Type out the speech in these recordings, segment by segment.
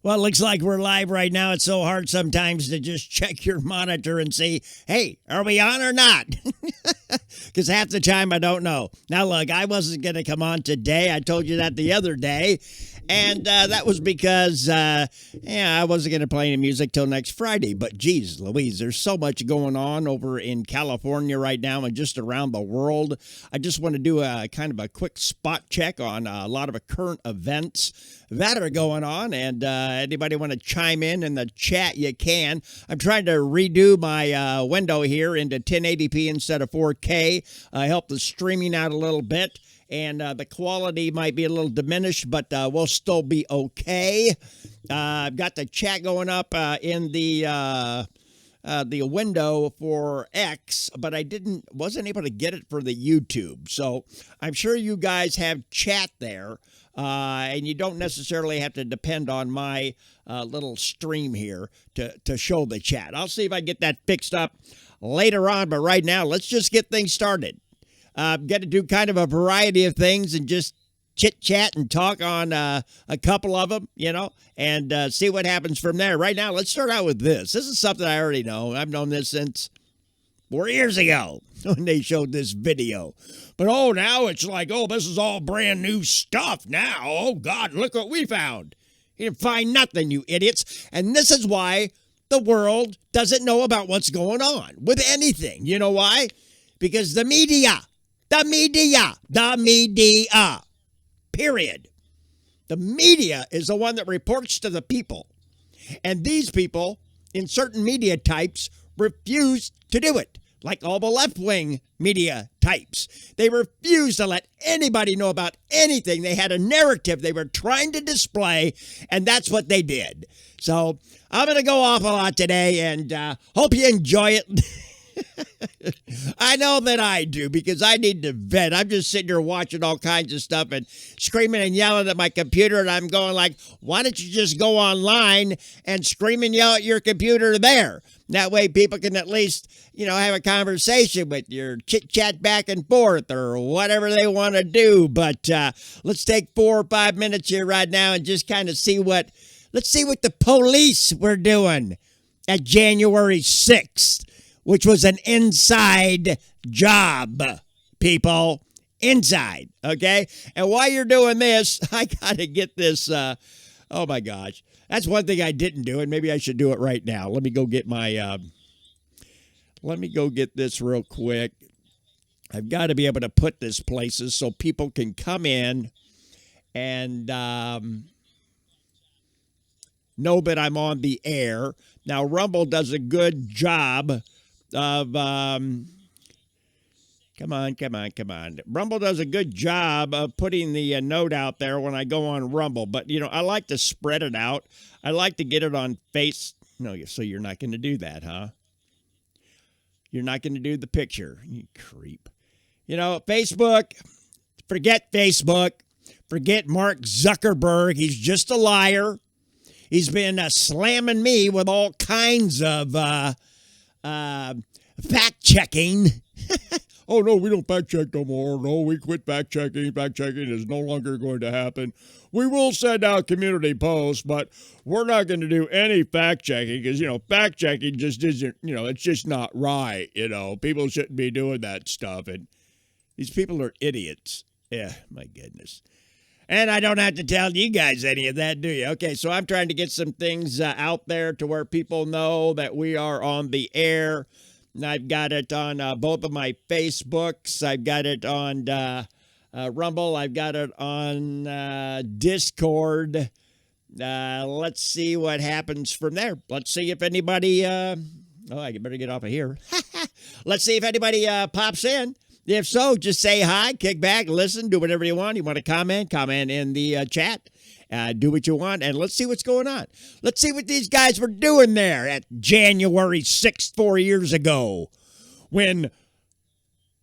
Well, it looks like we're live right now. It's so hard sometimes to just check your monitor and see, hey, are we on or not? Because half the time I don't know. Now, look, I wasn't going to come on today. I told you that the other day. And that was because, I wasn't going to play any music till next Friday. But, geez, Louise, there's so much going on over in California right now and just around the world. I just want to do a kind of a quick spot check on a lot of current events that are going on. And anybody want to chime in the chat, you can. I'm trying to redo my window here into 1080p instead of 4K. Help the streaming out a little bit. And the quality might be a little diminished, but we'll still be okay. I've got the chat going up in the window for X, but I wasn't able to get it for the YouTube. So I'm sure you guys have chat there, and you don't necessarily have to depend on my little stream here to show the chat. I'll see if I get that fixed up later on, but right now, let's just get things started. Get to do kind of a variety of things and just chit-chat and talk on a couple of them, and see what happens from there. Right now, let's start out with this. This is something I already know. I've known this since 4 years ago when they showed this video. But, now it's like, this is all brand new stuff now. Oh, God, look what we found. You didn't find nothing, you idiots. And this is why the world doesn't know about what's going on with anything. You know why? Because the media, period. The media is the one that reports to the people. And these people in certain media types refuse to do it. Like all the left-wing media types. They refuse to let anybody know about anything. They had a narrative they were trying to display, and that's what they did. So I'm going to go off a lot today, and hope you enjoy it. I know that I do, because I need to vent. I'm just sitting here watching all kinds of stuff and screaming and yelling at my computer, and I'm going like, why don't you just go online and scream and yell at your computer there? That way people can at least, have a conversation with your chit-chat back and forth or whatever they want to do. But let's take 4 or 5 minutes here right now and just kind of see what the police were doing at January 6th. Which was an inside job, people. Inside, okay? And while you're doing this, I got to get this. Oh, my gosh. That's one thing I didn't do, and maybe I should do it right now. Let me go get this real quick. I've got to be able to put this places so people can come in and know that I'm on the air. Now, Rumble does a good job of come on. Rumble does a good job of putting the note out there when I go on Rumble, but I like to spread it out. I like to get it on so you're not going to do that, huh? You're not going to do the picture, you creep. Facebook, forget Facebook, forget Mark Zuckerberg. He's just a liar. He's been slamming me with all kinds of fact-checking. Oh, no, we don't fact-check no more. No, we quit fact-checking. Fact-checking is no longer going to happen. We will send out community posts, but we're not going to do any fact-checking because, fact-checking just isn't, it's just not right. People shouldn't be doing that stuff. And these people are idiots. Yeah, my goodness. And I don't have to tell you guys any of that, do you? Okay, so I'm trying to get some things out there to where people know that we are on the air. I've got it on both of my Facebooks. I've got it on Rumble. I've got it on Discord. Let's see what happens from there. Let's see if anybody... I better get off of here. Let's see if anybody pops in. If so, just say hi, kick back, listen, do whatever you want. You want to comment in the chat. Do what you want, and let's see what's going on. Let's see what these guys were doing there at January 6th, 4 years ago, when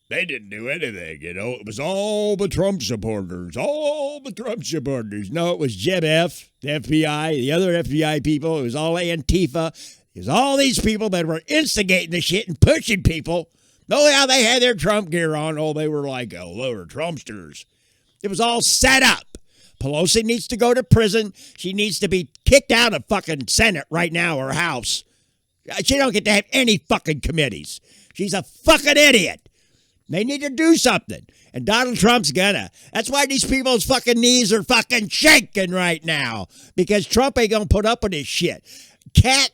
they didn't do anything, It was all the Trump supporters, No, it was Jeb F., the FBI, the other FBI people. It was all Antifa. It was all these people that were instigating the shit and pushing people. Oh, yeah, they had their Trump gear on. Oh, they were like, they were Trumpsters. It was all set up. Pelosi needs to go to prison. She needs to be kicked out of fucking Senate right now, or House. She don't get to have any fucking committees. She's a fucking idiot. They need to do something. And Donald Trump's gonna. That's why these people's fucking knees are fucking shaking right now. Because Trump ain't gonna put up with this shit. Kash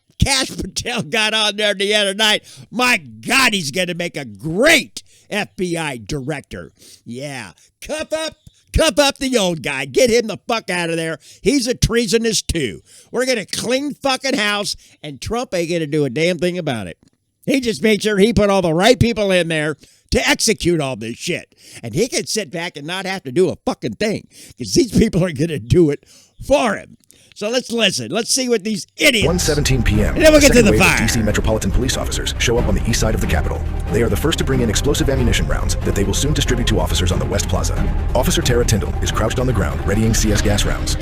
Patel got on there the other night. My God, he's gonna make a great FBI director. Yeah. Cuff up the old guy. Get him the fuck out of there. He's a treasonous too. We're going to clean fucking house, and Trump ain't going to do a damn thing about it. He just made sure he put all the right people in there to execute all this shit. And he can sit back and not have to do a fucking thing, because these people are going to do it for him. So let's listen. Let's see what these idiots... 1:17 p.m. And then we'll get to the fire. D.C. Metropolitan Police officers show up on the east side of the Capitol. They are the first to bring in explosive ammunition rounds that they will soon distribute to officers on the West Plaza. Officer Tara Tyndall is crouched on the ground, readying CS gas rounds.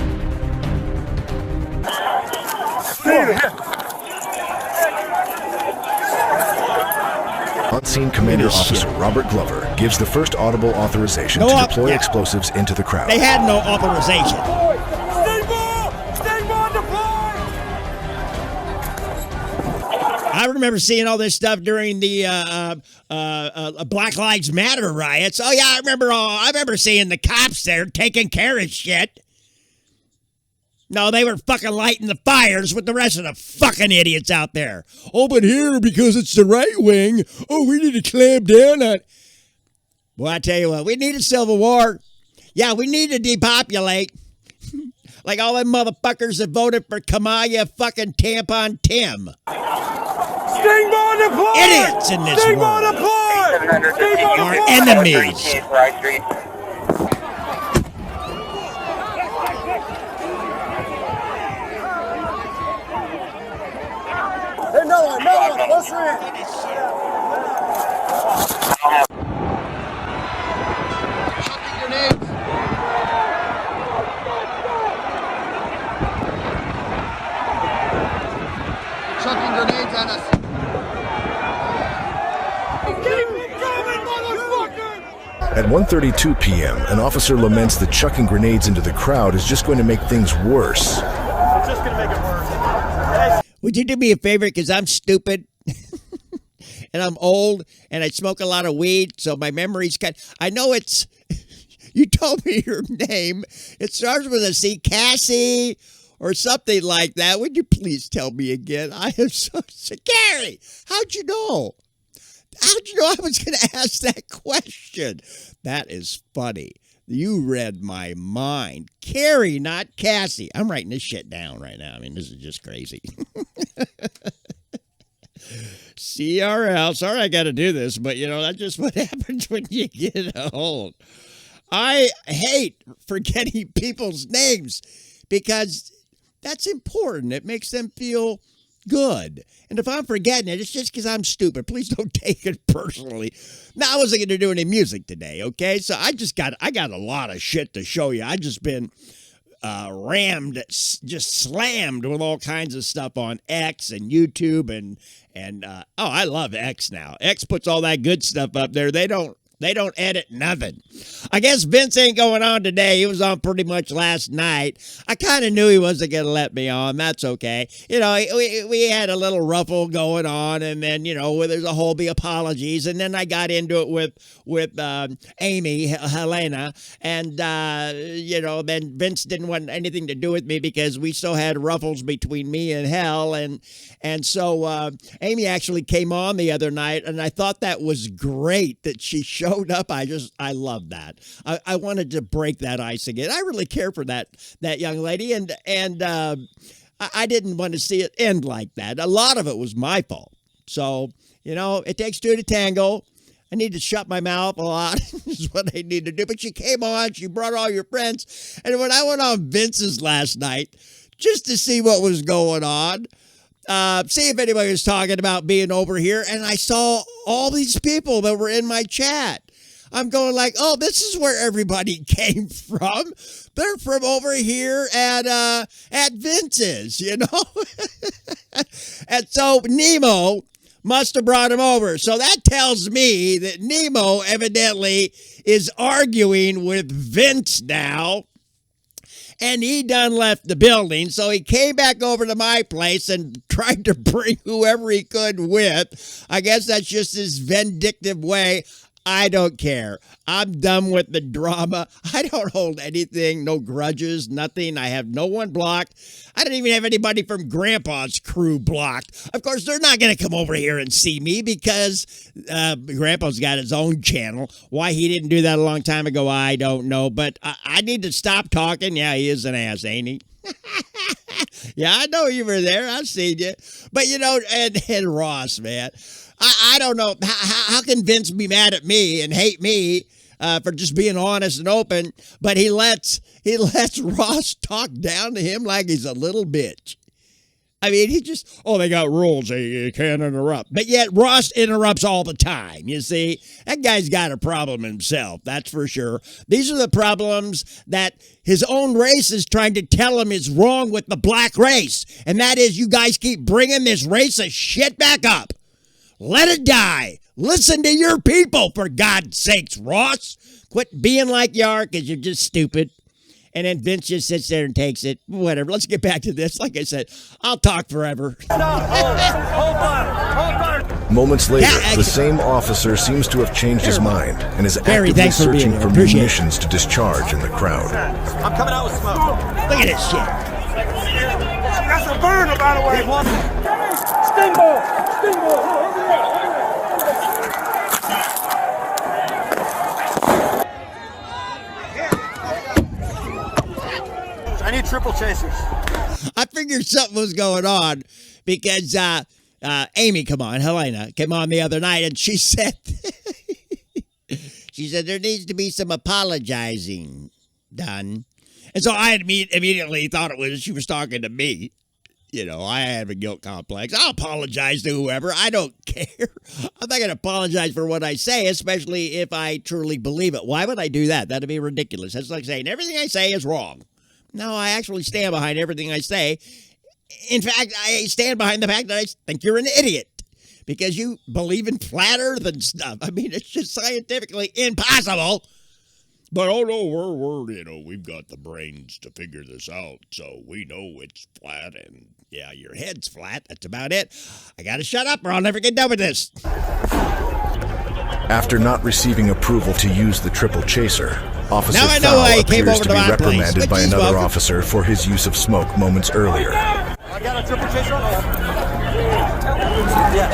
On-scene Commander Officer Robert Glover gives the first audible authorization to deploy explosives into the crowd. They had no authorization. I remember seeing all this stuff during the Black Lives Matter riots. Oh yeah, I remember seeing the cops there taking care of shit. No, they were fucking lighting the fires with the rest of the fucking idiots out there. Oh, but here, because it's the right wing, we need to clamp down on... Well, I tell you what, we need a civil war. Yeah, we need to depopulate. Like all them motherfuckers that voted for Kamaya fucking Tampon Tim. Idiots in this world. Our enemies. Hey, no one, closer in. Chucking grenades at us. At 1:32 p.m., an officer laments that chucking grenades into the crowd is just going to make things worse. It's just going to make it worse. Would you do me a favor, because I'm stupid and I'm old and I smoke a lot of weed, so my memory's I know it's... You told me your name. It starts with a C, Cassie, or something like that. Would you please tell me again? I am so scary. How'd you know? How'd you know I was going to ask that question? That is funny. You read my mind. Carrie, not Cassie. I'm writing this shit down right now. I mean, this is just crazy. CRL. Sorry I got to do this, but, that's just what happens when you get old. I hate forgetting people's names because that's important. It makes them feel good. And if I'm forgetting it, it's just because I'm stupid. Please don't take it personally. Now, I wasn't going to do any music today, okay? So I got a lot of shit to show you. I just been rammed, just slammed with all kinds of stuff on X and YouTube and I love X now. X puts all that good stuff up there. They don't edit nothing. I guess Vince ain't going on today. He was on pretty much last night. I kind of knew he wasn't going to let me on. That's okay. We had a little ruffle going on, and then, there's a whole big apologies, and then I got into it with Amy, Helena, and, then Vince didn't want anything to do with me because we still had ruffles between me and Hell, and so Amy actually came on the other night, and I thought that was great that she showed up. I love that. I wanted to break that ice again. I really care for that young lady, and I didn't want to see it end like that. A lot of it was my fault. So, it takes two to tango. I need to shut my mouth a lot is what I need to do. But she came on, she brought all your friends. And when I went on Vince's last night, just to see what was going on, see if anybody was talking about being over here, and I saw all these people that were in my chat. I'm going like, oh, this is where everybody came from. They're from over here at Vince's, And so Nemo must have brought him over. So that tells me that Nemo evidently is arguing with Vince now. and he done left the building. So he came back over to my place and tried to bring whoever he could with. I guess that's just his vindictive way. I don't care. I'm done with the drama. I don't hold anything, no grudges, nothing. I have no one blocked. I don't even have anybody from Grandpa's crew blocked. Of course, they're not going to come over here and see me because Grandpa's got his own channel. Why he didn't do that a long time ago, I don't know. But I need to stop talking. Yeah, he is an ass, ain't he? Yeah, I know you were there. I've seen you. But, you know, and Ross, man. I don't know. How can Vince be mad at me and hate me for just being honest and open, but he lets Ross talk down to him like he's a little bitch. I mean, they got rules. You can't interrupt. But yet Ross interrupts all the time, you see. That guy's got a problem himself, that's for sure. These are the problems that his own race is trying to tell him is wrong with the black race. And that is, you guys keep bringing this racist shit back up. Let it die. Listen to your people, for God's sakes, Ross. Quit being like you are, because you're just stupid. And then Vince just sits there and takes it. Whatever. Let's get back to this. Like I said, I'll talk forever. Hold on. Moments later, the same officer seems to have changed his mind and is Barry, actively searching for Appreciate munitions to discharge in the crowd. I'm coming out with smoke. Look at this shit. That's a burner, by the way. Steamboat. I need triple chasers. I figured something was going on because Amy, Helena, came on the other night and she said, there needs to be some apologizing done. And so I immediately thought she was talking to me. You know, I have a guilt complex. I'll apologize to whoever. I don't care. I'm not going to apologize for what I say, especially if I truly believe it. Why would I do that? That'd be ridiculous. That's like saying everything I say is wrong. No, I actually stand behind everything I say. In fact, I stand behind the fact that I think you're an idiot because you believe in flat earth and stuff. I mean, it's just scientifically impossible. But we've got the brains to figure this out, so we know it's flat, and yeah, your head's flat. That's about it. I gotta shut up or I'll never get done with this. After not receiving approval to use the triple chaser, Officer Now I know why Fowl he came appears over to to be my place. reprimanded But by he's another welcome. officer for his use of smoke moments earlier. I got a triple chaser. Yeah.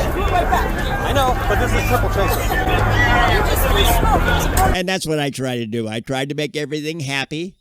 I know, but this is triple chaser. And that's what I try to do. I tried to make everything happy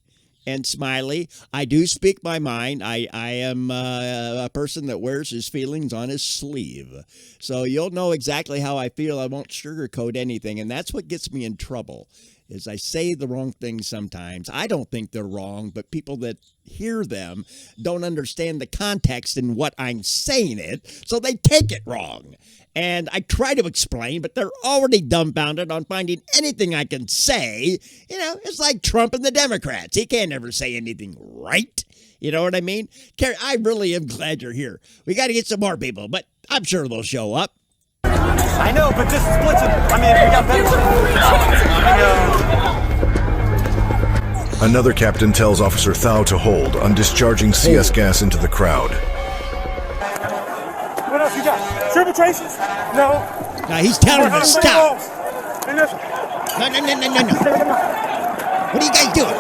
and smiley. I do speak my mind. I am a person that wears his feelings on his sleeve. So you'll know exactly how I feel. I won't sugarcoat anything. And that's what gets me in trouble, is I say the wrong things sometimes. I don't think they're wrong, but people that hear them don't understand the context in what I'm saying it, so they take it wrong. And I try to explain, but they're already dumbfounded on finding anything I can say. You know, it's like Trump and the Democrats. He can't ever say anything right. You know what I mean? Carrie, I really am glad you're here. We got to get some more people, but I'm sure they'll show up. I know, but this splits it. I mean, we got better. Another captain tells Officer Thao to hold on discharging CS gas into the crowd. What else you got? Triple chasers? No. Now he's telling him to stop. And this. No. What are you guys doing?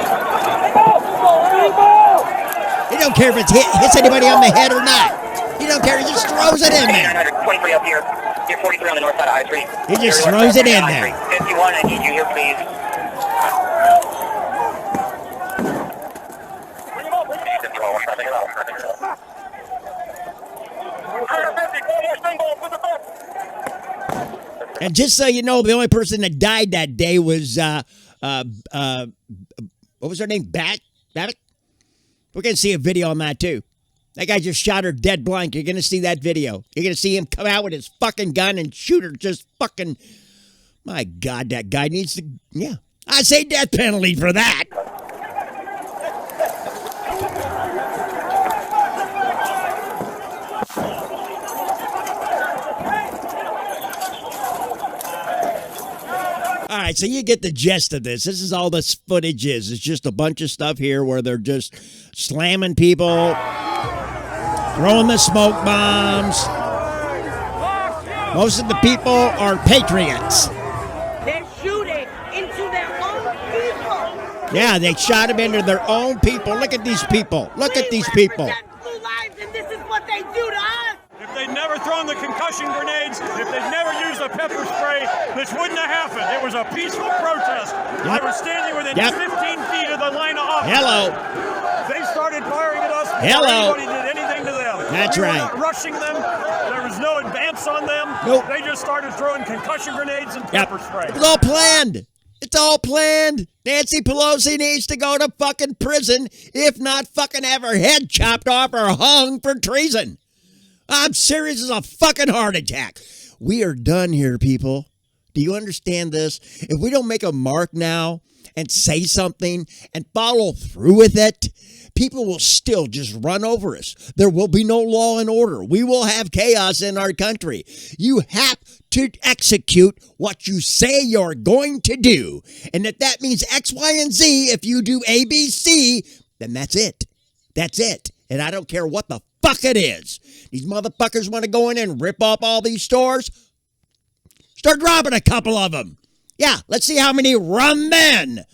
He don't care if it hits anybody on the head or not. He don't care. He just throws it in there. 23 up here. You're 43 on the north side of I-3. He just throws it in there. 51, I need you here, please. And just so you know, the only person that died that day was, what was her name? Babbitt? We're going to see a video on that, too. That guy just shot her dead blank. You're going to see that video. You're going to see him come out with his fucking gun and shoot her just fucking... My God, that guy needs to... Yeah. I say death penalty for that. All right, right, so you get the gist of this. This is all this footage is. It's just a bunch of stuff here where they're just slamming people, throwing the smoke bombs. Most of the people are patriots. They're shooting into their own people. Yeah, they shot him into their own people. Look at these people. Look at these people. Blue lives, and this is what they do to us. If they'd never thrown the concussion grenades, if they'd never used the pepper spray, this wouldn't have happened. It was a peaceful protest. I was standing within 15 feet of the line of officers. Hello. They started firing at us before Hello. anybody did anything to them. That's we were right. not rushing them. There was no advance on them. Nope. They just started throwing concussion grenades and pepper spray. It was all planned. It's all planned. Nancy Pelosi needs to go to fucking prison, if not fucking have her head chopped off or hung for treason. I'm serious as a fucking heart attack. We are done here, people. Do you understand this? If we don't make a mark now and say something and follow through with it, people will still just run over us. There will be no law and order. We will have chaos in our country. You have to execute what you say you're going to do. And if that means X, Y, and Z, if you do A, B, C, then that's it. That's it. And I don't care what the fuck it is. These motherfuckers want to go in and rip up all these stores. Start robbing a couple of them. Yeah, let's see how many run then.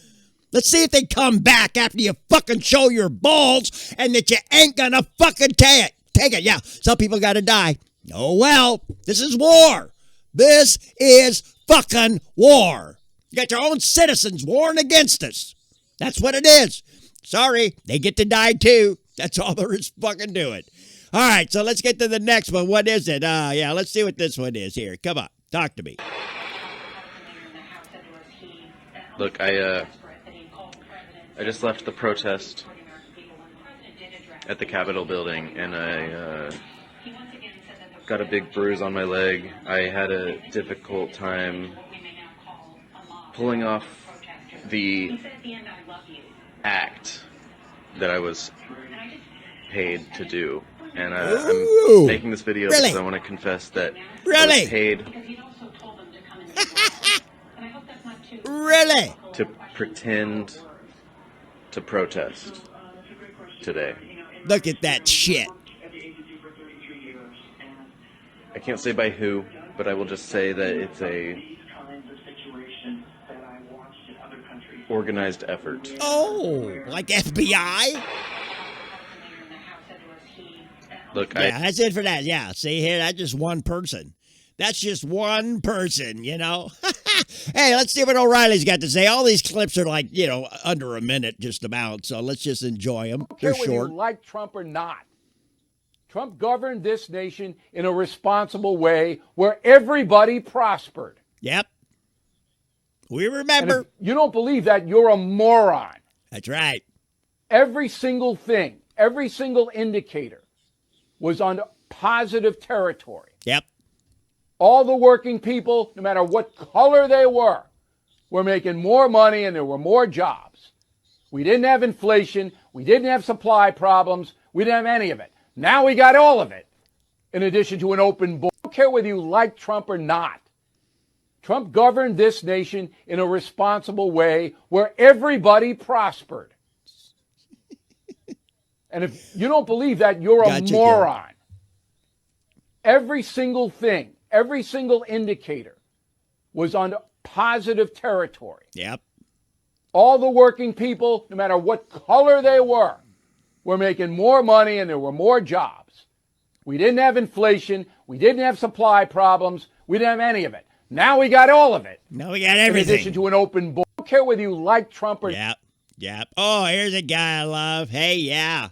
Let's see if they come back after you fucking show your balls and that you ain't gonna fucking take it. Yeah, some people gotta die. Oh well, this is war. This is fucking war. You got your own citizens warring against us. That's what it is. Sorry, they get to die too. That's all there is fucking to it. All right, so let's get to the next one. What is it? Yeah, let's see what this one is here. Come on, talk to me. Look, I just left the protest at the Capitol building, and I got a big bruise on my leg. I had a difficult time pulling off the act that I was paid to do. And I'm making this video because I want to confess that I was paid to pretend to protest today. Look at that shit. I can't say by who, but I will just say that it's a organized effort. Oh, like FBI? Look, yeah, that's it for that. Yeah, see here, that's just one person. That's just one person, you know. Hey, let's see what O'Reilly's got to say. All these clips are like, under a minute just about, so let's just enjoy them. They're short. Whether you like Trump or not, Trump governed this nation in a responsible way where everybody prospered. Yep. We remember. And if you don't believe that, you're a moron. That's right. Every single thing, every single indicator was on positive territory. Yep. All the working people, no matter what color they were making more money and there were more jobs. We didn't have inflation. We didn't have supply problems. We didn't have any of it. Now we got all of it, in addition to an open border. I don't care whether you like Trump or not. Trump governed this nation in a responsible way where everybody prospered. And if you don't believe that, you're a moron. Kid. Every single thing, every single indicator was on positive territory. Yep. All the working people, no matter what color they were making more money and there were more jobs. We didn't have inflation. We didn't have supply problems. We didn't have any of it. Now we got all of it. Now we got everything. In addition to an open border. I don't care whether you like Trump or... Yep. Oh, here's a guy I love. Hey, yeah.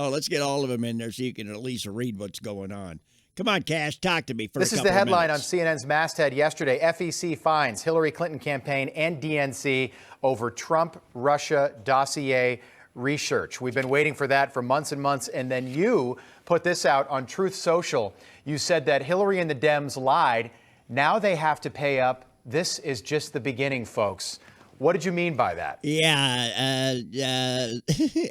Oh, let's get all of them in there so you can at least read what's going on. Come on, Cash, talk to me for a couple of minutes. This is the headline on CNN's masthead yesterday. FEC finds Hillary Clinton campaign and DNC over Trump-Russia dossier research. We've been waiting for that for months and months, and then you put this out on Truth Social. You said that Hillary and the Dems lied. Now they have to pay up. This is just the beginning, folks. What did you mean by that? Yeah,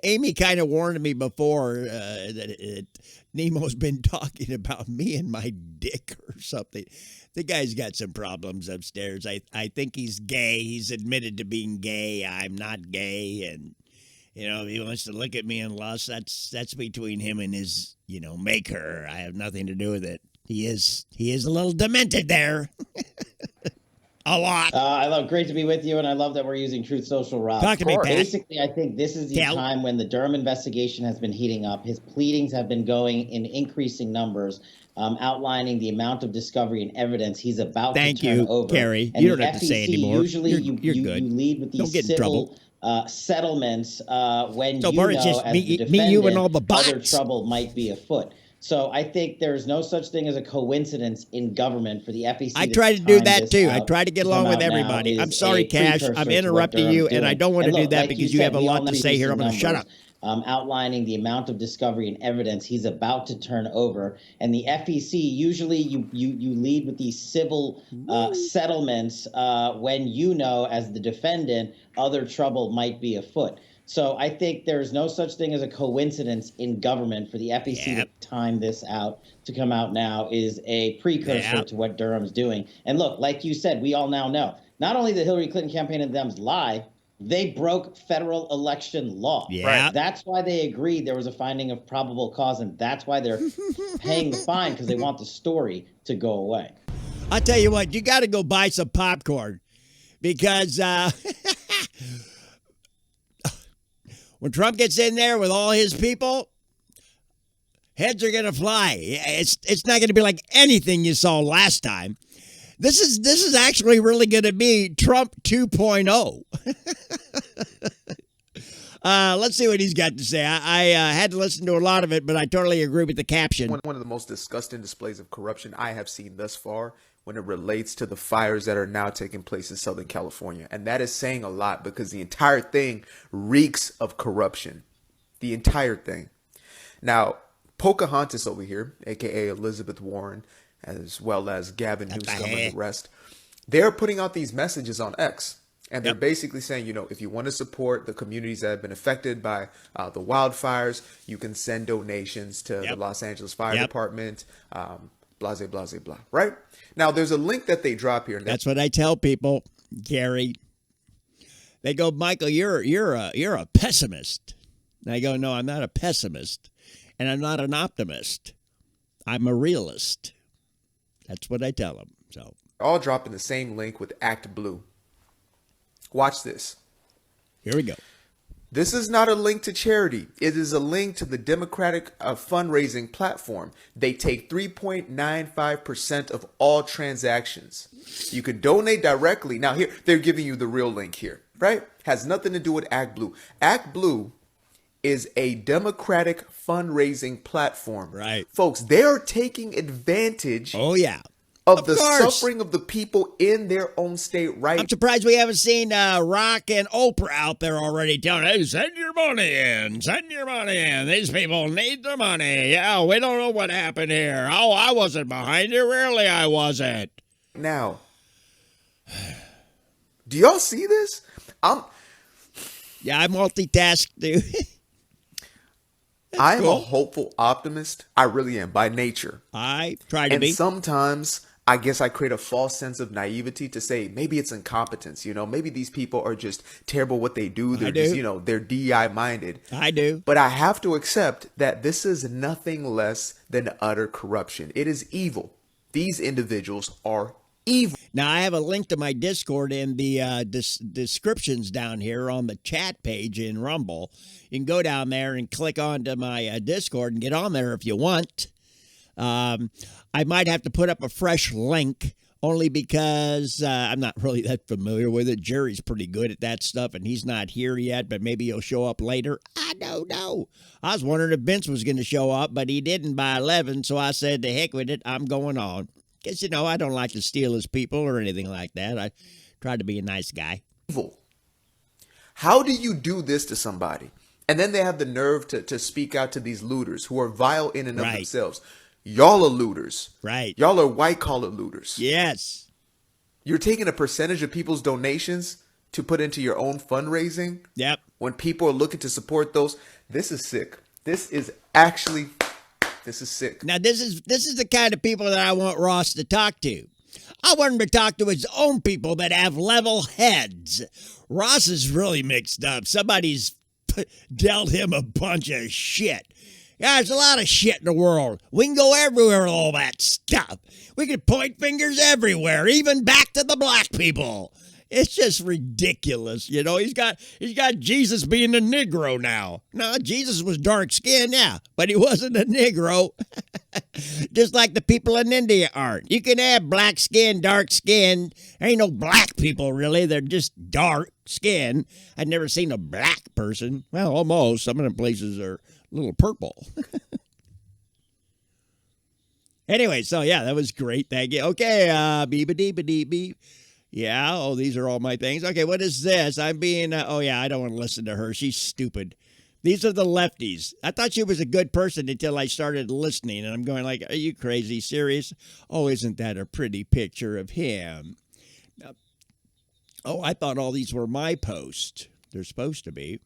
Amy kind of warned me before that Nemo's been talking about me and my dick or something. The guy's got some problems upstairs. I think he's gay. He's admitted to being gay. I'm not gay, and if he wants to look at me in lust, that's between him and his maker. I have nothing to do with it. He is a little demented there. A lot. I love great to be with you, and I love that we're using Truth Social, Rob. Talk to me, Pat. Basically, I think this is the time when the Durham investigation has been heating up. His pleadings have been going in increasing numbers, outlining the amount of discovery and evidence he's about to turn over. Thank you, Gary. And you don't the have to FEC, say anymore. Usually, you're you good. lead with these Don't get in trouble. Settlements when So you far, know it's just as me, the defendant, you, and all the other bots. trouble might be afoot. So I think there's no such thing as a coincidence in government for the FEC. I try to do that too. I out, try to get along with everybody. I'm sorry, Cash. I'm interrupting you, and I don't want to do that because you have a lot to say here. I'm going to shut up. Outlining the amount of discovery and evidence he's about to turn over. And the FEC, usually you lead with these civil settlements when you know as the defendant other trouble might be afoot. So I think there's no such thing as a coincidence in government for the FEC to time this out, to come out now, is a precursor to what Durham's doing. And look, like you said, we all now know, not only the Hillary Clinton campaign and Dems lie, they broke federal election law. Yeah. That's why they agreed there was a finding of probable cause, and that's why they're paying the fine, because they want the story to go away. I'll tell you what, you got to go buy some popcorn because when Trump gets in there with all his people, heads are going to fly. It's not going to be like anything you saw last time. This is actually really going to be Trump 2.0. Let's see what he's got to say. I had to listen to a lot of it, but I totally agree with the caption. One of the most disgusting displays of corruption I have seen thus far when it relates to the fires that are now taking place in Southern California. And that is saying a lot because the entire thing reeks of corruption. The entire thing. Now, Pocahontas over here, a.k.a. Elizabeth Warren, as well as Gavin Newsom and the rest, they're putting out these messages on X. And they're basically saying, if you want to support the communities that have been affected by the wildfires, you can send donations to the Los Angeles Fire Department, blah, blah, blah, blah, right? Now, there's a link that they drop here. That's what I tell people, Gary. They go, Michael, you're a pessimist. And I go, no, I'm not a pessimist. And I'm not an optimist. I'm a realist. That's what I tell them. So all drop in the same link with Act Blue. Watch this. Here we go. This is not a link to charity. It is a link to the Democratic fundraising platform. They take 3.95% of all transactions. You can donate directly. Now here, they're giving you the real link here, right? Has nothing to do with Act Blue. Act Blue is a Democratic fundraising platform. Right. Folks, they're taking advantage. Oh, yeah. Of the suffering of the people in their own state, right? I'm surprised we haven't seen Rock and Oprah out there already telling, hey, send your money in. Send your money in. These people need the money. Yeah, we don't know what happened here. Oh, I wasn't behind it. Really, I wasn't. Now, do y'all see this? Yeah, I multitask, dude. I'm a hopeful optimist. I really am, by nature. I try to be. And sometimes I guess I create a false sense of naivety to say maybe it's incompetence. Maybe these people are just terrible what they do. They're just, they're DEI minded. I do. But I have to accept that this is nothing less than utter corruption. It is evil. These individuals are evil. Now, I have a link to my Discord in the descriptions down here on the chat page in Rumble. You can go down there and click onto my Discord and get on there if you want. I might have to put up a fresh link only because I'm not really that familiar with it. Jerry's pretty good at that stuff, and he's not here yet, but maybe he'll show up later. I don't know. I was wondering if Vince was going to show up, but he didn't by 11, so I said, to heck with it, I'm going on. Because, I don't like to steal his people or anything like that. I try to be a nice guy. Evil. How do you do this to somebody? And then they have the nerve to speak out to these looters who are vile in and of themselves. Y'all are looters. Right. Y'all are white-collar looters. Yes. You're taking a percentage of people's donations to put into your own fundraising. Yep. When people are looking to support those, this is sick. This is sick. Now, this is the kind of people that I want Ross to talk to. I want him to talk to his own people that have level heads. Ross is really mixed up. Somebody's dealt him a bunch of shit. Yeah, there's a lot of shit in the world. We can go everywhere with all that stuff. We can point fingers everywhere, even back to the black people. It's just ridiculous, you know. He's got Jesus being a Negro now. No, Jesus was dark skinned, yeah, but he wasn't a Negro. Just like the people in India aren't. You can have black skin, dark skin. There ain't no black people really. They're just dark skin. I've never seen a black person. Well, almost. Some of the places are a little purple. Anyway, so yeah, that was great. Thank you. Okay, beep. Yeah, oh, these are all my things. Okay, what is this? I'm being, oh yeah, I don't want to listen to her. She's stupid. These are the lefties. I thought she was a good person until I started listening, and I'm going like, are you crazy, serious? Oh, isn't that a pretty picture of him? Oh, I thought all these were my posts. They're supposed to be.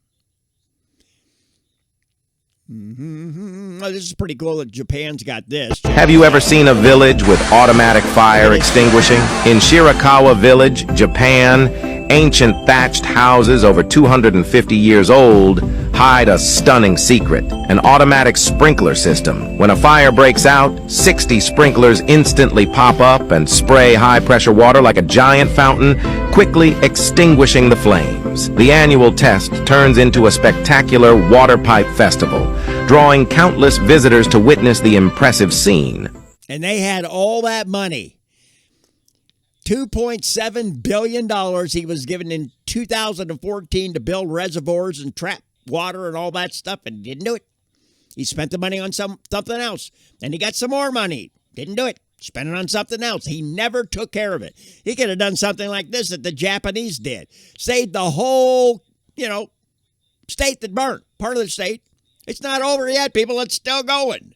Oh, this is pretty cool that Japan's got this. Have you ever seen a village with automatic fire extinguishing? In Shirakawa Village, Japan, ancient thatched houses over 250 years old hide a stunning secret: an automatic sprinkler system. When a fire breaks out, 60 sprinklers instantly pop up and spray high-pressure water like a giant fountain, quickly extinguishing the flames. The annual test turns into a spectacular water pipe festival, drawing countless visitors to witness the impressive scene. And they had all that money. $2.7 billion he was given in 2014 to build reservoirs and trap water and all that stuff, and didn't do it. He spent the money on something else. Then he got some more money. Didn't do it. Spent it on something else. He never took care of it. He could have done something like this that the Japanese did. Saved the whole, state that burnt. Part of the state. It's not over yet, people. It's still going.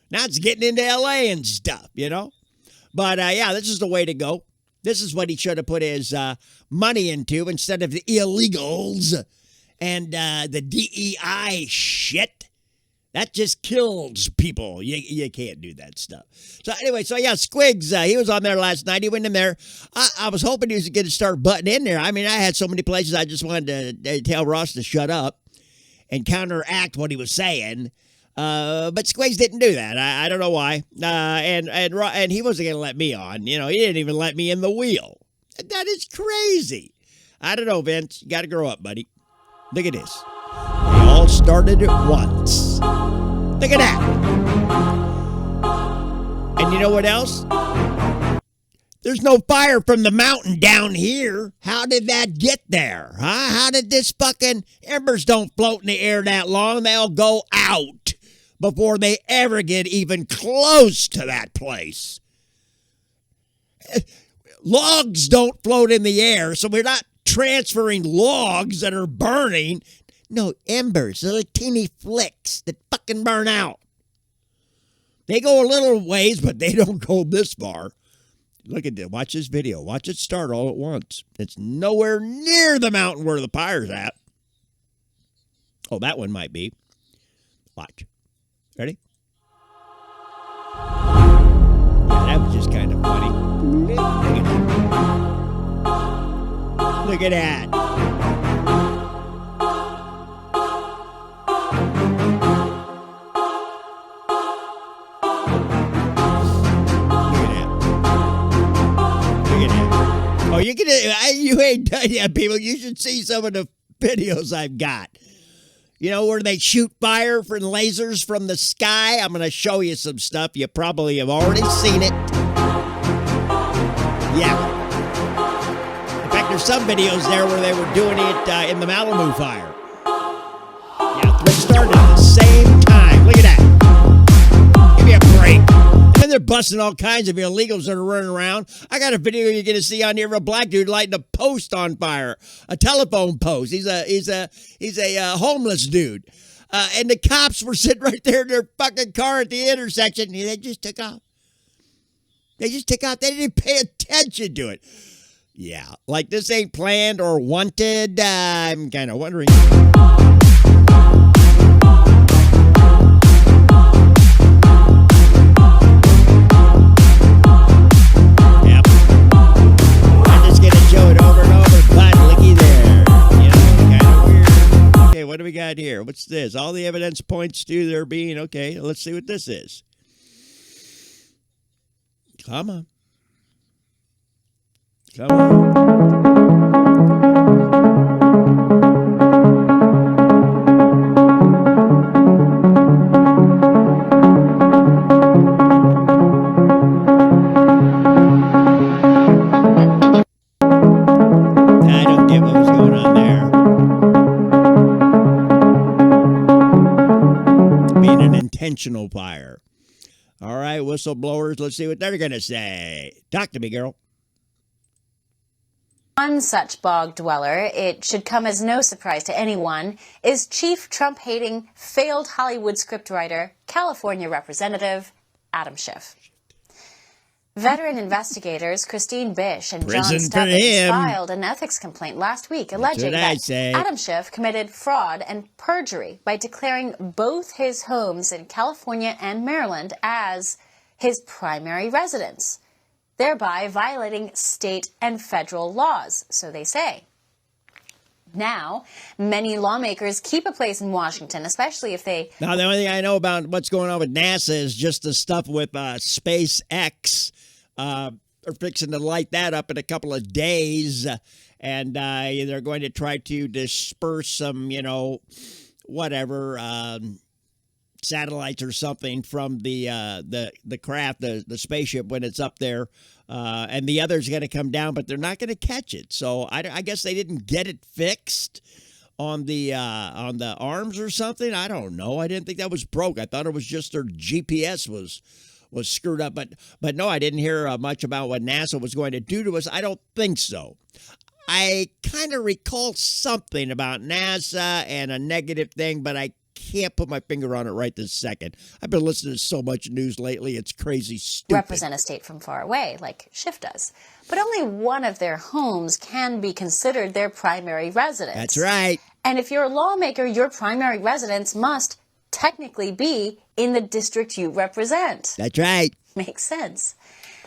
Now it's getting into L.A. and stuff, But, yeah, this is the way to go. This is what he should have put his money into instead of the illegals and the DEI shit. That just kills people. You can't do that stuff. So anyway, Squigs, he was on there last night. He went in there. I was hoping he was going to start butting in there. I mean, I had so many places I just wanted to tell Ross to shut up and counteract what he was saying. But Squigs didn't do that. I don't know why. And he wasn't going to let me on. He didn't even let me in the wheel. That is crazy. I don't know, Vince. You got to grow up, buddy. Look at this. They all started at once. Look at that. And you know what else? There's no fire from the mountain down here. How did that get there? Huh? How did this fucking embers don't float in the air that long? They'll go out before they ever get even close to that place. Logs don't float in the air, so we're not transferring logs that are burning. No, embers, little teeny flicks that fucking burn out. They go a little ways, but they don't go this far. Look at this. Watch this video. Watch it start all at once. It's nowhere near the mountain where the fire's at. Oh, that one might be. Watch. Ready? Yeah, that was just kind of funny. Look at that. Oh, you ain't done yet, people. You should see some of the videos I've got. Where they shoot fire from lasers from the sky. I'm going to show you some stuff. You probably have already seen it. Yeah. In fact, there's some videos there where they were doing it in the Malibu fire. Yeah, they started at the same time. Look at that. Give me a break. And they're busting all kinds of illegals that are running around. I got a video you're going to see on here of a black dude lighting a post on fire, a telephone post. He's a homeless dude, and the cops were sitting right there in their fucking car at the intersection. And they just took off. They didn't pay attention to it. Yeah, like this ain't planned or wanted. I'm kind of wondering. What do we got here? What's this? All the evidence points to there being, okay, let's see what this is. Come on. Come on. I don't get what was going on there. Being an intentional fire. All right, whistleblowers, let's see what they're going to say. Talk to me, girl. One such bog dweller, it should come as no surprise to anyone, is chief Trump-hating, failed Hollywood scriptwriter, California Representative Adam Schiff. Veteran investigators Christine Bish and John Stubbins filed an ethics complaint last week alleging that Adam Schiff committed fraud and perjury by declaring both his homes in California and Maryland as his primary residence, thereby violating state and federal laws, so they say. Now, many lawmakers keep a place in Washington, especially if they... Now, the only thing I know about what's going on with NASA is just the stuff with SpaceX. They're fixing to light that up in a couple of days, and they're going to try to disperse some, whatever, satellites or something from the craft, the spaceship when it's up there, and the other's going to come down, but they're not going to catch it. So I guess they didn't get it fixed on the arms or something. I don't know. I didn't think that was broke. I thought it was just their GPS was screwed up, but no, I didn't hear much about what NASA was going to do to us. I don't think so. I kind of recall something about NASA and a negative thing, but I can't put my finger on it right this second. I've been listening to so much news lately, it's crazy stupid. Represent a state from far away, like Schiff does. But only one of their homes can be considered their primary residence. That's right. And if you're a lawmaker, your primary residence must technically be in the district you represent. That's right. Makes sense.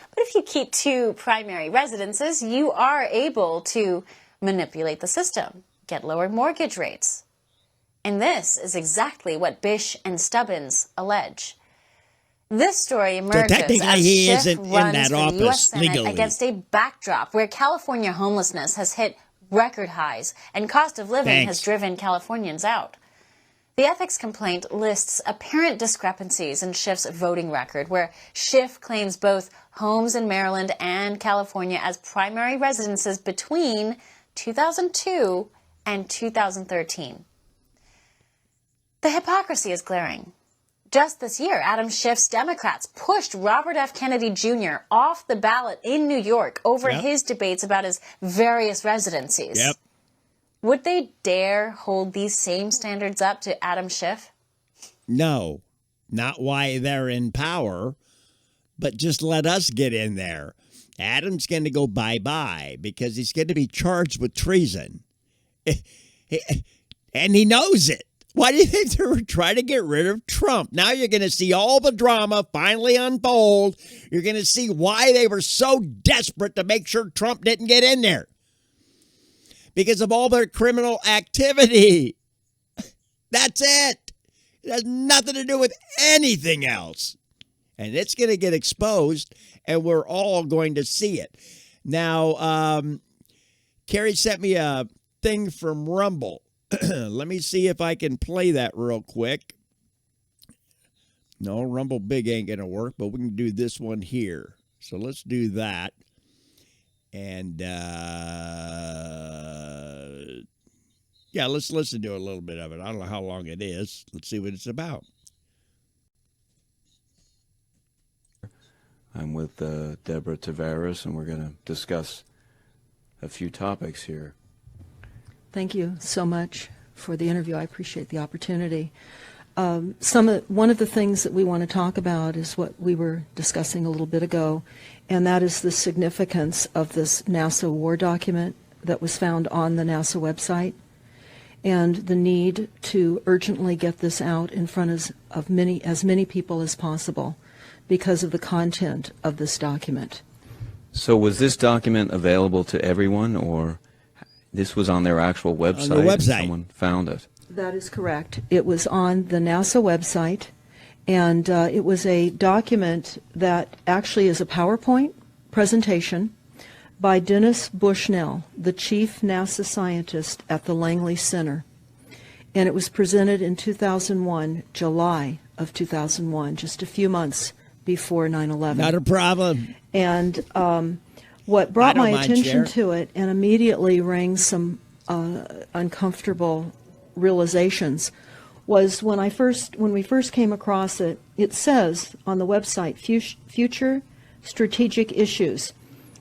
But if you keep two primary residences, you are able to manipulate the system, get lower mortgage rates. And this is exactly what Bish and Stubbins allege. This story emerges as Schiff runs for the U.S. Senate against a backdrop where California homelessness has hit record highs and cost of living has driven Californians out. The ethics complaint lists apparent discrepancies in Schiff's voting record, where Schiff claims both homes in Maryland and California as primary residences between 2002 and 2013. The hypocrisy is glaring. Just this year, Adam Schiff's Democrats pushed Robert F. Kennedy Jr. off the ballot in New York over his debates about his various residencies. Yep. Would they dare hold these same standards up to Adam Schiff? No, not while they're in power, but just let us get in there. Adam's going to go bye-bye because he's going to be charged with treason. And he knows it. Why do you think they were trying to get rid of Trump? Now you're going to see all the drama finally unfold. You're going to see why they were so desperate to make sure Trump didn't get in there. Because of all their criminal activity. That's it. It has nothing to do with anything else. And it's going to get exposed, and we're all going to see it. Now, Carrie sent me a thing from Rumble. Let me see if I can play that real quick. No, Rumble Big ain't going to work, but we can do this one here. So let's do that. And, yeah, let's listen to a little bit of it. I don't know how long it is. Let's see what it's about. I'm with Deborah Tavares, and we're going to discuss a few topics here. Thank you so much for the interview. I appreciate the opportunity. One of the things that we want to talk about is what we were discussing a little bit ago, and that is the significance of this NASA war document that was found on the NASA website, and the need to urgently get this out in front of as many people as possible because of the content of this document. So was this document available to everyone, or this was on their actual website? On the website. And someone found it? That is correct. It was on the NASA website, and it was a document that actually is a PowerPoint presentation by Dennis Bushnell, the chief NASA scientist at the Langley Center. And it was presented in 2001, July of 2001, just a few months before 9/11. Not a problem. And what brought my attention share. to it and immediately rang some uncomfortable realizations was when we first came across it. It says on the website, future strategic issues,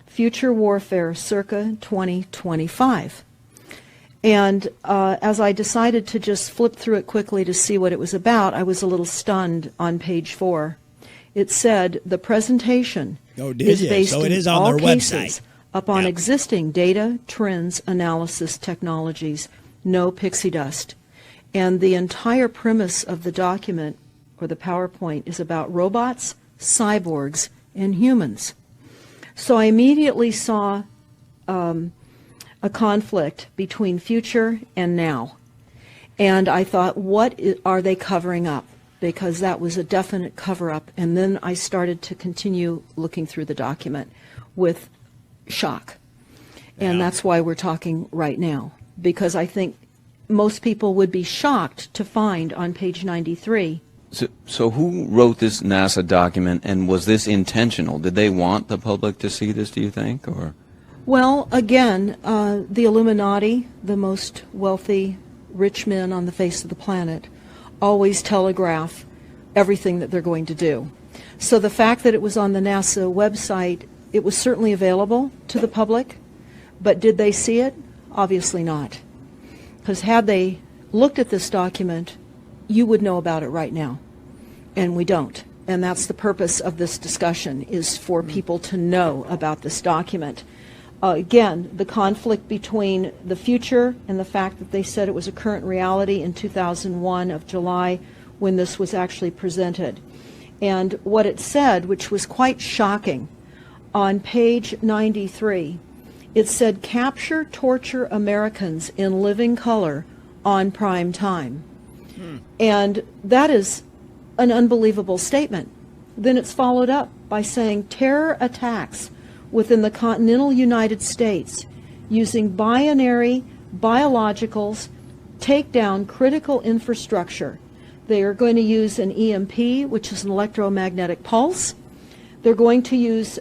future warfare circa 2025. And as I decided to just flip through it quickly to see what it was about, I was a little stunned on page 4. It said the presentation is based so it is in on all their cases website. upon existing data, trends, analysis technologies, no pixie dust. And the entire premise of the document, or the PowerPoint, is about robots, cyborgs, and humans. So I immediately saw a conflict between future and now. And I thought, what are they covering up? Because that was a definite cover-up. And then I started to continue looking through the document with shock. And that's why we're talking right now. Because I think most people would be shocked to find on page 93. So who wrote this NASA document, and was this intentional? Did they want the public to see this, do you think? Or? Well, again, the Illuminati, the most wealthy, rich men on the face of the planet, always telegraph everything that they're going to do. So the fact that it was on the NASA website, it was certainly available to the public, but did they see it? Obviously not. Because had they looked at this document, you would know about it right now. And we don't. And that's the purpose of this discussion, is for people to know about this document. Again, the conflict between the future and the fact that they said it was a current reality in 2001 of July when this was actually presented. And what it said, which was quite shocking, on page 93, it said, capture, torture Americans in living color on prime time. And that is an unbelievable statement. Then it's followed up by saying terror attacks within the continental United States using binary biologicals take down critical infrastructure. They are going to use an EMP, which is an electromagnetic pulse. They're going to use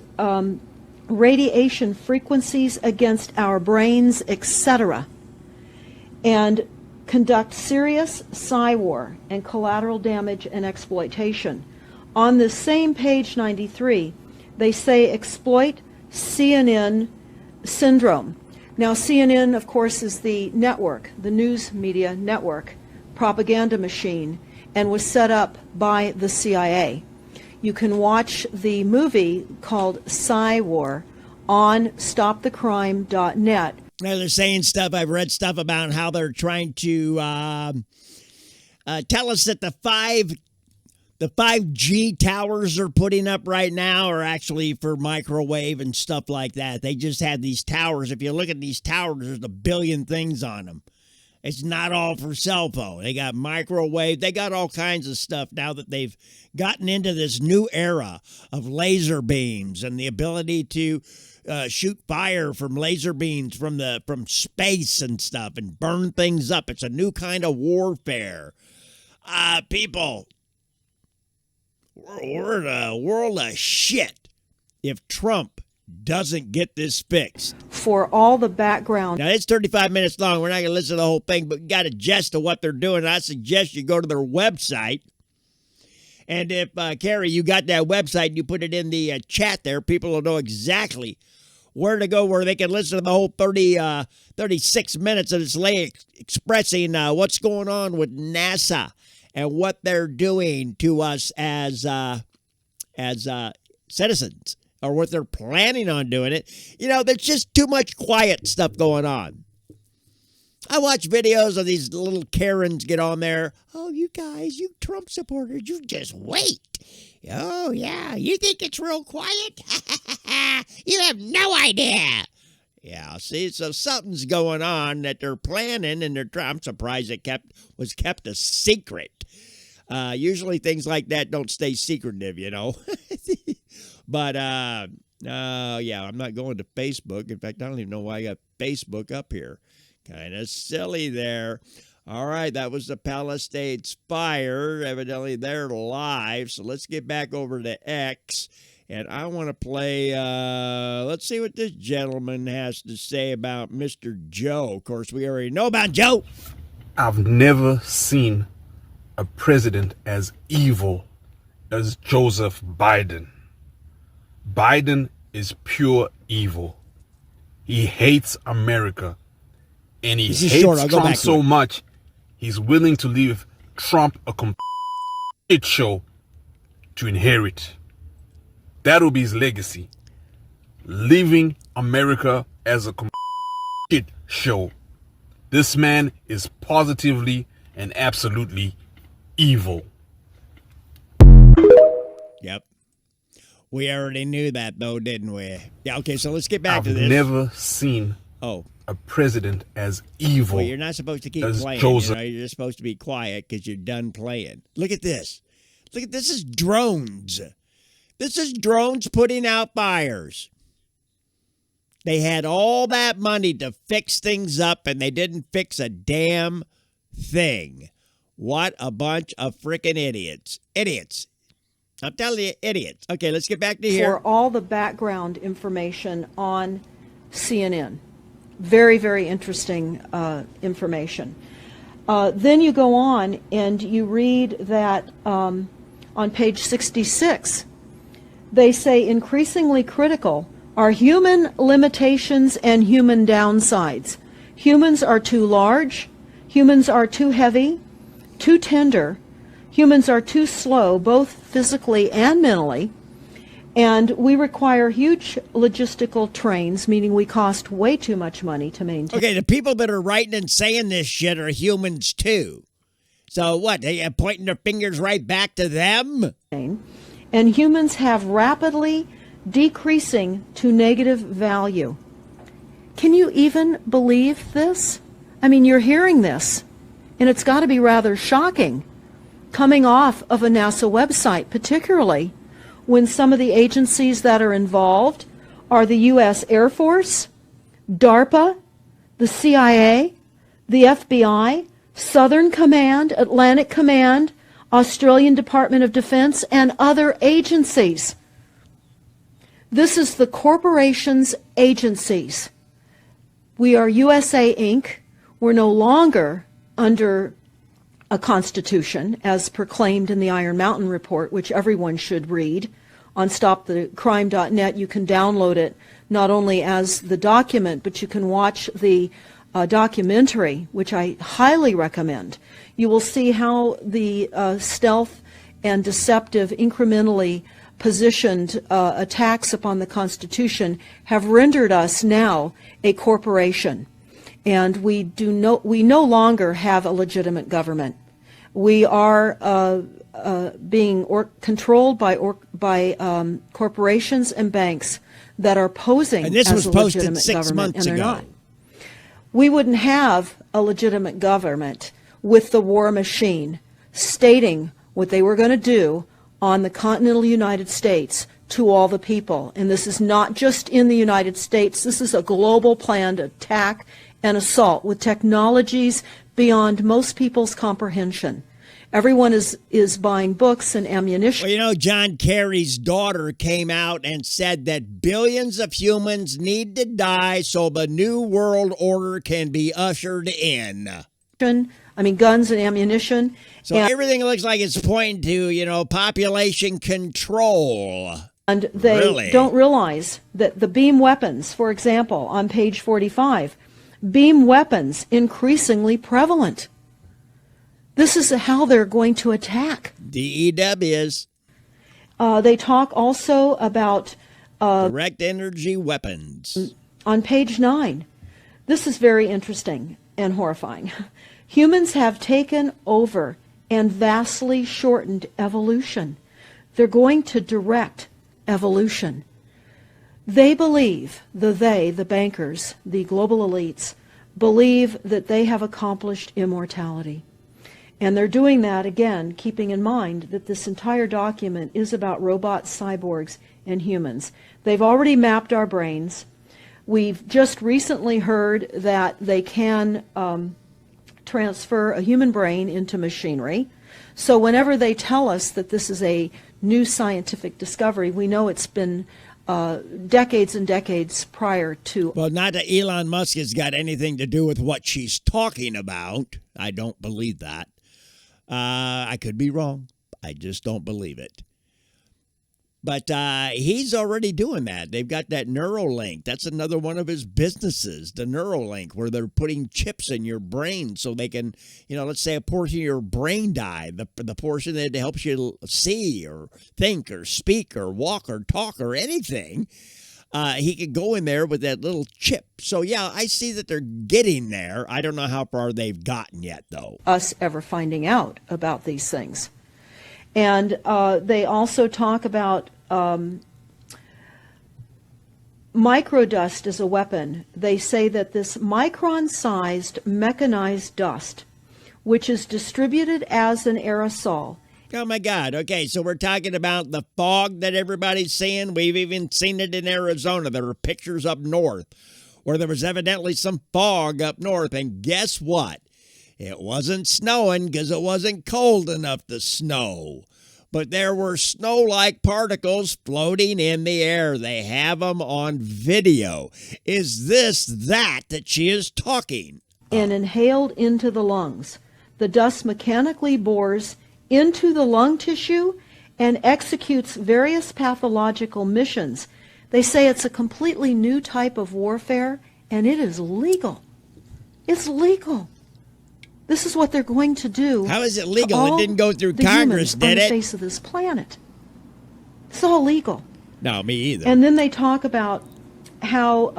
radiation frequencies against our brains, etc., and conduct serious psy-war and collateral damage and exploitation. On this same page 93, they say exploit CNN syndrome. Now, CNN, of course, is the network, the news media network, propaganda machine, and was set up by the CIA. You can watch the movie called Psy-War on stopthecrime.net. Now they're saying stuff. I've read stuff about how they're trying to tell us that the 5G towers they're putting up right now are actually for microwave and stuff like that. They just had these towers. If you look at these towers, there's a billion things on them. It's not all for cell phone. They got microwave. They got all kinds of stuff now that they've gotten into this new era of laser beams and the ability to shoot fire from laser beams from space and stuff and burn things up. It's a new kind of warfare. People, we're in a world of shit if Trump doesn't get this fixed. For all the background. Now, it's 35 minutes long. We're not going to listen to the whole thing, but we got a gist of what they're doing. I suggest you go to their website. And if, Carrie, you got that website, you put it in the chat there, people will know exactly where to go, where they can listen to the whole 36 minutes of this lady expressing what's going on with NASA and what they're doing to us as citizens, or what they're planning on doing it. There's just too much quiet stuff going on. I watch videos of these little Karens get on there. Oh, you guys, you Trump supporters, you just wait. Oh, yeah, you think it's real quiet? You have no idea. Yeah, see, so something's going on that they're planning, and I'm surprised it was kept a secret. Usually things like that don't stay secretive, But, yeah, I'm not going to Facebook. In fact, I don't even know why I got Facebook up here. Kind of silly there. All right, that was the Palisades fire. Evidently, they're live. So let's get back over to X. And I want to play, let's see what this gentleman has to say about Mr. Joe. Of course, we already know about Joe. I've never seen a president as evil as Joseph Biden. Biden is pure evil. He hates America. And he hates Trump so much, he's willing to leave Trump a complete show to inherit. That'll be his legacy. Leaving America as a complete show. This man is positively and absolutely evil. Yep. We already knew that, though, didn't we? Yeah, okay, so let's get back to this. I've never seen a president as evil. Well, you're not supposed to keep playing. You're just supposed to be quiet because you're done playing. Look at this. This is drones. This is drones putting out fires. They had all that money to fix things up, and they didn't fix a damn thing. What a bunch of freaking idiots. Idiots. I'm telling you, idiots. Okay, let's get back to here. For all the background information on CNN. Very, very interesting information. Then you go on and you read that on page 66, they say increasingly critical are human limitations and human downsides. Humans are too large, humans are too heavy, too tender, humans are too slow, both physically and mentally, and we require huge logistical trains, meaning we cost way too much money to maintain. Okay, the people that are writing and saying this shit are humans too. So what, they are pointing their fingers right back to them? And humans have rapidly decreasing to negative value. Can you even believe this? I mean, you're hearing this, and it's got to be rather shocking coming off of a NASA website, particularly when some of the agencies that are involved are the U.S. Air Force, DARPA, the CIA, the FBI, Southern Command, Atlantic Command, Australian Department of Defense, and other agencies. This is the corporation's agencies. We are USA Inc. We're no longer under a constitution as proclaimed in the Iron Mountain Report, which everyone should read. On stopthecrime.net, you can download it not only as the document, but you can watch the documentary, which I highly recommend. You will see how the stealth and deceptive, incrementally positioned attacks upon the Constitution have rendered us now a corporation. And we no longer have a legitimate government. We are being controlled by corporations and banks that are posing as a legitimate government, and they're not. We wouldn't have a legitimate government with the war machine stating what they were going to do on the continental United States to all the people. And this is not just in the United States. This is a global planned attack and assault with technologies beyond most people's comprehension. Everyone is buying books and ammunition. Well, you know, John Kerry's daughter came out and said that billions of humans need to die so the new world order can be ushered in. I mean, guns and ammunition. So everything looks like it's pointing to, population control. And they don't realize that the beam weapons, for example, on page 45, beam weapons increasingly prevalent. This is how they're going to attack. DEWs. They talk also about direct energy weapons. On page 9, this is very interesting and horrifying. Humans have taken over and vastly shortened evolution. They're going to direct evolution. They believe, the bankers, the global elites, believe that they have accomplished immortality. And they're doing that, again, keeping in mind that this entire document is about robots, cyborgs, and humans. They've already mapped our brains. We've just recently heard that they can transfer a human brain into machinery. So whenever they tell us that this is a new scientific discovery, we know it's been decades and decades prior to. Well, not that Elon Musk has got anything to do with what she's talking about. I don't believe that. I could be wrong. I just don't believe it. But he's already doing that. They've got that Neuralink. That's another one of his businesses, the Neuralink, where they're putting chips in your brain so they can, let's say a portion of your brain died, the portion that helps you see or think or speak or walk or talk or anything. He could go in there with that little chip. So, yeah, I see that they're getting there. I don't know how far they've gotten yet, though. Us ever finding out about these things. And they also talk about microdust as a weapon. They say that this micron-sized mechanized dust, which is distributed as an aerosol. Oh, my God. Okay, so we're talking about the fog that everybody's seeing. We've even seen it in Arizona. There are pictures up north where there was evidently some fog up north. And guess what? It wasn't snowing because it wasn't cold enough to snow. But there were snow-like particles floating in the air. They have them on video. Is this that she is talking? And inhaled into the lungs. The dust mechanically bores into the lung tissue and executes various pathological missions. They say it's a completely new type of warfare, and it is legal. It's legal. This is what they're going to do. How is it legal? It didn't go through Congress, did it? On the face of this planet. It's all legal. No, me either. And then they talk about how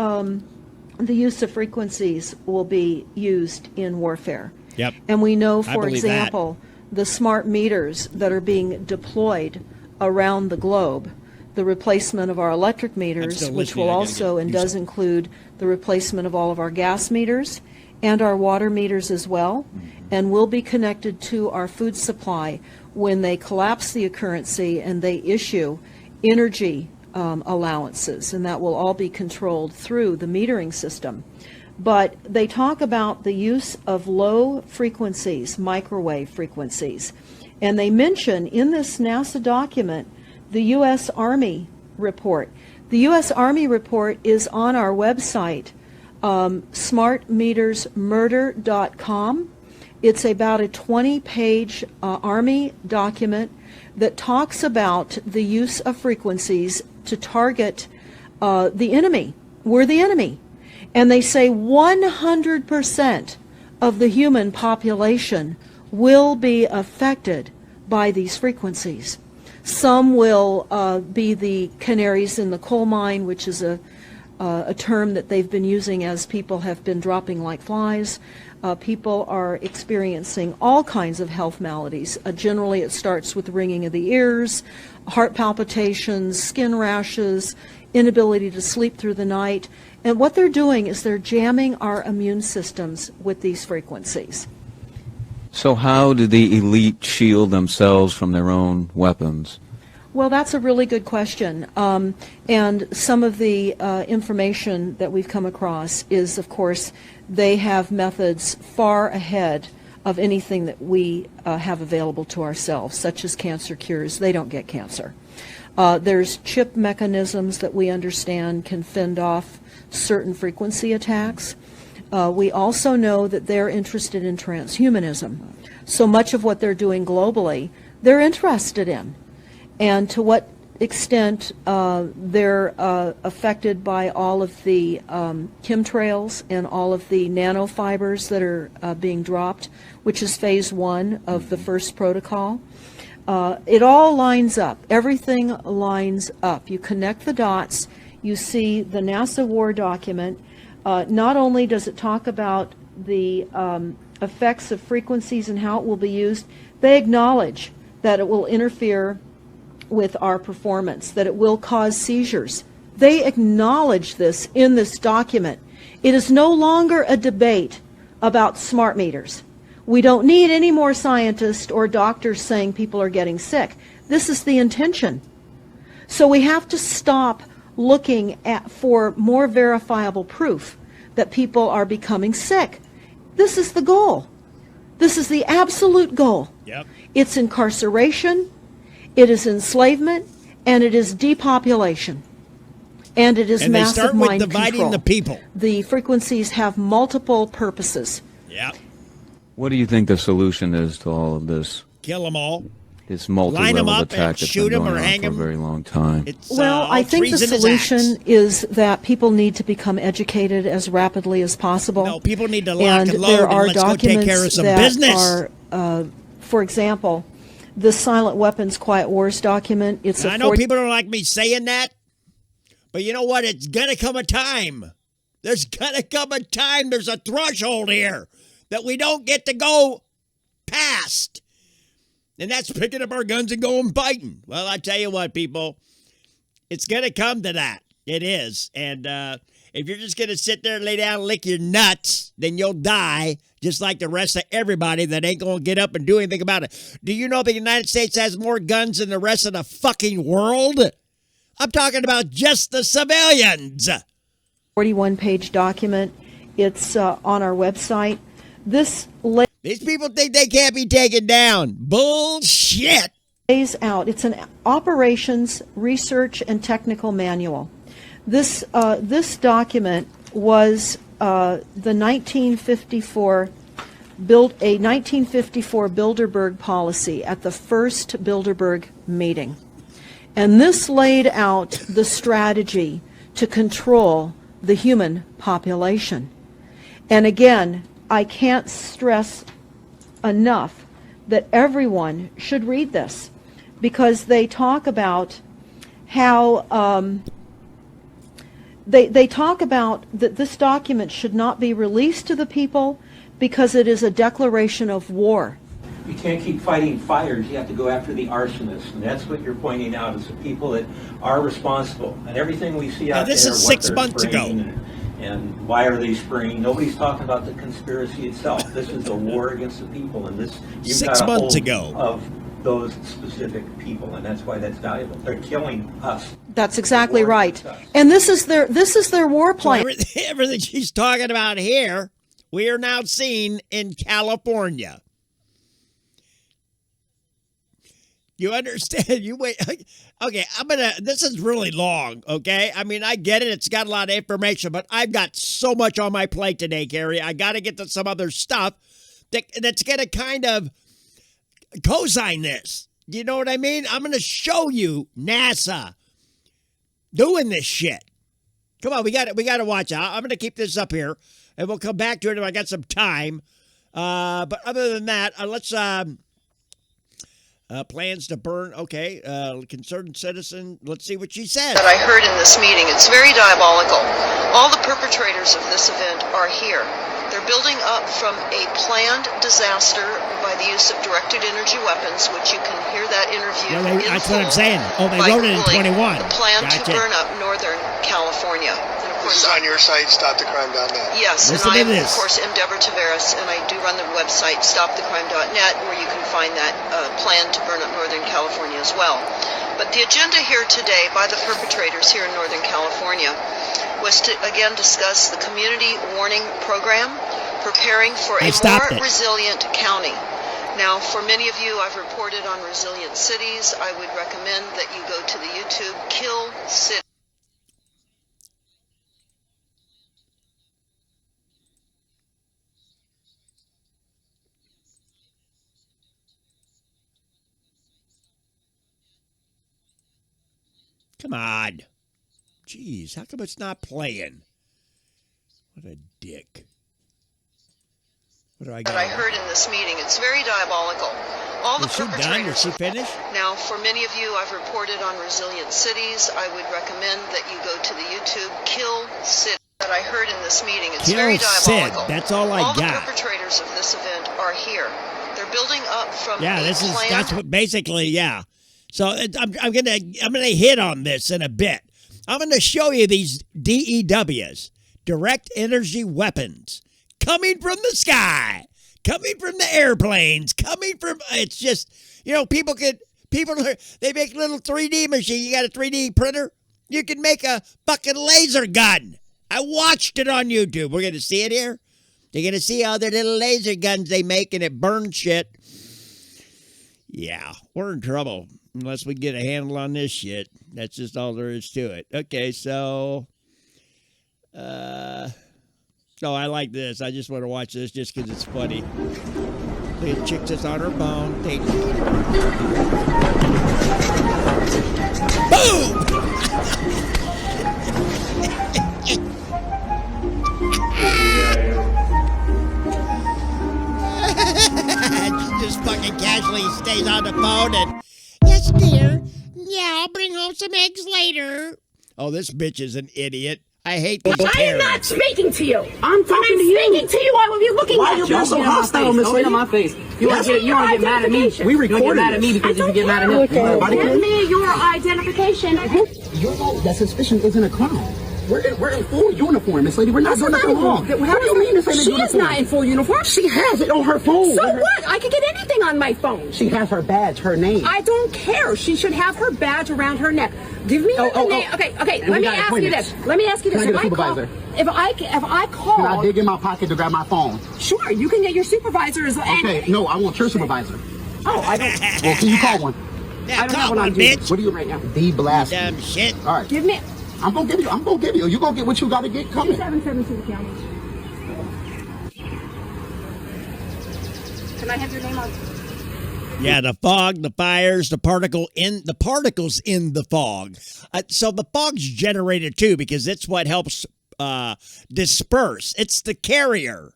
the use of frequencies will be used in warfare. Yep. And we know, for example, the smart meters that are being deployed around the globe, the replacement of our electric meters, which will also and does include the replacement of all of our gas meters and our water meters as well, and will be connected to our food supply when they collapse the currency and they issue energy allowances, and that will all be controlled through the metering system. But they talk about the use of low frequencies, microwave frequencies, and they mention in this NASA document the U.S. Army report. The U.S. Army report is on our website, smartmetersmurder.com. It's about a 20-page Army document that talks about the use of frequencies to target the enemy. We're the enemy. And they say 100% of the human population will be affected by these frequencies. Some will be the canaries in the coal mine, which is a term that they've been using as people have been dropping like flies. People are experiencing all kinds of health maladies. Generally, it starts with ringing of the ears, heart palpitations, skin rashes, inability to sleep through the night. And what they're doing is they're jamming our immune systems with these frequencies. So how do the elite shield themselves from their own weapons? Well, that's a really good question. And some of the information that we've come across is, of course, they have methods far ahead of anything that we have available to ourselves, such as cancer cures. They don't get cancer. There's chip mechanisms that we understand can fend off certain frequency attacks. We also know that they're interested in transhumanism. So much of what they're doing globally, they're interested in. And to what extent they're affected by all of the chemtrails and all of the nanofibers that are being dropped, which is phase 1 of the first protocol. It all lines up. Everything lines up. You connect the dots. You see the NASA war document. Not only does it talk about the effects of frequencies and how it will be used, they acknowledge that it will interfere with our performance, that it will cause seizures. They acknowledge this in this document. It is no longer a debate about smart meters. We don't need any more scientists or doctors saying people are getting sick. This is the intention. So we have to stop looking for more verifiable proof that people are becoming sick. This is the goal. This is the absolute goal. Yep. It's incarceration, it is enslavement, and it is depopulation. And it is massive they start mind with dividing control. the people. The frequencies have multiple purposes. Yeah. What do you think the solution is to all of this? Kill them all. This Line 'em multi-level up attack and that's shoot been 'em going or on hang for a 'em. very long time. Well, I think the solution is that people need to become educated as rapidly as possible. No, people need to lock and load there and are let's go take care of documents some that business. are, for example, the Silent Weapons Quiet Wars document. It's I know people don't like me saying that, but you know what? It's gonna come a time. There's gonna come a time. There's a threshold here that we don't get to go past. And that's picking up our guns and going biting. Well, I tell you what, people, it's going to come to that. It is. And if you're just going to sit there and lay down and lick your nuts, then you'll die just like the rest of everybody that ain't going to get up and do anything about it. Do you know the United States has more guns than the rest of the fucking world? I'm talking about just the civilians. 41-page document. It's on our website. These people think they can't be taken down. Bullshit. Lays out. It's an operations, research, and technical manual. This document was the 1954 Bilderberg policy at the first Bilderberg meeting, and this laid out the strategy to control the human population. And again, I can't stress enough that everyone should read this, because they talk about how they talk about that this document should not be released to the people because it is a declaration of war. You can't keep fighting fires. You have to go after the arsonists, and that's what you're pointing out is the people that are responsible. And everything we see out there, this is 6 months ago. And why are they spraying? Nobody's talking about the conspiracy itself. This is a war against the people, and this you've 6 got a months hold ago of those specific people, and that's why that's valuable. They're killing us. That's exactly right. And this is their war plan. So everything she's talking about here, we are now seeing in California. You understand? You wait. Okay, this is really long, okay? I mean, I get it. It's got a lot of information, but I've got so much on my plate today, Carrie. I got to get to some other stuff that's going to kind of co-sign this. You know what I mean? I'm going to show you NASA doing this shit. Come on, we got to watch out. I'm going to keep this up here, and we'll come back to it if I got some time. But other than that, let's... plans to burn, okay, concerned citizen, let's see what she says. That I heard in this meeting, it's very diabolical. All the perpetrators of this event are here. They're building up from a planned disaster by the use of directed energy weapons, which you can hear that interview in that's full what I'm saying. Oh, they by wrote it in Googling 21. The plan Gotcha. to burn up Northern California. And of This is on your site, stopthecrime.net. Yes, Listen and to I'm, this. of course, M. Deborah Taveras, and I do run the website stopthecrime.net, where you can find that plan to burn up Northern California as well. But the agenda here today by the perpetrators here in Northern California was to, again, discuss the community warning program, preparing for a more resilient county. Now, for many of you, I've reported on resilient cities. I would recommend that you go to the YouTube Kill City. Come on. Jeez, how come it's not playing? What a dick. that I heard in this meeting. It's very diabolical. All the Is she done? perpetrators. Is she finished? Now, for many of you, I've reported on resilient cities. I would recommend that you go to the YouTube Kill City that I heard in this meeting. It's very diabolical. Sid. That's all I got. got. All the perpetrators of this event are here. They're building up from Yeah, that's what basically, yeah. So I'm gonna hit on this in a bit. I'm gonna show you these DEWs, direct energy weapons, coming from the sky, coming from the airplanes, coming from. It's just, you know, people they make little 3D machine. You got a 3D printer? You can make a fucking laser gun. I watched it on YouTube. We're gonna see it here. You're gonna see all the little laser guns they make, and it burns shit. Yeah, we're in trouble unless we get a handle on this shit. That's just all there is to it. Okay, so, I like this. I just want to watch this just because it's funny. The chick just on her phone. Boom! She just fucking casually stays on the phone and, yes, dear. Yeah, I'll bring home some eggs later. Oh, this bitch is an idiot. I hate these I am not parents. speaking to you. I'm talking to you. Speaking to you, I will be looking Why at you you. being so hostile, Miss Lady? My face. You want to get mad at me? We recorded. You get mad at me because if you get mad at him. Give me your identification. That suspicion isn't a crime. We're in full uniform, Miss Lady. We're not doing nothing wrong. How do you mean this ain't a uniform? She is not in full uniform. She has it on her phone. So what? I can get anything on my phone. She has her badge, her name. I don't care. She should have her badge around her neck. Give me her name. Okay. Let me ask you this. Can I get a supervisor? If I call. Can I dig in my pocket to grab my phone? Sure, you can get your supervisor as well. Okay, no, I want your supervisor. Oh, I don't. Well, can you call one? Yeah, I don't have call one on bitch. What are you right now? D blast. Dumb shit. All right. Give me. I'm gonna give you. You gonna get what you gotta get coming. 772 county. Can I have your name on? Yeah, the fog, the fires, the particles in the fog. So the fog's generated too because it's what helps disperse. It's the carrier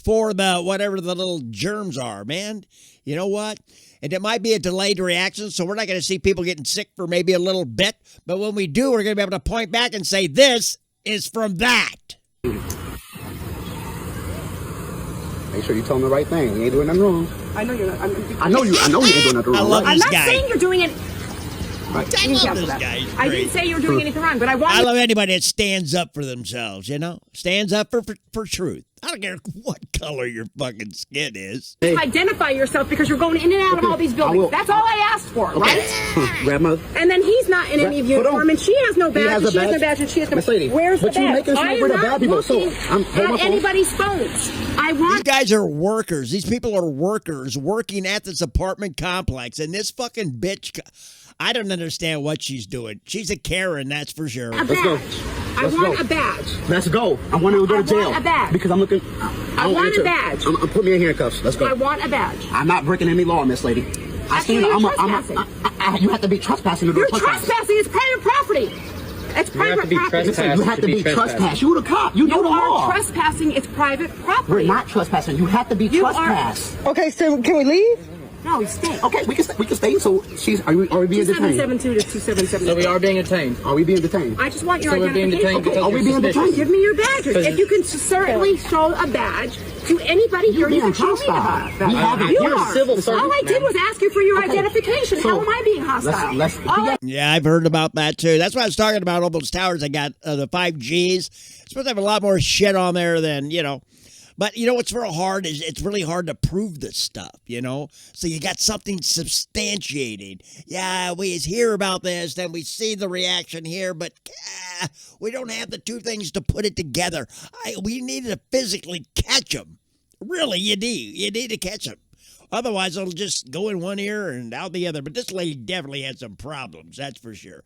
for the whatever the little germs are, man. You know what? And it might be a delayed reaction, so we're not going to see people getting sick for maybe a little bit. But when we do, we're going to be able to point back and say, this is from that. Make sure you tell them the right thing. You ain't doing nothing wrong. I know you're not. I know you ain't doing nothing wrong. I love I'm this not guy. saying you're doing it. Right. I love this guy. I didn't say you were doing anything wrong, but I love anybody that stands up for themselves, you know? Stands up for truth. I don't care what color your fucking skin is. Identify yourself because you're going in and out of all these buildings. That's all I asked for, right? Grandma. And then he's not in any uniform, and she has no badge, and she has no badge, and she has no. Miss Lady, where's the but you badge? making us I look am we're the not bad people. So looking I'm at anybody's phones. I want. These guys are workers. These people are workers working at this apartment complex, and this fucking bitch. I don't understand what she's doing. She's a Karen, that's for sure. A badge. I want a badge. Let's go. I want to go to jail. I want a badge. Because I'm looking. I want a badge. I'm put me in handcuffs. Let's go. I want a badge. I'm not breaking any law, Miss Lady. You have to be trespassing to do You're trespassing. It's private property. It's private property. You have to be trespassing. You the cop. You know the law. You are trespassing. It's private property. We're not trespassing. You have to be trespassed. Okay, so can we leave? No, stay. Okay, we can stay. So are we being detained? 2772 to 2772. So we are being detained. Are we being detained? I just want your So we're being identification. detained because are we being detained? Give me your badges. If you can certainly show a badge to anybody here, you can show me about that. We haven't. You You're are. a civil servant. All I did was ask you for your identification. So How am I being hostile? Yeah, I've heard about that too. That's why I was talking about all those towers. I got the 5Gs. Supposed to have a lot more shit on there than, you know. But you know what's real hard is it's really hard to prove this stuff, you know? So you got something substantiating. Yeah, we hear about this, then we see the reaction here, but we don't have the two things to put it together. We need to physically catch them. Really, you need to catch them. Otherwise, it'll just go in one ear and out the other. But this lady definitely had some problems, that's for sure.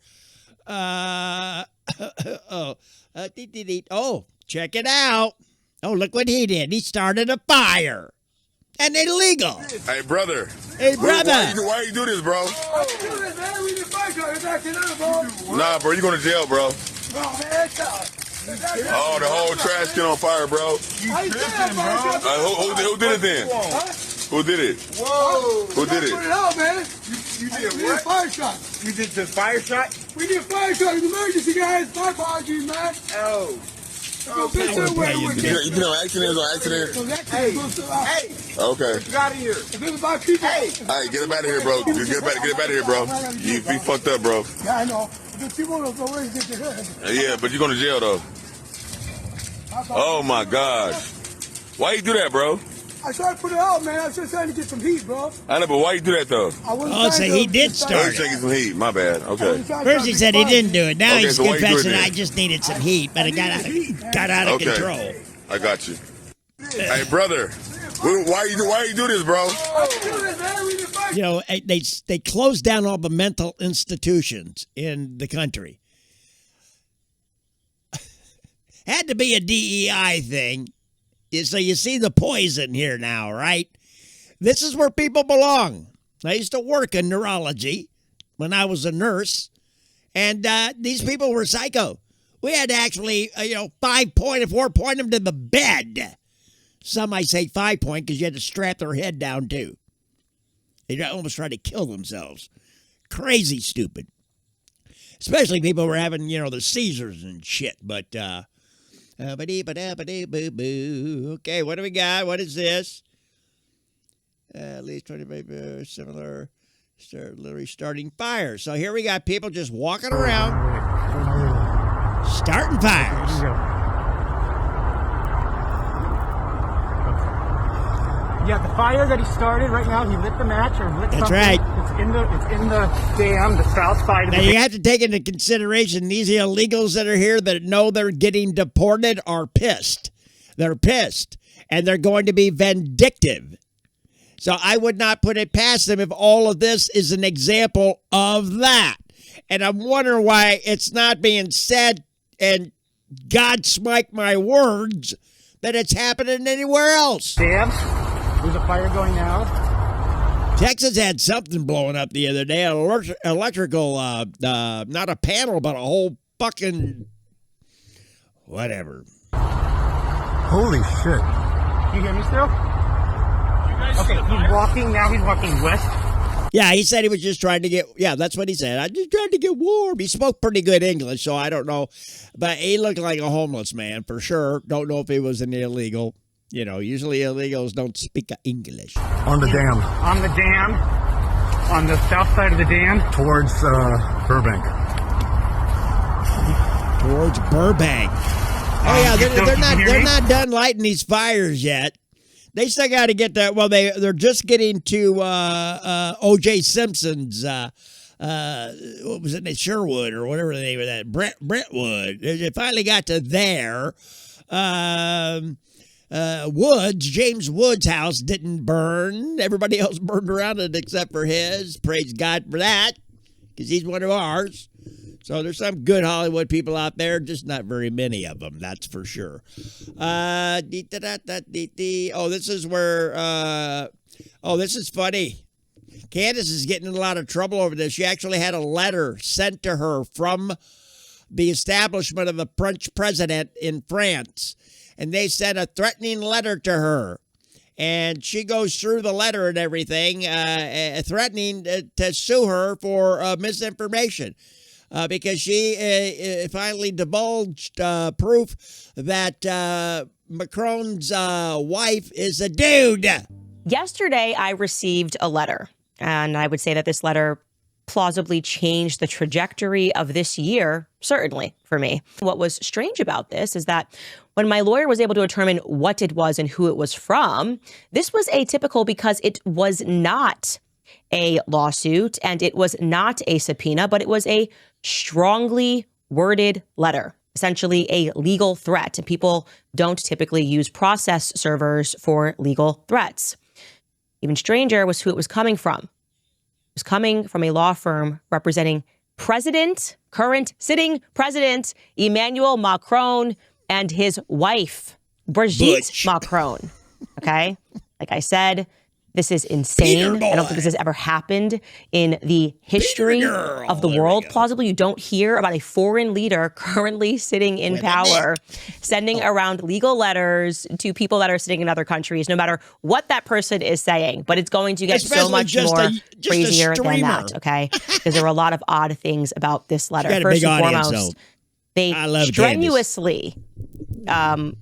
Check it out. Oh, look what he did. He started a fire. And illegal. Hey, brother. Hey, brother. Why you do this, bro? Why you do this, man? We just fight you. It's acting up, bro. Nah, bro, you going to jail, bro. Oh, man, Oh, the whole trash can on fire, bro. Who did it then? Who did it? Whoa. Who did it? Put it out, man. You did what? Fire shot. You did the fire shot? We did fire shot. It's emergency, guys. My apologies, man. Oh. You did on accident or accident? Hey. Okay. Get out of here. If it was about people. Hey, get him out of here, bro. Get up out of here, bro. You be fucked up, bro. Yeah, I know. The people don't already get their head. Yeah, but you're going to jail, though. Oh, my gosh. Why you do that, bro? I tried to put it out, man. I was just trying to get some heat, bro. I know, but why you do that, though? So he did start. Taking some heat. My bad. Okay. First he said he didn't do it. Now Okay, he's so why you do it confessing then? I just needed some heat, but it got out of control. I got you. Hey, brother. Why you do this, bro? You know, they closed down all the mental institutions in the country. Had to be a DEI thing. So you see the poison here now, right? This is where people belong. I used to work in neurology when I was a nurse, and these people were psycho. We had to actually, 4-point them to the bed. Some might say 5-point because you had to strap their head down too. They almost tried to kill themselves. Crazy stupid. Especially people who were having, the seizures and shit. But, okay, what do we got? What is this? At least 25 similar, literally starting fires. So here we got people just walking around, starting fires. Yeah, the fire that he started right now, he lit the match or lit That's something. right. It's in the dam, the south side of Now the you have to take into consideration these illegals that are here that know they're getting deported are pissed. They're pissed, and they're going to be vindictive. So I would not put it past them if all of this is an example of that. And I'm wondering why it's not being said, and God smite my words, that it's happening anywhere else. dams. There's a fire going now. Texas had something blowing up the other day, an electrical, not a panel, but a whole fucking whatever. Holy shit. You hear me still? Okay, he's walking west. Yeah, he said he was just trying to get, that's what he said. I just tried to get warm. He spoke pretty good English, so I don't know. But he looked like a homeless man for sure. Don't know if he was an illegal. Usually illegals don't speak English. On the dam. On the dam. On the south side of the dam. Towards Burbank. Towards Burbank. Oh yeah, they're not done lighting these fires yet. They still got to get that. Well, they're just getting to O.J. Simpson's. What was it? Sherwood or whatever the name of that. Brentwood. They finally got to there. Woods, James Woods' house didn't burn. Everybody else burned around it except for his. Praise God for that, because he's one of ours. So there's some good Hollywood people out there, just not very many of them, that's for sure. Oh, this is where, this is funny. Candace is getting in a lot of trouble over this. She actually had a letter sent to her from the establishment of the French president in France. And they sent a threatening letter to her. And she goes through the letter and everything, threatening to sue her for misinformation. Because she finally divulged proof that Macron's wife is a dude. Yesterday, I received a letter. And I would say that this letter plausibly changed the trajectory of this year, certainly for me. What was strange about this is that when my lawyer was able to determine what it was and who it was from, this was atypical because it was not a lawsuit and it was not a subpoena, but it was a strongly worded letter, essentially a legal threat. And people don't typically use process servers for legal threats. Even stranger was who it was coming from. It was coming from a law firm representing current sitting president, Emmanuel Macron, and his wife, Brigitte Macron. Okay? Like I said, This is insane. I don't think this has ever happened in the history of the world. Plausibly, you don't hear about a foreign leader currently sitting in power, sending around legal letters to people that are sitting in other countries, no matter what that person is saying. But it's going to get so much more crazier than that, okay? Because there are a lot of odd things about this letter. First and foremost, they strenuously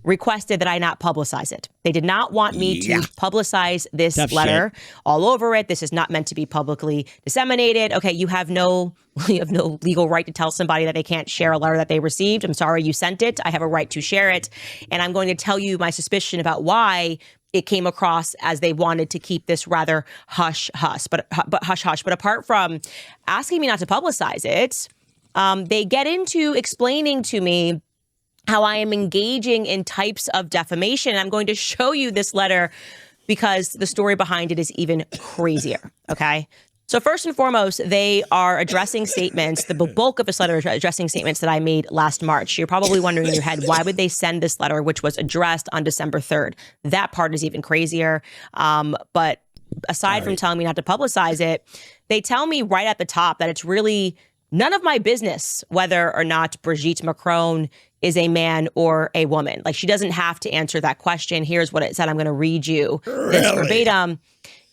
requested that I not publicize it. They did not want me to publicize this letter all over it. This is not meant to be publicly disseminated. Okay, you have no legal right to tell somebody that they can't share a letter that they received. I'm sorry you sent it. I have a right to share it. And I'm going to tell you my suspicion about why it came across as they wanted to keep this rather hush-hush. But apart from asking me not to publicize it, they get into explaining to me how I am engaging in types of defamation. I'm going to show you this letter because the story behind it is even crazier, okay? So first and foremost, they are addressing statements, the bulk of this letter is addressing statements that I made last March. You're probably wondering in your head, why would they send this letter, which was addressed on December 3rd? That part is even crazier. But aside from telling me not to publicize it, they tell me right at the top that it's really none of my business whether or not Brigitte Macron is a man or a woman. Like, she doesn't have to answer that question. Here's what it said. I'm going to read you this verbatim.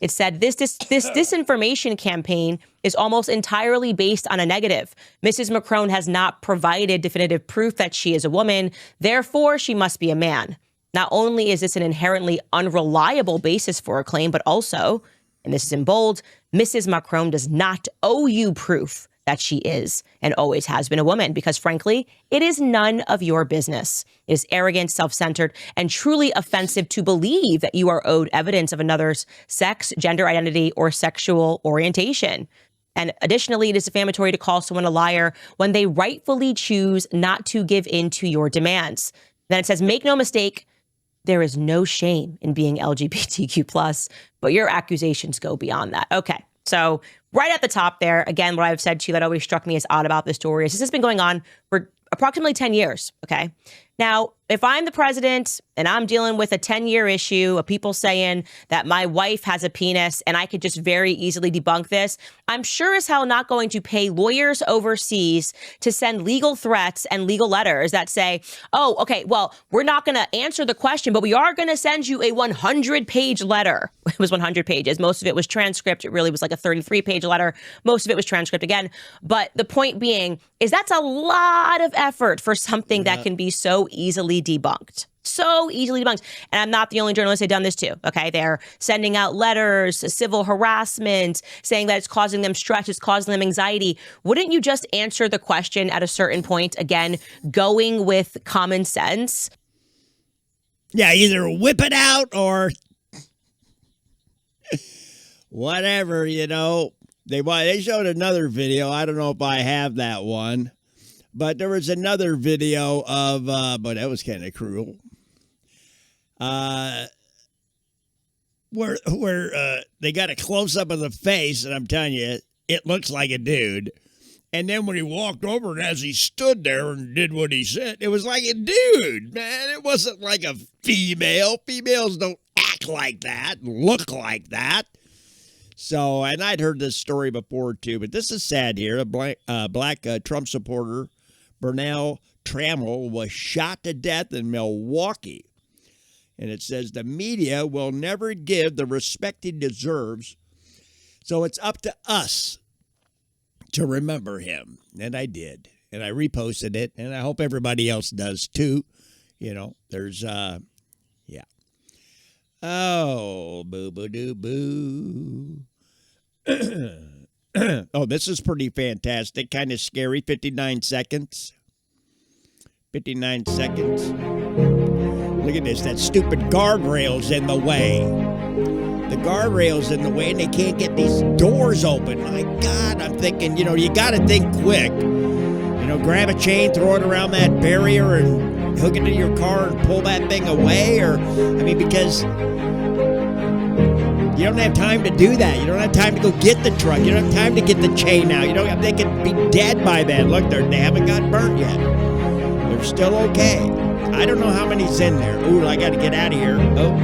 It said, this disinformation campaign is almost entirely based on a negative. Mrs. Macron has not provided definitive proof that she is a woman. Therefore, she must be a man. Not only is this an inherently unreliable basis for a claim, but also, and this is in bold, Mrs. Macron does not owe you proof that she is and always has been a woman, because frankly, it is none of your business. It is arrogant, self-centered, and truly offensive to believe that you are owed evidence of another's sex, gender identity, or sexual orientation. And additionally, it is defamatory to call someone a liar when they rightfully choose not to give in to your demands. Then it says, make no mistake, there is no shame in being LGBTQ+, but your accusations go beyond that. Okay. So right at the top there, again, what I've said to you that always struck me as odd about this story is this has been going on for approximately 10 years, okay? Now, if I'm the president and I'm dealing with a 10-year issue of people saying that my wife has a penis and I could just very easily debunk this, I'm sure as hell not going to pay lawyers overseas to send legal threats and legal letters that say, oh, okay, well, we're not going to answer the question, but we are going to send you a 100-page letter. It was 100 pages. Most of it was transcript. It really was like a 33-page letter. Most of it was transcript again. But the point being is that's a lot of effort for something that can be so easily debunked. So easily debunked. And I'm not the only journalist who've done this too, okay? They're sending out letters, civil harassment, saying that it's causing them stress, it's causing them anxiety. Wouldn't you just answer the question at a certain point, again, going with common sense? Yeah, either whip it out or whatever, you know. They showed another video. I don't know if I have that one. But there was another video of, but that was kind of cruel. Where they got a close-up of the face, and I'm telling you, it looks like a dude. And then when he walked over and as he stood there and did what he said, it was like a dude, man. It wasn't like a female. Females don't act like that, look like that. So, and I'd heard this story before, too, but this is sad here. A black Trump supporter, Bernal Trammell, was shot to death in Milwaukee. And it says the media will never give the respect he deserves. So it's up to us to remember him. And I did. And I reposted it. And I hope everybody else does too. You know, there's, yeah. Oh, boo-boo-doo-boo. Oh, this is pretty fantastic. Kind of scary. 59 seconds. 59 seconds. Look at this. That stupid guardrail's in the way. The guardrail's in the way, and they can't get these doors open. My God, I'm thinking, you know, you got to think quick. You know, grab a chain, throw it around that barrier, and hook it to your car and pull that thing away. Or, I mean, because you don't have time to do that. You don't have time to go get the truck. You don't have time to get the chain out. You don't. They could be dead by then. Look, they haven't got burnt yet. They're still okay. I don't know how many's in there. Ooh, I got to get out of here. Oh.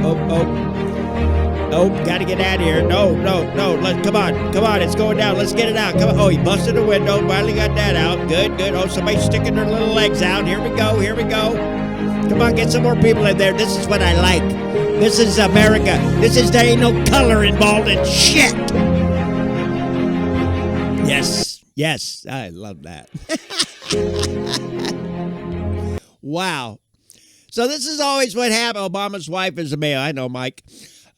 Oh, got to get out of here. No. Come on. It's going down. Let's get it out. Come on. Oh, he busted a window. Finally got that out. Good. Oh, somebody's sticking their little legs out. Here we go. Come on, get some more people in there. This is what I like. This is America. There ain't no color involved in shit. Yes. I love that. Wow. So this is always what happened. Obama's wife is a male. I know, Mike.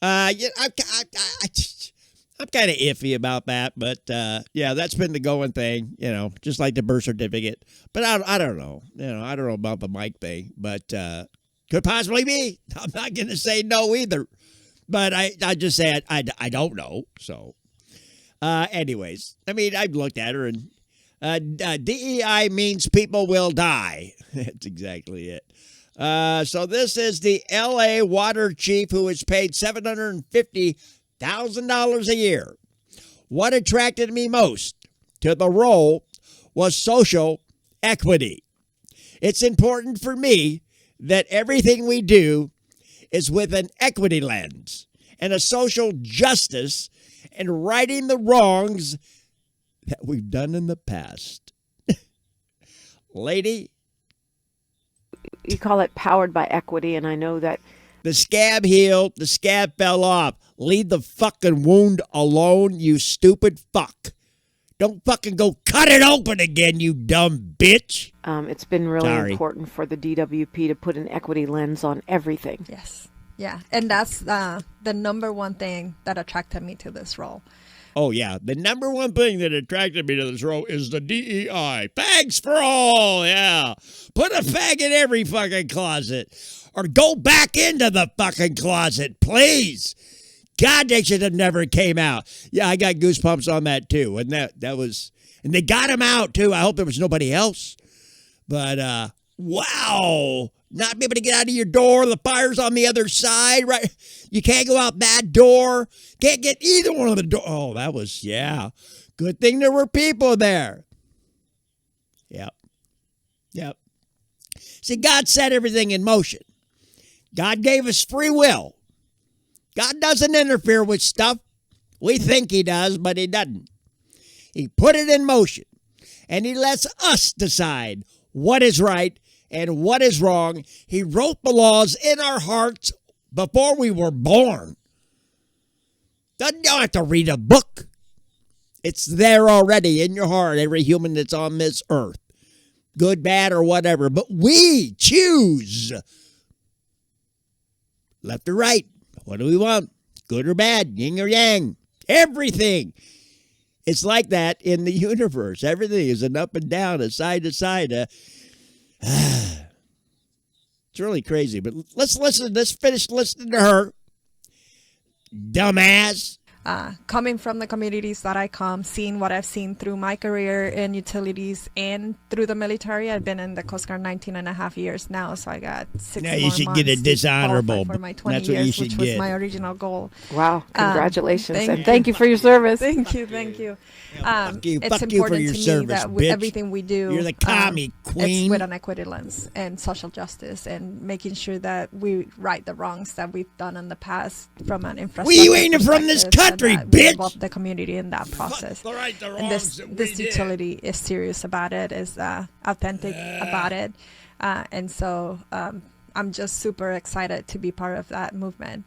I'm kind of iffy about that, but yeah, that's been the going thing, just like the birth certificate. But I don't know. I don't know about the Mike thing, but could possibly be. I'm not going to say no either. But I just say I don't know. So anyways, I mean, I've looked at her, and DEI means people will die. That's exactly it. So this is the L.A. water chief who is paid $750,000 a year. What attracted me most to the role was social equity. It's important for me that everything we do is with an equity lens and a social justice and righting the wrongs that we've done in the past. Lady, you call it powered by equity, and I know that the scab healed, the scab fell off. Leave the fucking wound alone, you stupid fuck. Don't fucking go cut it open again, you dumb bitch. It's been really important for the DWP to put an equity lens on everything. Yes. Yeah. And that's the number one thing that attracted me to this role. Oh, yeah. The number one thing that attracted me to this role is the DEI. Fags for all. Yeah. Put a fag in every fucking closet. Or go back into the fucking closet, please. God, they should have never came out. Yeah, I got goosebumps on that, too. And that was... And they got him out, too. I hope there was nobody else. But, wow. Not be able to get out of your door. The fire's on the other side, right? You can't go out that door. Can't get either one of the doors. Oh, that was, yeah. Good thing there were people there. Yep. See, God set everything in motion. God gave us free will. God doesn't interfere with stuff. We think he does, but he doesn't. He put it in motion. And he lets us decide what is right and what is wrong. He wrote the laws in our hearts before we were born. You don't have to read a book. It's there already in your heart, every human that's on this earth. Good, bad, or whatever. But we choose. Left or right. What do we want? Good or bad? Yin or yang? Everything. It's like that in the universe. Everything is an up and down, a side to side. It's really crazy. But let's listen. Let's finish listening to her. Dumbass. Coming from the communities that I come, seeing what I've seen through my career in utilities and through the military. I've been in the Coast Guard 19 and a half years now, so I got 6 more months. You should get a dishonorable. For my 20 That's years, what you should which get. was my original goal. Wow, congratulations. And thank you for your service. Thank you. It's Fuck you for important your to service, me that bitch. everything we do, You're the commie queen. It's with an equity lens and social justice and making sure that we right the wrongs that we've done in the past from an infrastructure. We ain't from this country, bitch. Involve the community in that process. And this utility is serious about it, is authentic about it, and so I'm just super excited to be part of that movement.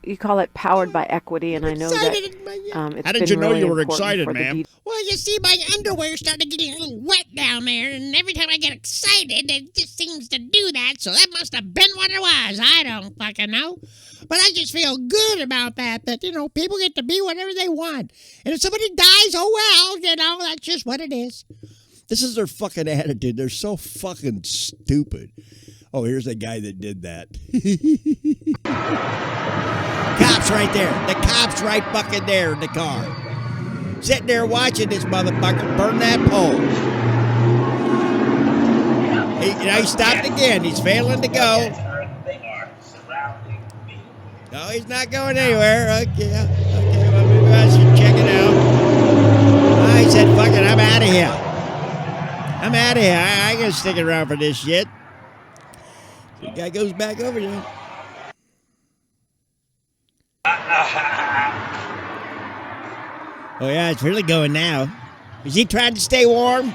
You call it powered by equity, and I know that it's How did you know really you were important excited, for the ma'am? Well, you see, my underwear started getting a little wet down there, and every time I get excited, it just seems to do that, so that must have been what it was. I don't fucking know. But I just feel good about that, people get to be whatever they want. And if somebody dies, oh well, that's just what it is. This is their fucking attitude. They're so fucking stupid. Oh, here's the guy that did that. Cops right there. The cop's right fucking there in the car. Sitting there watching this motherfucker burn that pole. He stopped again. He's failing to go. No, he's not going anywhere. Okay, well, maybe I should check it out. Oh, he said, fuck it, I'm out of here. I ain't gonna stick around for this shit. The guy goes back over there. Oh, yeah, it's really going now. Is he trying to stay warm?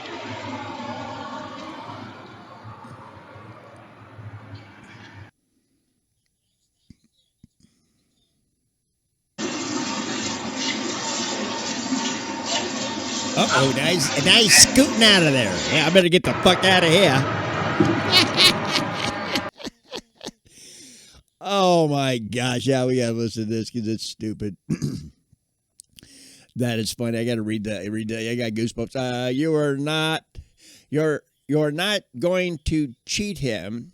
Uh-oh, now he's scooting out of there. Yeah, I better get the fuck out of here. Oh, my gosh. Yeah, we got to listen to this because it's stupid. That is funny. I got to read that every day. I got goosebumps. You're not going to cheat him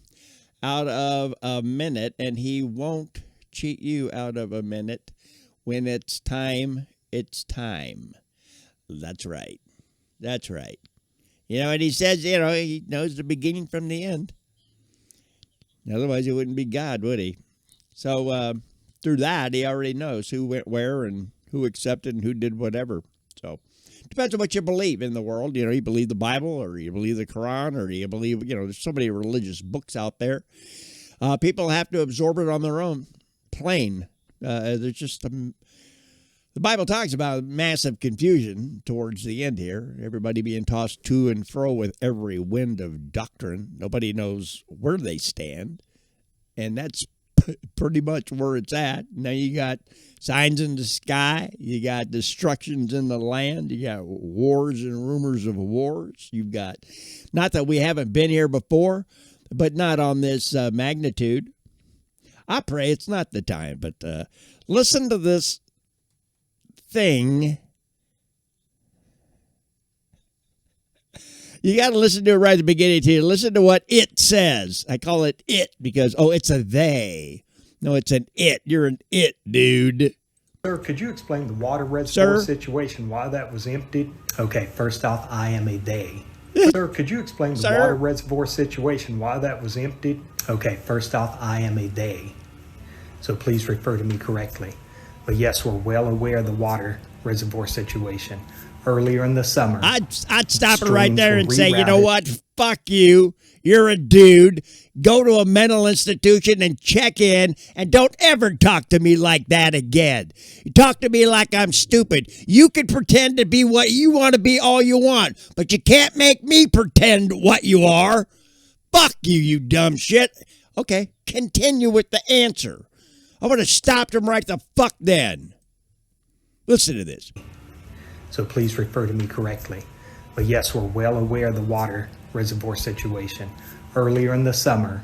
out of a minute, and he won't cheat you out of a minute. When it's time, it's time. That's right. That's right. You know, and he says, you know, he knows the beginning from the end. Otherwise, he wouldn't be God, would he? So through that, he already knows who went where and who accepted and who did whatever. So depends on what you believe in the world. You know, you believe the Bible or you believe the Quran or you believe, you know, there's so many religious books out there. People have to absorb it on their own. Plain. There's just the Bible talks about massive confusion towards the end here. Everybody being tossed to and fro with every wind of doctrine. Nobody knows where they stand. And that's pretty much where it's at. Now you got signs in the sky. You got destructions in the land. You got wars and rumors of wars. You've got, not that we haven't been here before, but not on this magnitude. I pray it's not the time, but listen to this thing. You got to listen to it right at the beginning, too. Listen to what it says. I call it it because, oh, it's a they. No, it's an it. You're an it, dude. Sir, could you explain the water reservoir situation, why that was emptied? Okay, first off, I am a they. Sir, could you explain the water reservoir situation, why that was emptied? Okay, first off, I am a they. So please refer to me correctly. But yes, we're well aware of the water reservoir situation. Earlier in the summer, I'd stop it right there and say, you know what? Fuck you. You're a dude. Go to a mental institution and check in, and don't ever talk to me like that again. You talk to me like I'm stupid. You can pretend to be what you want to be all you want, but you can't make me pretend what you are. Fuck you, you dumb shit. Okay, continue with the answer. I would have stopped him right the fuck then. Listen to this. So please refer to me correctly. But yes, we're well aware of the water reservoir situation. Earlier in the summer,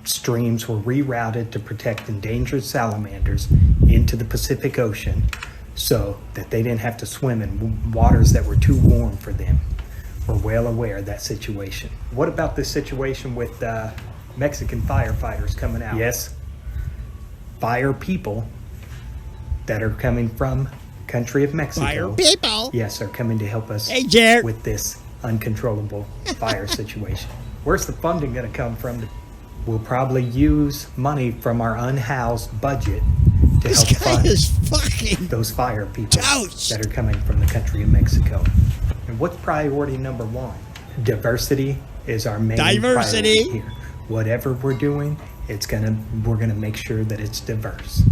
streams were rerouted to protect endangered salamanders into the Pacific Ocean so that they didn't have to swim in waters that were too warm for them. We're well aware of that situation. What about this situation with Mexican firefighters coming out? Yes, fire people that are coming from country of Mexico. Fire people? Yes, are coming to help us with this uncontrollable fire situation. Where's the funding going to come from? We'll probably use money from our unhoused budget to help fund those fire people that are coming from the country of Mexico. And what's priority number one? Diversity is our main priority here. Whatever we're doing, we're gonna make sure that it's diverse.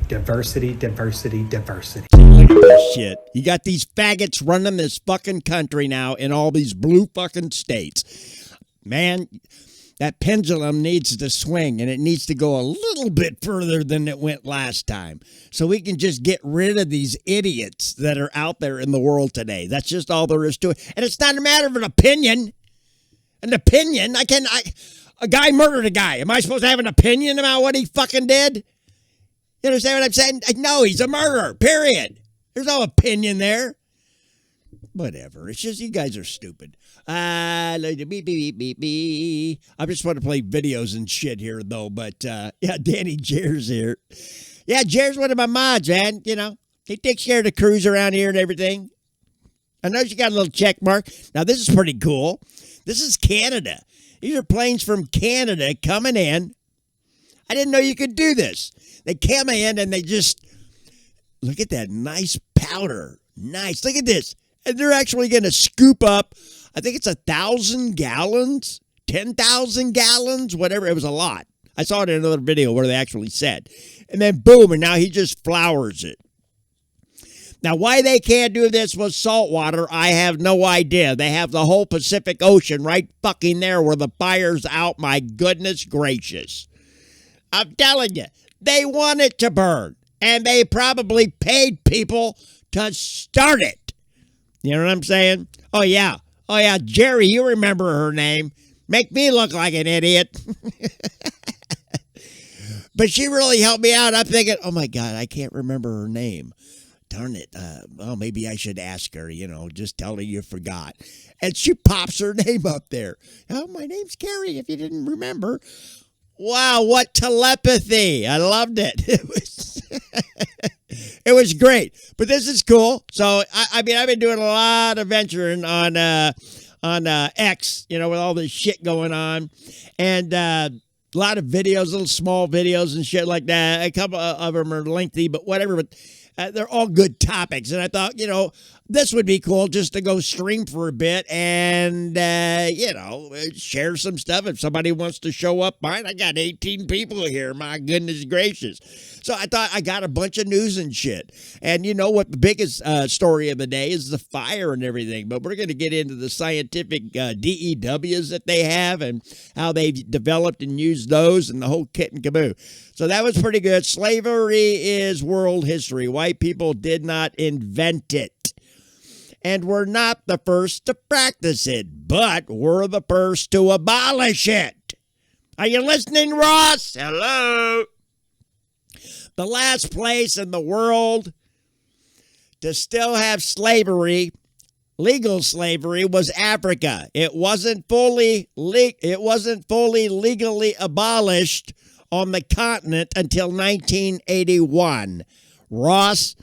Diversity, diversity, diversity. Look at this shit. You got these faggots running this fucking country now in all these blue fucking states. Man, that pendulum needs to swing, and it needs to go a little bit further than it went last time. So we can just get rid of these idiots that are out there in the world today. That's just all there is to it. And it's not a matter of an opinion. An opinion? A guy murdered a guy. Am I supposed to have an opinion about what he fucking did? You understand what I'm saying? No, he's a murderer, period. There's no opinion there. Whatever. It's just you guys are stupid. I just want to play videos and shit here, though. But, yeah, Danny Jair's here. Yeah, Jair's one of my mods, man. You know, he takes care of the crews around here and everything. I know you got a little check mark. Now, this is pretty cool. This is Canada. These are planes from Canada coming in. I didn't know you could do this. They come in and they just, look at that nice powder. Nice. Look at this. And they're actually going to scoop up, I think it's 1,000 gallons, 10,000 gallons, whatever. It was a lot. I saw it in another video where they actually said. And then boom, and now he just flours it. Now, why they can't do this with salt water, I have no idea. They have the whole Pacific Ocean right fucking there where the fire's out. My goodness gracious. I'm telling you, they want it to burn. And they probably paid people to start it. You know what I'm saying? Oh, yeah. Oh, yeah. Jerry, you remember her name. Make me look like an idiot. But she really helped me out. I'm thinking, oh, my God, I can't remember her name. Darn it. Well, maybe I should ask her, just tell her you forgot. And she pops her name up there. Oh, my name's Carrie, if you didn't remember. Wow, what telepathy. I loved it. It was great. But this is cool. So, I've been doing a lot of venturing on X, with all this shit going on. And a lot of videos, little small videos and shit like that. A couple of them are lengthy, but whatever. But they're all good topics. And I thought, this would be cool just to go stream for a bit and, share some stuff. If somebody wants to show up, fine. I got 18 people here. My goodness gracious. So I thought I got a bunch of news and shit. And you know what the biggest story of the day is the fire and everything. But we're going to get into the scientific DEWs that they have and how they've developed and used those and the whole kit and caboodle. So that was pretty good. Slavery is world history. White people did not invent it. And we're not the first to practice it, but we're the first to abolish it. Are you listening, Ross? Hello? The last place in the world to still have slavery, legal slavery, was Africa. It wasn't fully legally abolished on the continent until 1981. Ross,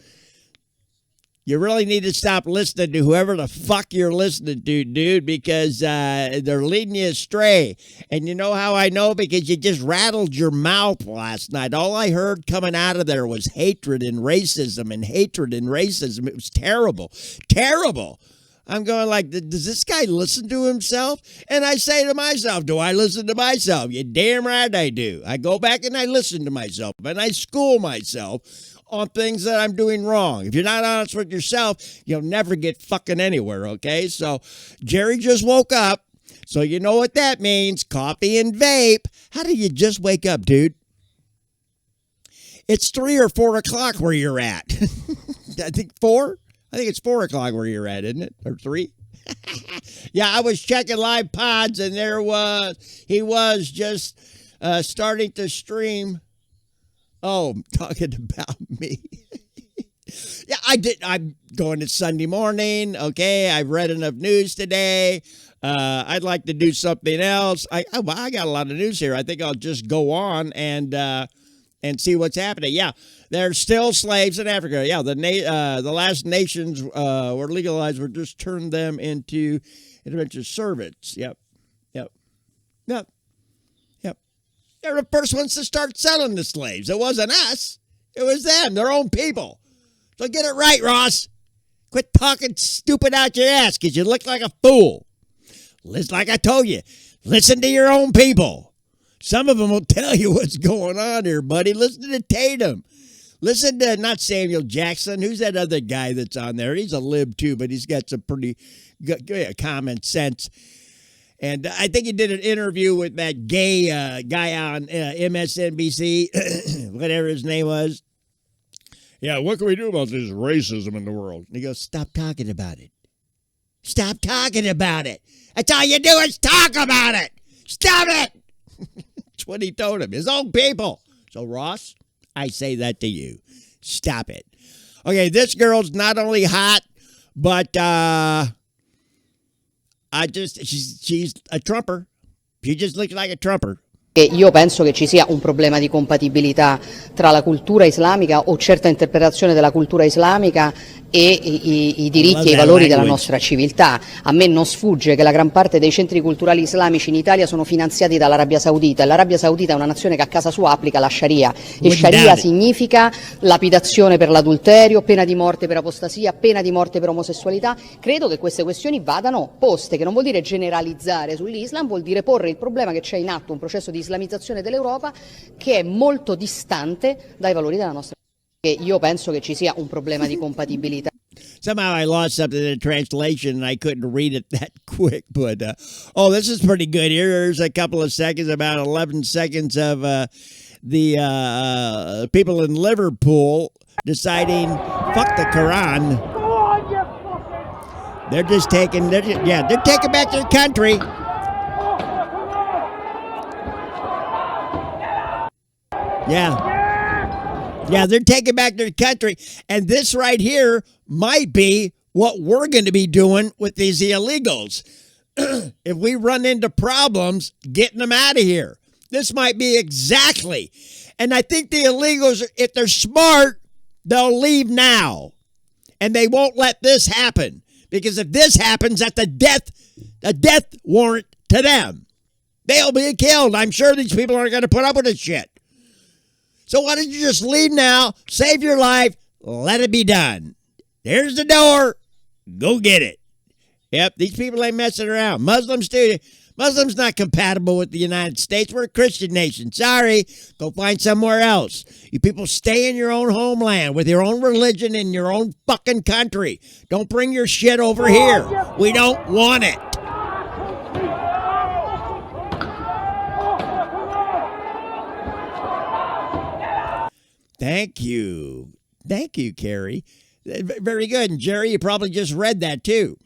you really need to stop listening to whoever the fuck you're listening to, dude, because they're leading you astray. And you know how I know? Because you just rattled your mouth last night. All I heard coming out of there was hatred and racism and hatred and racism. It was terrible. Terrible. I'm going like, does this guy listen to himself? And I say to myself, do I listen to myself? You damn right I do. I go back and I listen to myself and I school myself on things that I'm doing wrong. If you're not honest with yourself, you'll never get fucking anywhere, okay? So Jerry just woke up, so you know what that means. Coffee and vape. How do you just wake up, dude? It's 3 or 4 o'clock where you're at. I think 4? I think it's 4 o'clock where you're at, isn't it? Or 3? Yeah, I was checking live pods, and he was just starting to stream. Oh, talking about me. Yeah, I did. I'm going to Sunday morning. Okay, I've read enough news today. I'd like to do something else. I got a lot of news here. I think I'll just go on and see what's happening. Yeah, there's still slaves in Africa. Yeah, the last nations were legalized. Were just turned them into indentured servants. Yep. They're the first ones to start selling the slaves. It wasn't us. It was them, their own people. So get it right, Ross. Quit talking stupid out your ass because you look like a fool. Like I told you, listen to your own people. Some of them will tell you what's going on here, buddy. Listen to Tatum. Listen to, not Samuel Jackson. Who's that other guy that's on there? He's a lib too, but he's got some pretty good common sense. And I think he did an interview with that gay guy on MSNBC, whatever his name was. Yeah, what can we do about this racism in the world? And he goes, stop talking about it. Stop talking about it. That's all you do is talk about it. Stop it. That's what he told him, his own people. So, Ross, I say that to you. Stop it. Okay, this girl's not only hot, but she's a Trumper. She just looks like a Trumper. Io penso che ci sia un problema di compatibilità tra la cultura islamica o certa interpretazione della cultura islamica e i diritti e i valori della nostra civiltà. A me non sfugge che la gran parte dei centri culturali islamici in Italia sono finanziati dall'Arabia Saudita e l'Arabia Saudita è una nazione che a casa sua applica la Sharia e Sharia significa lapidazione per l'adulterio, pena di morte per apostasia, pena di morte per omosessualità. Credo che queste questioni vadano poste, che non vuol dire generalizzare sull'Islam, vuol dire porre il problema che c'è in atto un processo di islamizzazione dell'Europa che è molto distante dai valori della nostra Io penso che ci sia un problema di compatibilità. Somehow I lost something in translation and I couldn't read it that quick. But, this is pretty good here. There's a couple of seconds, about 11 seconds of the people in Liverpool deciding, fuck the Quran. They're just taking, they're taking back their country. Yeah, they're taking back their country. And this right here might be what we're going to be doing with these illegals. If we run into problems, getting them out of here. This might be exactly. And I think the illegals, if they're smart, they'll leave now. And they won't let this happen. Because if this happens, that's a death warrant to them. They'll be killed. I'm sure these people aren't going to put up with this shit. So why don't you just leave now, save your life, let it be done. There's the door. Go get it. Yep, these people ain't messing around. Muslims too. Muslims not compatible with the United States. We're a Christian nation. Sorry. Go find somewhere else. You people stay in your own homeland with your own religion in your own fucking country. Don't bring your shit over here. We don't want it. Thank you. Thank you, Carrie. Very good. And Jerry, you probably just read that too.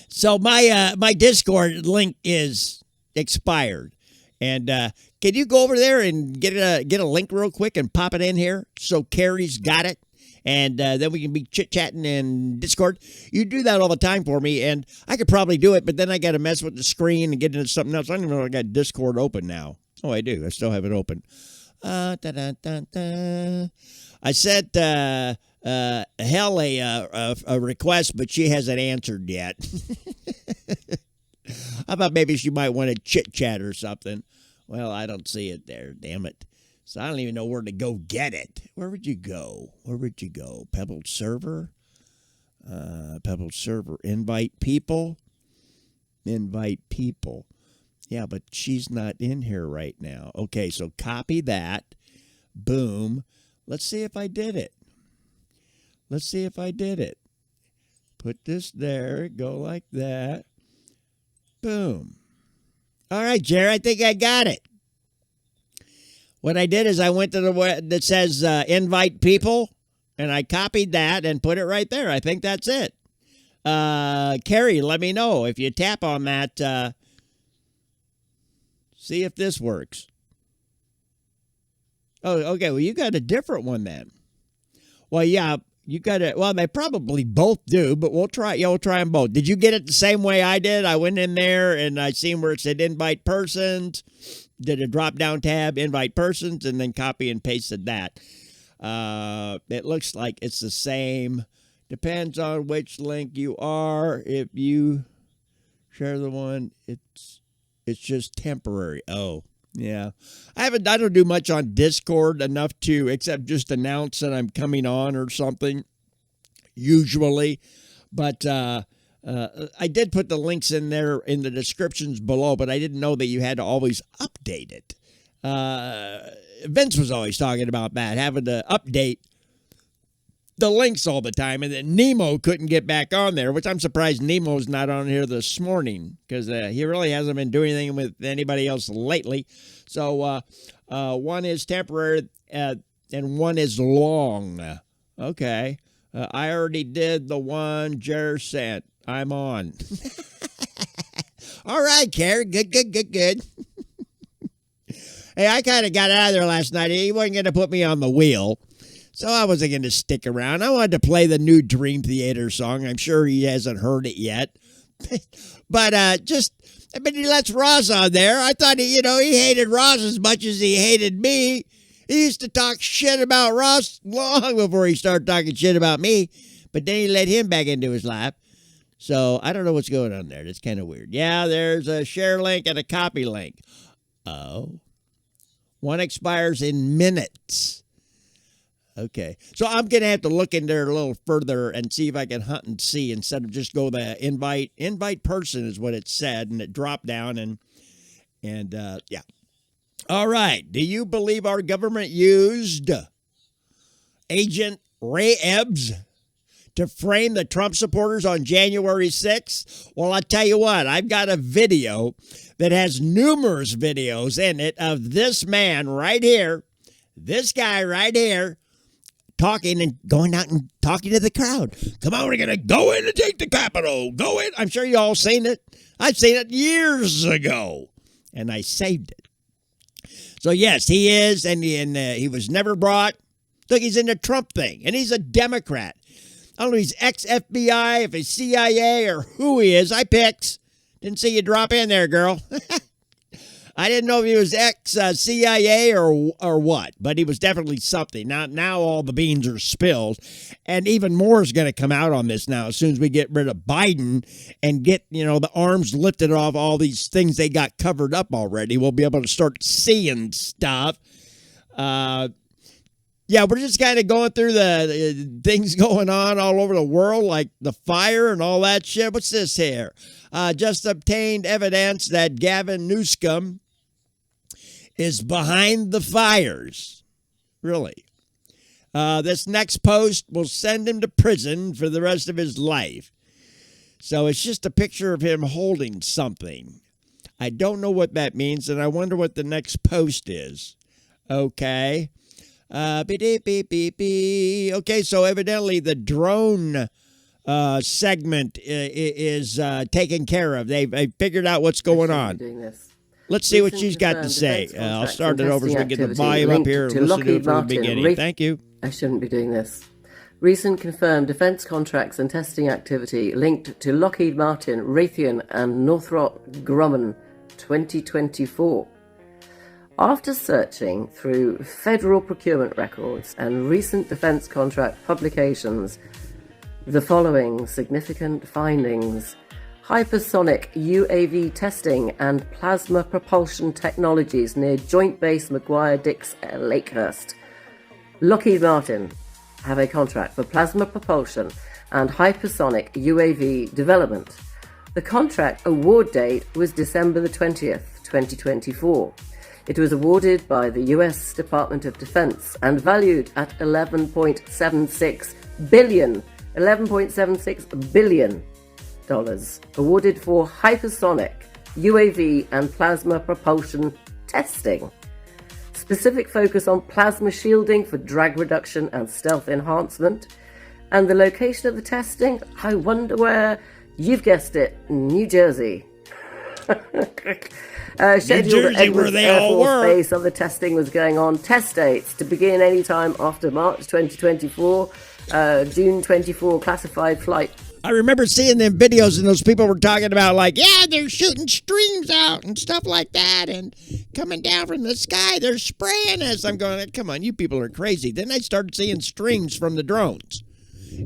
So my Discord link is expired. And can you go over there and get a link real quick and pop it in here so Carrie's got it? And then we can be chit-chatting in Discord. You do that all the time for me, and I could probably do it, but then I got to mess with the screen and get into something else. I don't even know if I got Discord open now. Oh, I do. I still have it open. I sent Hell a request, but she hasn't answered yet. I thought maybe she might want to chit-chat or something. Well, I don't see it there, damn it. So I don't even know where to go get it. Where would you go? Pebble server? Pebble server. Invite people? Yeah, but she's not in here right now. Okay, so copy that. Boom. Let's see if I did it. Put this there. Go like that. Boom. All right, Jerry, I think I got it. What I did is I went to the web that says invite people, and I copied that and put it right there. I think that's it. Carrie, let me know if you tap on that. See if this works. Oh, okay. Well, you got a different one then. Well, yeah, you got it. Well, they probably both do, but we'll try. Yeah, we'll try them both. Did you get it the same way I did? I went in there and I seen where it said invite persons. Did a drop down tab, invite persons, and then copy and pasted that. It looks like it's the same. Depends on which link you are. If you share the one, it's just temporary. Oh, yeah. I don't do much on Discord enough to, except just announce that I'm coming on or something, usually. But I did put the links in there in the descriptions below, but I didn't know that you had to always update it. Vince was always talking about that, having to update the links all the time, and then Nemo couldn't get back on there, which I'm surprised Nemo's not on here this morning, because he really hasn't been doing anything with anybody else lately. So one is temporary and one is long. Okay. I already did the one Jer sent. I'm on. All right, Carrie. Good. Hey, I kind of got out of there last night. He wasn't going to put me on the wheel. So I wasn't going to stick around. I wanted to play the new Dream Theater song. I'm sure he hasn't heard it yet. But he lets Ross on there. I thought, he hated Ross as much as he hated me. He used to talk shit about Ross long before he started talking shit about me. But then he let him back into his life. So I don't know what's going on there. That's kind of weird. Yeah, there's a share link and a copy link. Oh. One expires in minutes. Okay, so I'm going to have to look in there a little further and see if I can hunt and see instead of just go the invite person is what it said, and it dropped down and yeah. All right, do you believe our government used Agent Ray Ebbs to frame the Trump supporters on January 6th? Well, I'll tell you what, I've got a video that has numerous videos in it of this man right here, this guy right here, talking and going out and talking to the crowd. Come on, we're going to go in and take the Capitol. Go in. I'm sure you all seen it. I've seen it years ago, and I saved it. So, yes, he is, and he was never brought. Look, he's in the Trump thing, and he's a Democrat. I don't know if he's ex-FBI, if he's CIA, or who he is. I picks. Didn't see you drop in there, girl. I didn't know if he was ex-CIA or what, but he was definitely something. Now all the beans are spilled, and even more is going to come out on this now as soon as we get rid of Biden and get, the arms lifted off all these things they got covered up already. We'll be able to start seeing stuff. Yeah, we're just kind of going through the things going on all over the world, like the fire and all that shit. What's this here? Just obtained evidence that Gavin Newsom is behind the fires. Really. This next post will send him to prison for the rest of his life. So it's just a picture of him holding something. I don't know what that means, and I wonder what the next post is. Okay. Okay, so evidently the drone segment is taken care of. They figured out what's going on. Let's see what she's got to say. I'll start it over so we get the volume up here and listen to it from the beginning. Thank you. I shouldn't be doing this. Recent confirmed defence contracts and testing activity linked to Lockheed Martin, Raytheon and Northrop Grumman 2024. After searching through federal procurement records and recent defence contract publications, the following significant findings: hypersonic UAV testing and plasma propulsion technologies near Joint Base McGuire-Dix Lakehurst. Lockheed Martin have a contract for plasma propulsion and hypersonic UAV development. The contract award date was December the 20th, 2024. It was awarded by the US Department of Defense and valued at $11.76 billion. Awarded for hypersonic, UAV and plasma propulsion testing. Specific focus on plasma shielding for drag reduction and stealth enhancement. And the location of the testing, I wonder where? You've guessed it, New Jersey. Scheduled at Edwards Air Force Base of the testing was going on. Test dates to begin anytime after March 2024, June 24 classified flight. I remember seeing them videos and those people were talking about they're shooting streams out and stuff like that and coming down from the sky. They're spraying us. I'm going, come on, you people are crazy. Then I started seeing streams from the drones.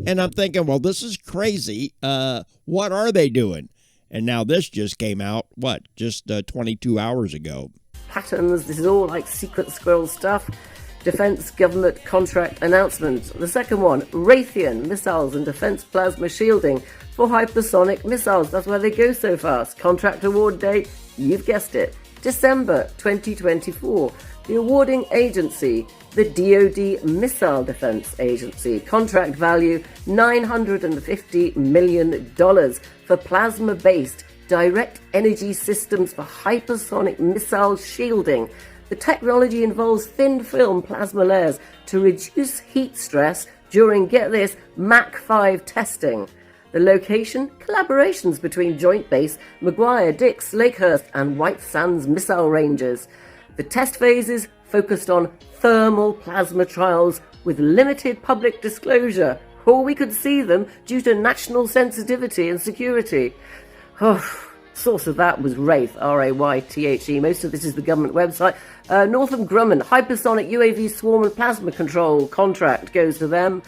And I'm thinking, well, this is crazy. What are they doing? And now this just came out, just 22 hours ago. Patterns, this is all like secret squirrel stuff. Defense government contract announcement. The second one, Raytheon missiles and defense plasma shielding for hypersonic missiles. That's why they go so fast. Contract award date, you've guessed it, December 2024. The awarding agency, the DoD Missile Defense Agency. Contract value, $950 million for plasma-based direct energy systems for hypersonic missile shielding. The technology involves thin film plasma layers to reduce heat stress during, get this, Mach 5 testing. The location, collaborations between Joint Base McGuire-Dix, Lakehurst and White Sands missile ranges. The test phases focused on thermal plasma trials with limited public disclosure, or we could see them due to national sensitivity and security. Source of that was Wraith, R-A-Y-T-H-E. Most of this is the government website. Northrop Grumman, hypersonic UAV swarm and plasma control contract goes to them.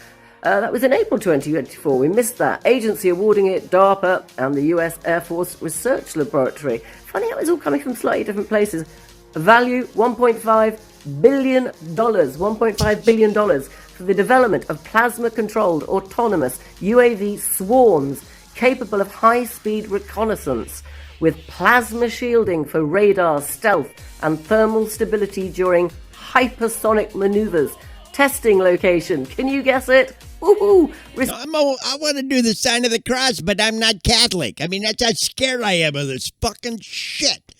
That was in April 2024. We missed that. Agency awarding it, DARPA and the US Air Force Research Laboratory. Funny how it's all coming from slightly different places. Value, $1.5 billion. $1.5 billion for the development of plasma-controlled autonomous UAV swarms capable of high-speed reconnaissance with plasma shielding for radar, stealth, and thermal stability during hypersonic maneuvers. testing location. Can you guess it? Woohoo! I want to do the sign of the cross, but I'm not Catholic. I mean, that's how scared I am of this fucking shit.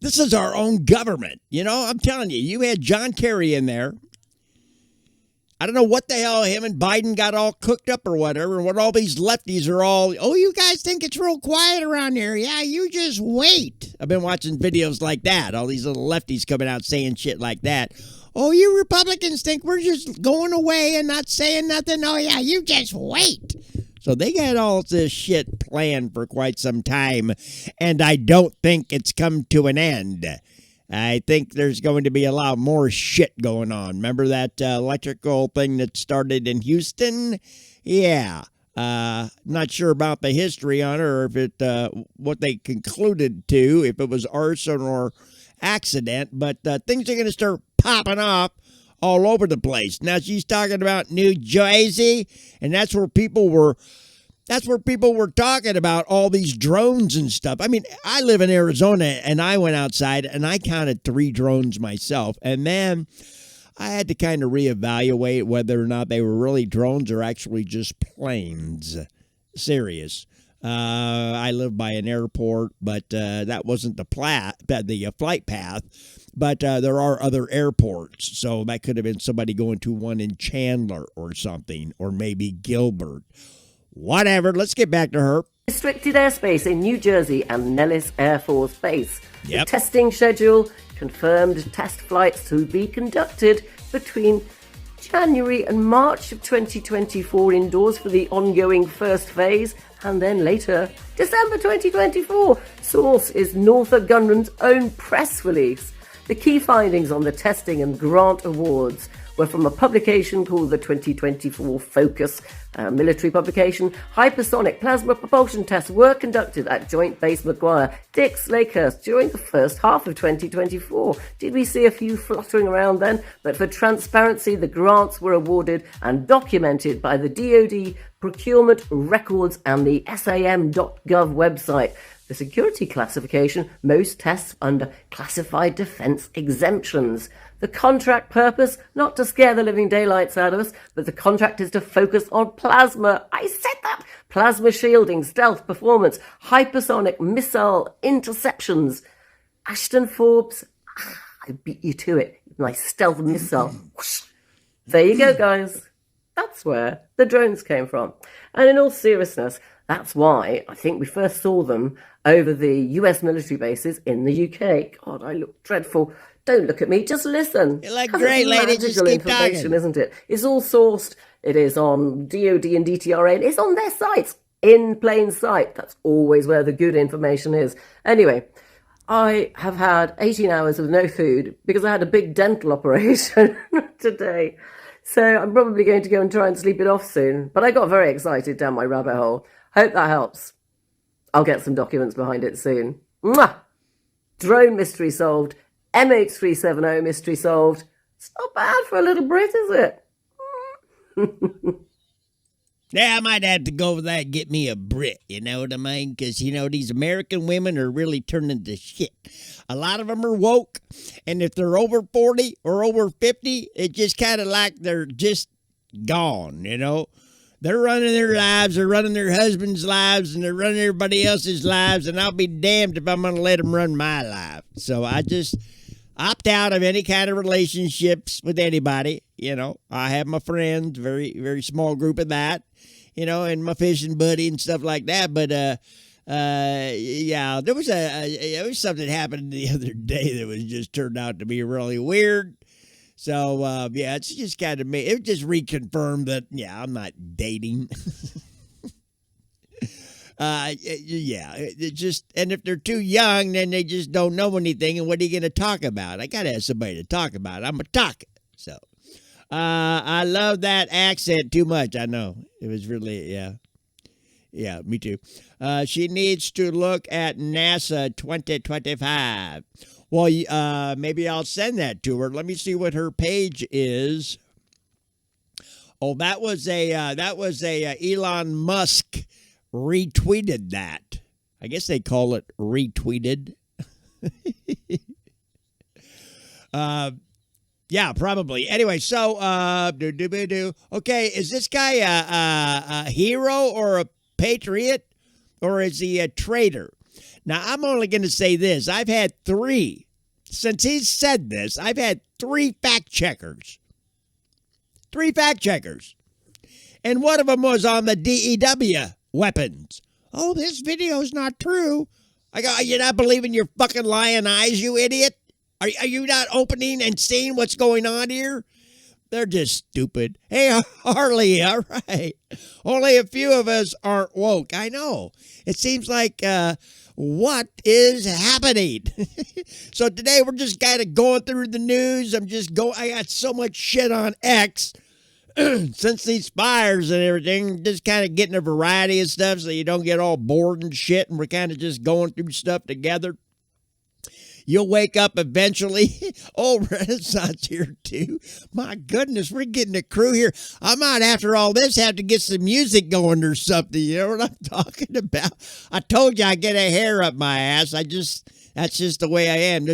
This is our own government. You know, I'm telling you, you had John Kerry in there. I don't know what the hell him and Biden got all cooked up or whatever, and what all these lefties are all, oh, you guys think it's real quiet around here. Yeah, you just wait. I've been watching videos like that, all these little lefties coming out saying shit like that. Oh, you Republicans think we're just going away and not saying nothing? Oh, yeah, you just wait. So they got all this shit planned for quite some time, and I don't think it's come to an end. I think there's going to be a lot more shit going on. Remember that electrical thing that started in Houston? Yeah. Not sure about the history on it or if it what they concluded to, if it was arson or accident, but things are going to start popping off all over the place. Now she's talking about New Jersey, and that's where people were talking about all these drones and stuff. I mean, I live in Arizona, and I went outside, and I counted 3 drones myself. And then I had to kind of reevaluate whether or not they were really drones or actually just planes. Serious. I live by an airport, but that wasn't the flight path. But there are other airports, so that could have been somebody going to one in Chandler or something, or maybe Gilbert. Whatever, let's get back to her. Restricted airspace in New Jersey and Nellis Air Force Base. Yep. The testing schedule confirmed test flights to be conducted between January and March of 2024 indoors for the ongoing first phase, and then later, December 2024. Source is Northrop Grumman's own press release. The key findings on the testing and grant awards were from a publication called the 2024 Focus, military publication. Hypersonic plasma propulsion tests were conducted at Joint Base McGuire, Dix, Lakehurst during the first half of 2024. Did we see a few fluttering around then? But for transparency, the grants were awarded and documented by the DoD procurement records and the SAM.gov website. The security classification, most tests under classified defense exemptions. The contract purpose, not to scare the living daylights out of us, but the contract is to focus on plasma. I said that! Plasma shielding, stealth, performance, hypersonic missile interceptions. Ashton Forbes, I beat you to it. My stealth missile. There you go, guys. That's where the drones came from. And in all seriousness, that's why I think we first saw them over the US military bases in the UK. God, I look dreadful. Don't look at me, just listen. You look great, lady. Just keep talking. Isn't it? It's all sourced. It is on DoD and DTRA. It's on their sites, in plain sight. That's always where the good information is. Anyway, I have had 18 hours with no food because I had a big dental operation today. So I'm probably going to go and try and sleep it off soon. But I got very excited down my rabbit hole. Hope that helps. I'll get some documents behind it soon. Mwah! Drone mystery solved. MH370 mystery solved. It's not bad for a little Brit, is it? Yeah, I might have to go over that and get me a Brit, you know what I mean? Because, you know, these American women are really turning to shit. A lot of them are woke, and if they're over 40 or over 50, it's just kind of like they're just gone, you know? They're running their lives, they're running their husbands' lives, and they're running everybody else's lives, and I'll be damned if I'm going to let them run my life. So I just opt out of any kind of relationships with anybody. You know, I have my friends, very, very small group of that, you know, and my fishing buddy and stuff like that. But, yeah, there was something happened the other day that was just turned out to be really weird. So, yeah, it's just kind of me. It just reconfirmed that, yeah, I'm not dating. Yeah, it just, and if they're too young, then they just don't know anything. And what are you going to talk about? I got to have somebody to talk about. I'm a talker. So, I love that accent too much. I know. It was really, yeah. Yeah, me too. She needs to look at NASA 2025. Well, maybe I'll send that to her. Let me see what her page is. Oh, that was a Elon Musk retweeted that. I guess they call it retweeted. Yeah, probably. Anyway, so okay, is this guy a hero or a patriot, or is he a traitor? Now, I'm only going to say this. I've had 3, since he's said this, I've had 3 fact checkers. 3 fact checkers. And one of them was on the DEW weapons. Oh, this video's not true. I go, you're not believing your fucking lying eyes, you idiot? Are you not opening and seeing what's going on here? They're just stupid. Hey, Harley, all right. Only a few of us aren't woke. I know. It seems like, what is happening? So today we're just kind of going through the news. I got so much shit on X since these fires and everything, just kind of getting a variety of stuff so you don't get all bored and shit. And we're kind of just going through stuff together. You'll wake up eventually. Oh, Renaissance here too. My goodness, we're getting a crew here. I might, after all this, have to get some music going or something. You know what I'm talking about? I told you I get a hair up my ass. That's just the way I am.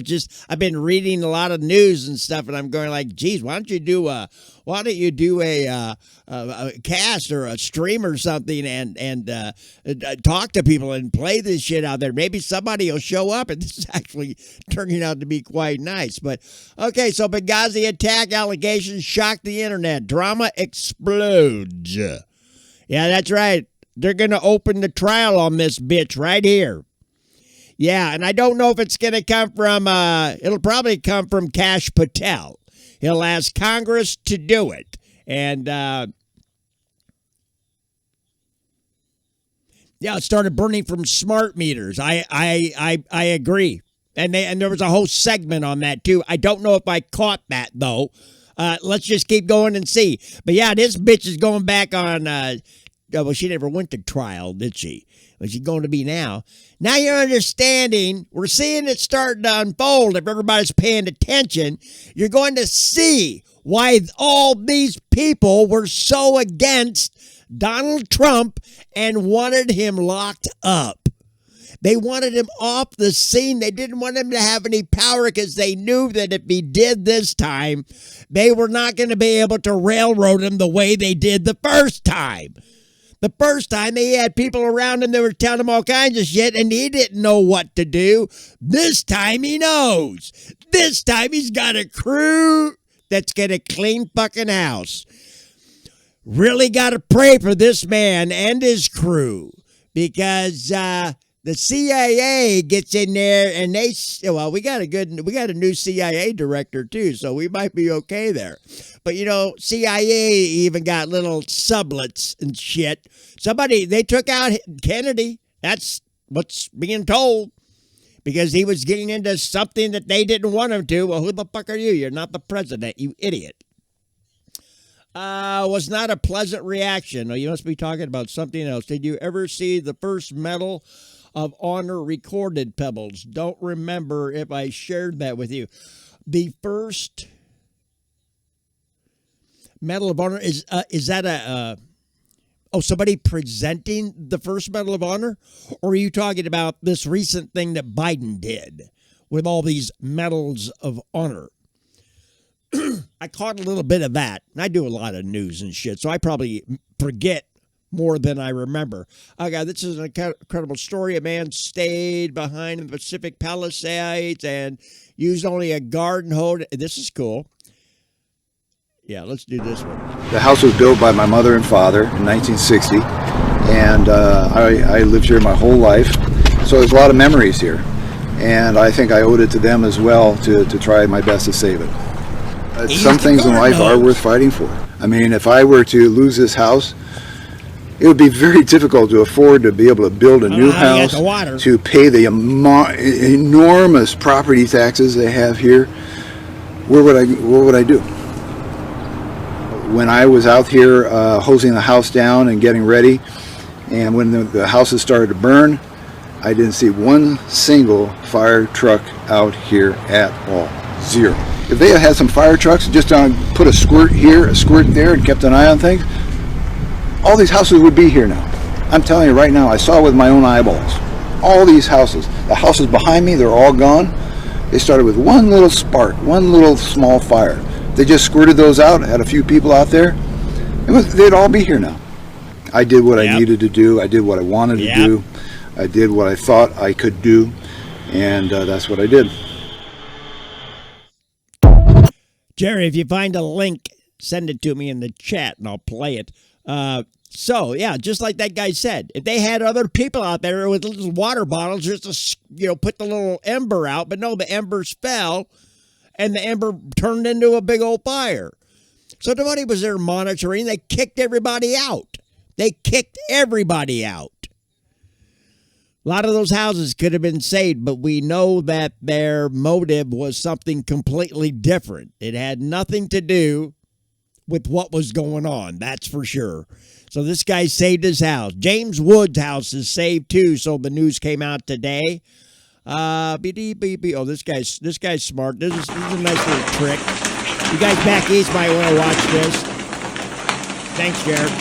I've been reading a lot of news and stuff, and I'm going like, geez, why don't you do a cast or a stream or something and talk to people and play this shit out there? Maybe somebody will show up, and this is actually turning out to be quite nice. But okay, so Benghazi attack allegations shock the internet. Drama explodes. Yeah, that's right. They're going to open the trial on this bitch right here. Yeah, and I don't know if it's going to come from, it'll probably come from Kash Patel. He'll ask Congress to do it. And, yeah, it started burning from smart meters. I agree. And there was a whole segment on that, too. I don't know if I caught that, though. Let's just keep going and see. But, yeah, this bitch is going back on, well, she never went to trial, did she? Well, she's going to be now. Now you're understanding. We're seeing it starting to unfold. If everybody's paying attention, you're going to see why all these people were so against Donald Trump and wanted him locked up. They wanted him off the scene. They didn't want him to have any power because they knew that if he did this time, they were not going to be able to railroad him the way they did the first time. The first time, they had people around him that were telling him all kinds of shit, and he didn't know what to do. This time, he knows. This time, he's got a crew that's going to clean fucking house. Really got to pray for this man and his crew, because the CIA gets in there, and we got a new CIA director too, so we might be okay there. But, you know, CIA even got little sublets and shit. They took out Kennedy. That's what's being told. Because he was getting into something that they didn't want him to. Well, who the fuck are you? You're not the president, you idiot. Was not a pleasant reaction. Oh, you must be talking about something else. Did you ever see the first Medal of Honor recorded, Pebbles? Don't remember if I shared that with you. The first Medal of Honor, is that somebody presenting the first Medal of Honor? Or are you talking about this recent thing that Biden did with all these medals of honor? I caught a little bit of that. And I do a lot of news and shit, so I probably forget more than I remember. Okay, this is an incredible story. A man stayed behind in the Pacific Palisades and used only a garden hose. This is cool. Yeah, let's do this one. The house was built by my mother and father in 1960, and I lived here my whole life, so there's a lot of memories here, and I think I owed it to them as well to try my best to save it. Some things in life are worth fighting for. I mean, if I were to lose this house, it would be very difficult to afford to be able to build a new house, to pay the enormous property taxes they have here. What would I do? When I was out here hosing the house down and getting ready, and when the houses started to burn, I didn't see one single fire truck out here at all. Zero. If they had some fire trucks, just put a squirt here, a squirt there, and kept an eye on things, all these houses would be here now. I'm telling you right now, I saw with my own eyeballs. All these houses. The houses behind me, they're all gone. They started with one little spark, one little small fire. they just squirted those out, had a few people out there, they'd all be here now. I did what I needed to do. I did what I wanted to do. I did what I thought I could do, and that's what I did. Jerry, if you find a link, send it to me in the chat, and I'll play it. So, yeah, just like that guy said, if they had other people out there with little water bottles just to, put the little ember out, but no, the embers fell, and the ember turned into a big old fire. So nobody was there monitoring. They kicked everybody out. They kicked everybody out. A lot of those houses could have been saved, but we know that their motive was something completely different. It had nothing to do with what was going on, that's for sure. So this guy saved his house. James Wood's house is saved too, so the news came out today. Oh, this guy's smart. This is a nice little trick. You guys back east might want to watch this. Thanks, Jared.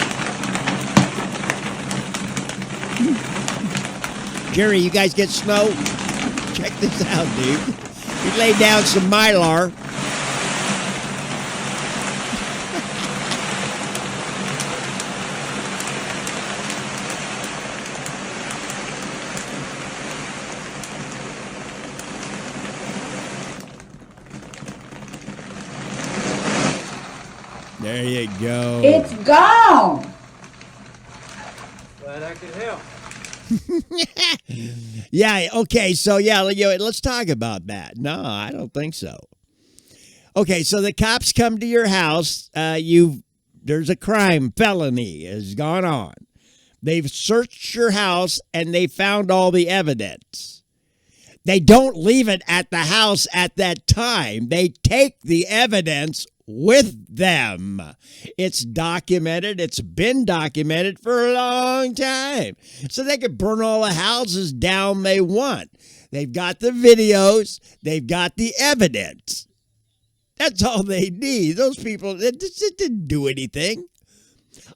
Jerry, you guys get snow? Check this out, dude. He laid down some Mylar. There you go. It's gone. Glad I could help. Yeah, okay, so let's talk about that. No, I don't think so. Okay, so the cops come to your house. There's a crime, felony has gone on. They've searched your house and they found all the evidence. They don't leave it at the house at that time. They take the evidence with them. It's documented. It's been documented for a long time. So they could burn all the houses down they want. They've got the videos. They've got the evidence. That's all they need. Those people, it didn't do anything.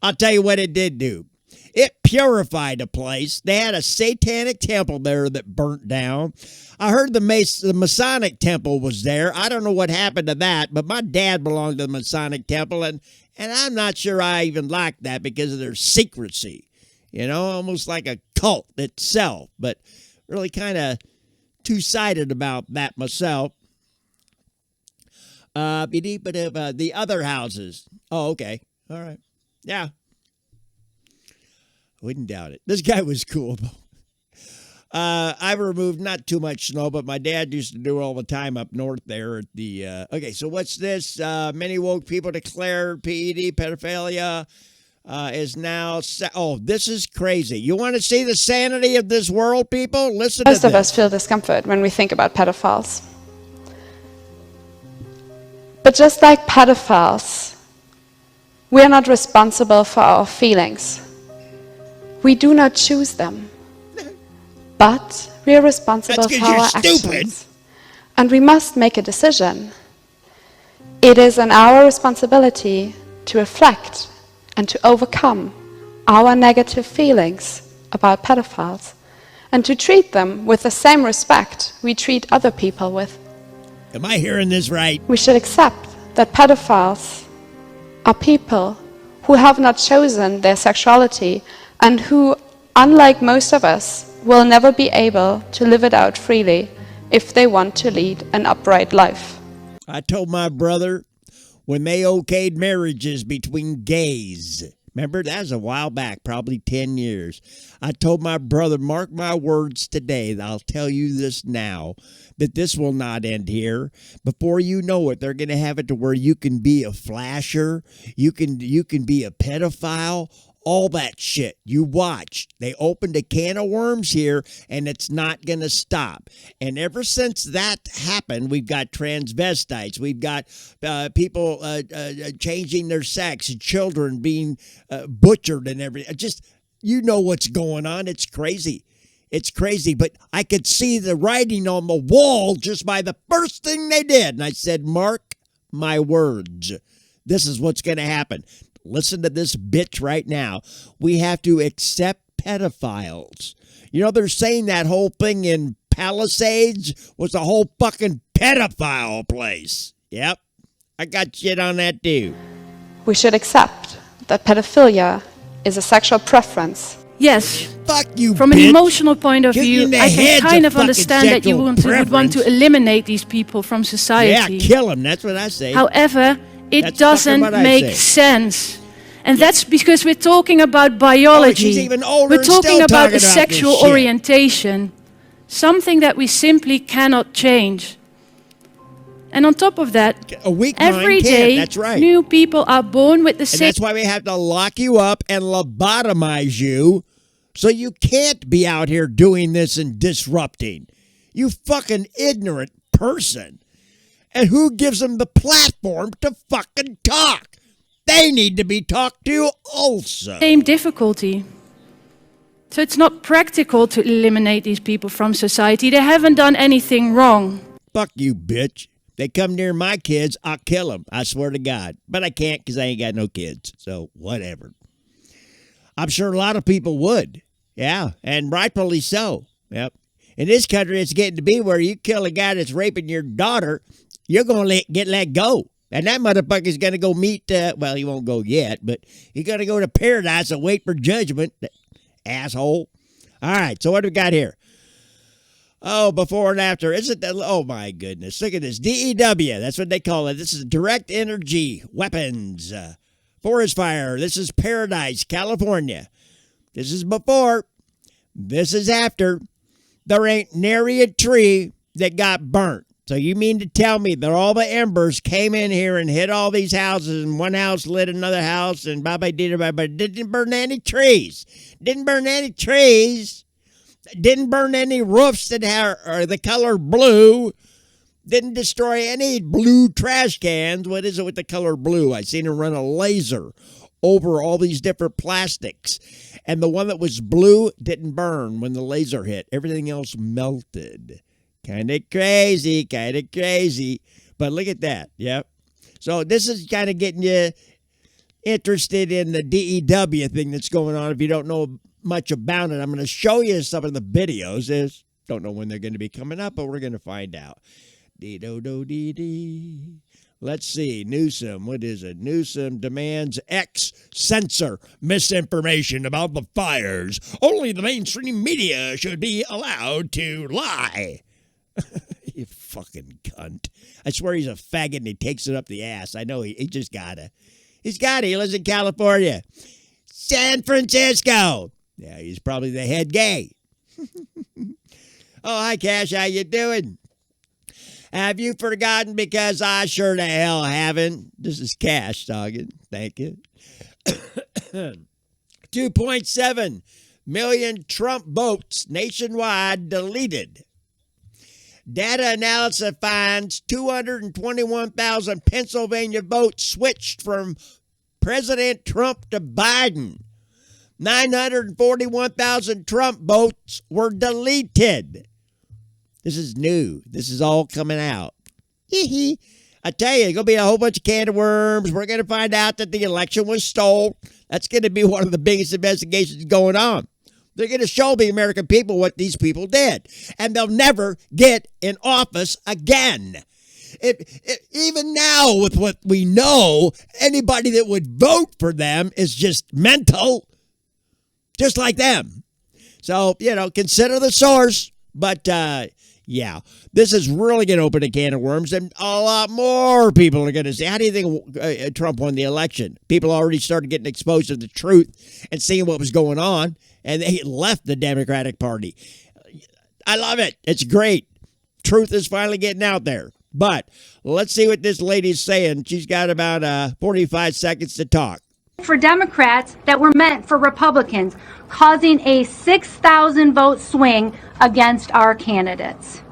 I'll tell you what it did do. It purified a place. They had a satanic temple there that burnt down. I heard the Masonic temple was there. I don't know what happened to that, but my dad belonged to the Masonic temple, and I'm not sure I even liked that because of their secrecy. Almost like a cult itself, but really kind of two-sided about that myself. The other houses. Oh, okay. All right. Yeah. Wouldn't doubt it. This guy was cool, though. I've removed not too much snow, but my dad used to do it all the time up north there at the... Okay, so what's this? Many woke people declare PED, pedophilia, is now... this is crazy. You want to see the sanity of this world, people? Listen to this. Most of us feel discomfort when we think about pedophiles. But just like pedophiles, we are not responsible for our feelings. We do not choose them. But we are responsible for our actions. And we must make a decision. It is our responsibility to reflect and to overcome our negative feelings about pedophiles and to treat them with the same respect we treat other people with. Am I hearing this right? We should accept that pedophiles are people who have not chosen their sexuality and who, unlike most of us, will never be able to live it out freely if they want to lead an upright life. I told my brother when they okayed marriages between gays. Remember, that was a while back, probably 10 years. I told my brother, mark my words today, I'll tell you this now, that this will not end here. Before you know it, they're going to have it to where you can be a flasher, you can be a pedophile, all that shit. You watch. They opened a can of worms here, and it's not going to stop. And ever since that happened, we've got transvestites. We've got people changing their sex, children being butchered and everything. Just, what's going on. It's crazy. It's crazy. But I could see the writing on the wall just by the first thing they did. And I said, mark my words. This is what's going to happen. Listen to this bitch right now. We have to accept pedophiles. They're saying that whole thing in Palisades was a whole fucking pedophile place. Yep. I got shit on that too. We should accept that pedophilia is a sexual preference. Yes. Fuck you, From bitch. an emotional point of Get view, in the I can heads kind of of understand that you fucking would want to preference. eliminate these people from society. Yeah, kill them. That's what I say. However, it That's doesn't fucking what I make say. sense. And that's because we're talking about biology. she's even older We're and still talking about talking a about this sexual shit. orientation, something that we simply cannot change. And on top of that, A weak every mind can't. day That's right. new people are born with the And same. that's why we have to lock you up and lobotomize you so you can't be out here doing this and disrupting. You fucking ignorant person. And who gives them the platform to fucking talk? They need to be talked to also. Same difficulty. So it's not practical to eliminate these people from society. They haven't done anything wrong. Fuck you, bitch. They come near my kids, I'll kill them. I swear to God. But I can't because I ain't got no kids. So whatever. I'm sure a lot of people would. Yeah, and rightfully so. Yep. In this country, it's getting to be where you kill a guy that's raping your daughter, you're going to get let go. And that motherfucker's going to go meet, well, he won't go yet, but he's going to go to paradise and wait for judgment. Asshole. All right, so what do we got here? Oh, before and after. Isn't that, oh my goodness. Look at this. DEW, that's what they call it. This is direct energy weapons. Forest fire. This is Paradise, California. This is before. This is after. There ain't nary a tree that got burnt. So you mean to tell me that all the embers came in here and hit all these houses and one house lit another house and but didn't burn any trees. Didn't burn any trees. Didn't burn any roofs that are the color blue. Didn't destroy any blue trash cans. What is it with the color blue? I seen her run a laser over all these different plastics. And the one that was blue didn't burn when the laser hit. Everything else melted. Kind of crazy, But look at that. Yep. So this is kind of getting you interested in the DEW thing that's going on. If you don't know much about it, I'm going to show you some of the videos. Don't know when they're going to be coming up, but we're going to find out. Dee-do-do-dee-dee. Let's see. Newsom. What is it? Newsom demands X censor misinformation about the fires. Only the mainstream media should be allowed to lie. You fucking cunt. I swear he's a faggot and he takes it up the ass. I know he just gotta. He's got it. He lives in California. San Francisco. Yeah, he's probably the head gay. Oh, hi, Cash. How you doing? Have you forgotten? Because I sure the hell haven't. This is Cash talking. Thank you. 2.7 million Trump votes nationwide deleted. Data analysis finds 221,000 Pennsylvania votes switched from President Trump to Biden. 941,000 Trump votes were deleted. This is new. This is all coming out. I tell you, it's going to be a whole bunch of can of worms. We're going to find out that the election was stolen. That's going to be one of the biggest investigations going on. They're going to show the American people what these people did. And they'll never get in office again. Even now, with what we know, anybody that would vote for them is just mental. Just like them. So, consider the source. But, yeah, this is really going to open a can of worms. And a lot more people are going to say, how do you think Trump won the election? People already started getting exposed to the truth and seeing what was going on. And they left the Democratic Party. I love it. It's great. Truth is finally getting out there. But let's see what this lady's saying. She's got about 45 seconds to talk. For Democrats that were meant for Republicans, causing a 6,000 vote swing against our candidates.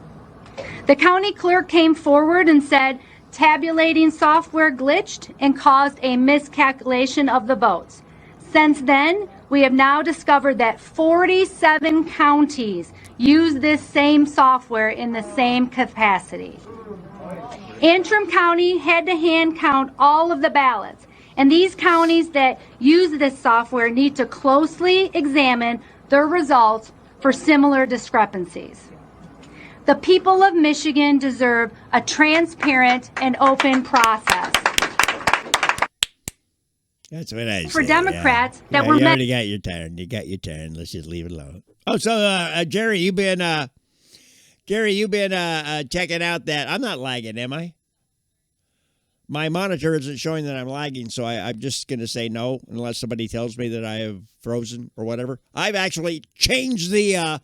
The county clerk came forward and said tabulating software glitched and caused a miscalculation of the votes. Since then, we have now discovered that 47 counties use this same software in the same capacity. Antrim County had to hand count all of the ballots, and these counties that use this software need to closely examine their results for similar discrepancies. The people of Michigan deserve a transparent and open process. That's what I For say, Democrats yeah. that were you meant. already got your turn. You got your turn. Let's just leave it alone. Oh, so Jerry, you've been checking out that. I'm not lagging, am I? My monitor isn't showing that I'm lagging, so I'm just going to say no unless somebody tells me that I have frozen or whatever. I've actually changed the.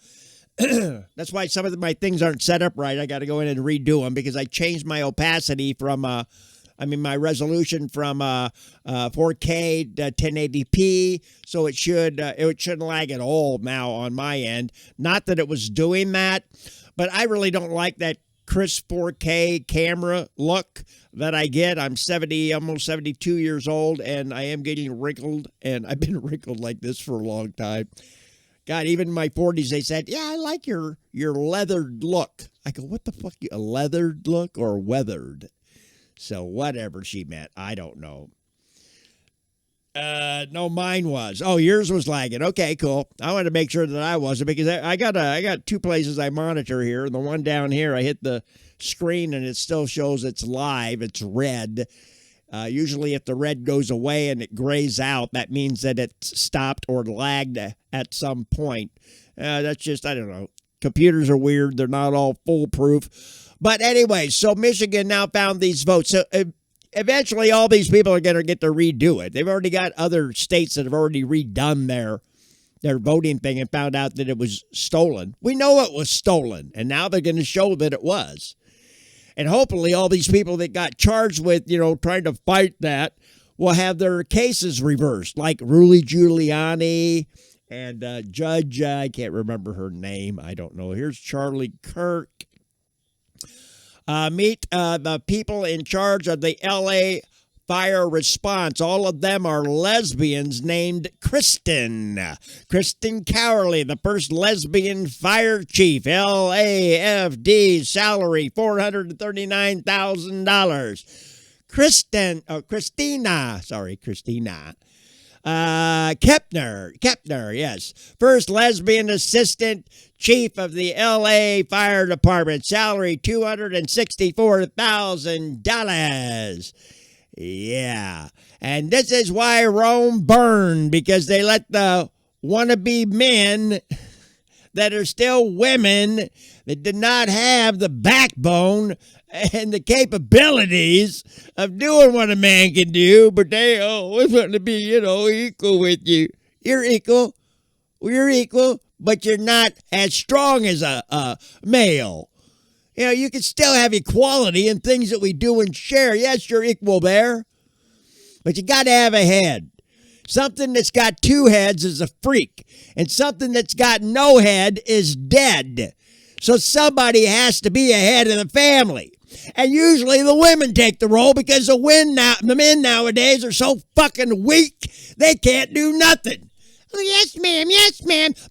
That's why some of my things aren't set up right. I got to go in and redo them because I changed my opacity from. My resolution from 4K to 1080p, so it shouldn't lag at all now on my end. Not that it was doing that, but I really don't like that crisp 4K camera look that I get. I'm almost 72 years old, and I am getting wrinkled, and I've been wrinkled like this for a long time. God, even in my 40s, they said, "Yeah, I like your leathered look." I go, "What the fuck? A leathered look or weathered?" So whatever she meant, I don't know. No, mine was. Oh, yours was lagging. Okay, cool. I wanted to make sure that I wasn't because I got two places I monitor here. And the one down here, I hit the screen and it still shows it's live. It's red. Usually if the red goes away and it grays out, that means that it's stopped or lagged at some point. That's just, I don't know. Computers are weird. They're not all foolproof. But anyway, so Michigan now found these votes. So eventually all these people are going to get to redo it. They've already got other states that have already redone their voting thing and found out that it was stolen. We know it was stolen, and now they're going to show that it was. And hopefully all these people that got charged with, trying to fight that will have their cases reversed, like Rudy Giuliani and Judge, I can't remember her name. I don't know. Here's Charlie Kirk. Meet the people in charge of the L.A. fire response. All of them are lesbians named Kristen. Kristen Cowley, the first lesbian fire chief. LAFD salary, $439,000. Christina. Kepner, yes. First lesbian assistant chief of the L.A. Fire Department. Salary, $264,000. Yeah. And this is why Rome burned, because they let the wannabe men that are still women that did not have the backbone and the capabilities of doing what a man can do, but they always want to be, equal with you. You're equal. You're equal, but you're not as strong as a male. You can still have equality in things that we do and share. Yes, you're equal there, but you got to have a head. Something that's got two heads is a freak, and something that's got no head is dead. So somebody has to be a head of the family. And usually the women take the role because the men nowadays are so fucking weak, they can't do nothing. Oh, yes, ma'am.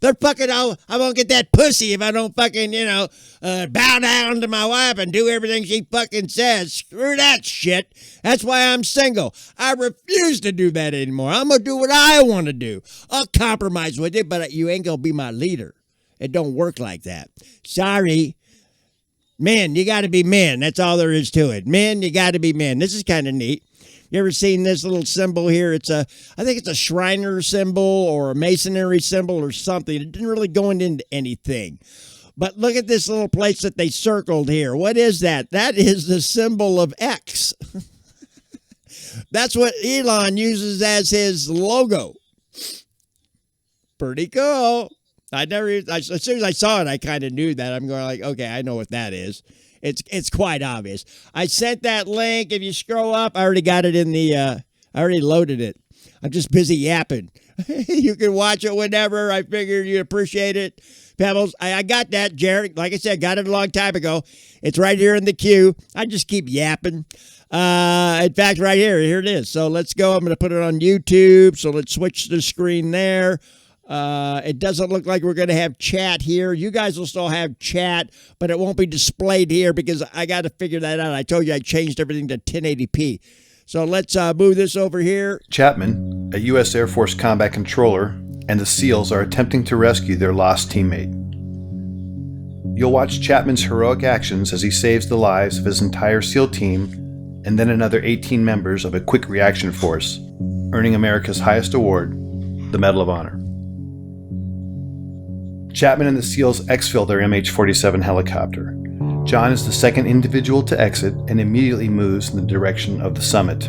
They're fucking, I won't get that pussy if I don't fucking, bow down to my wife and do everything she fucking says. Screw that shit. That's why I'm single. I refuse to do that anymore. I'm going to do what I want to do. I'll compromise with you, but you ain't going to be my leader. It don't work like that. Sorry. Men, you got to be men. That's all there is to it. Men, you got to be men. This is kind of neat. You ever seen this little symbol here? I think it's a Shriner symbol or a masonry symbol or something. It didn't really go into anything. But look at this little place that they circled here. What is that? That is the symbol of X. That's what Elon uses as his logo. Pretty cool. As soon as I saw it, I kind of knew that. I'm going like, okay, I know what that is. It's quite obvious. I sent that link. If you scroll up, I already got it I already loaded it. I'm just busy yapping. You can watch it whenever. I figured you'd appreciate it. Pebbles, I got that, Jared. Like I said, got it a long time ago. It's right here in the queue. I just keep yapping. In fact, right here it is. So let's go. I'm going to put it on YouTube. So let's switch the screen there. It doesn't look like we're going to have chat here. You guys will still have chat, but it won't be displayed here because I got to figure that out. I told you I changed everything to 1080p. So let's move this over here. Chapman, a U.S. Air Force combat controller, and the SEALs are attempting to rescue their lost teammate. You'll watch Chapman's heroic actions as he saves the lives of his entire SEAL team and then another 18 members of a quick reaction force, earning America's highest award, the Medal of Honor. Chapman and the SEALs exfil their MH-47 helicopter. John is the second individual to exit and immediately moves in the direction of the summit.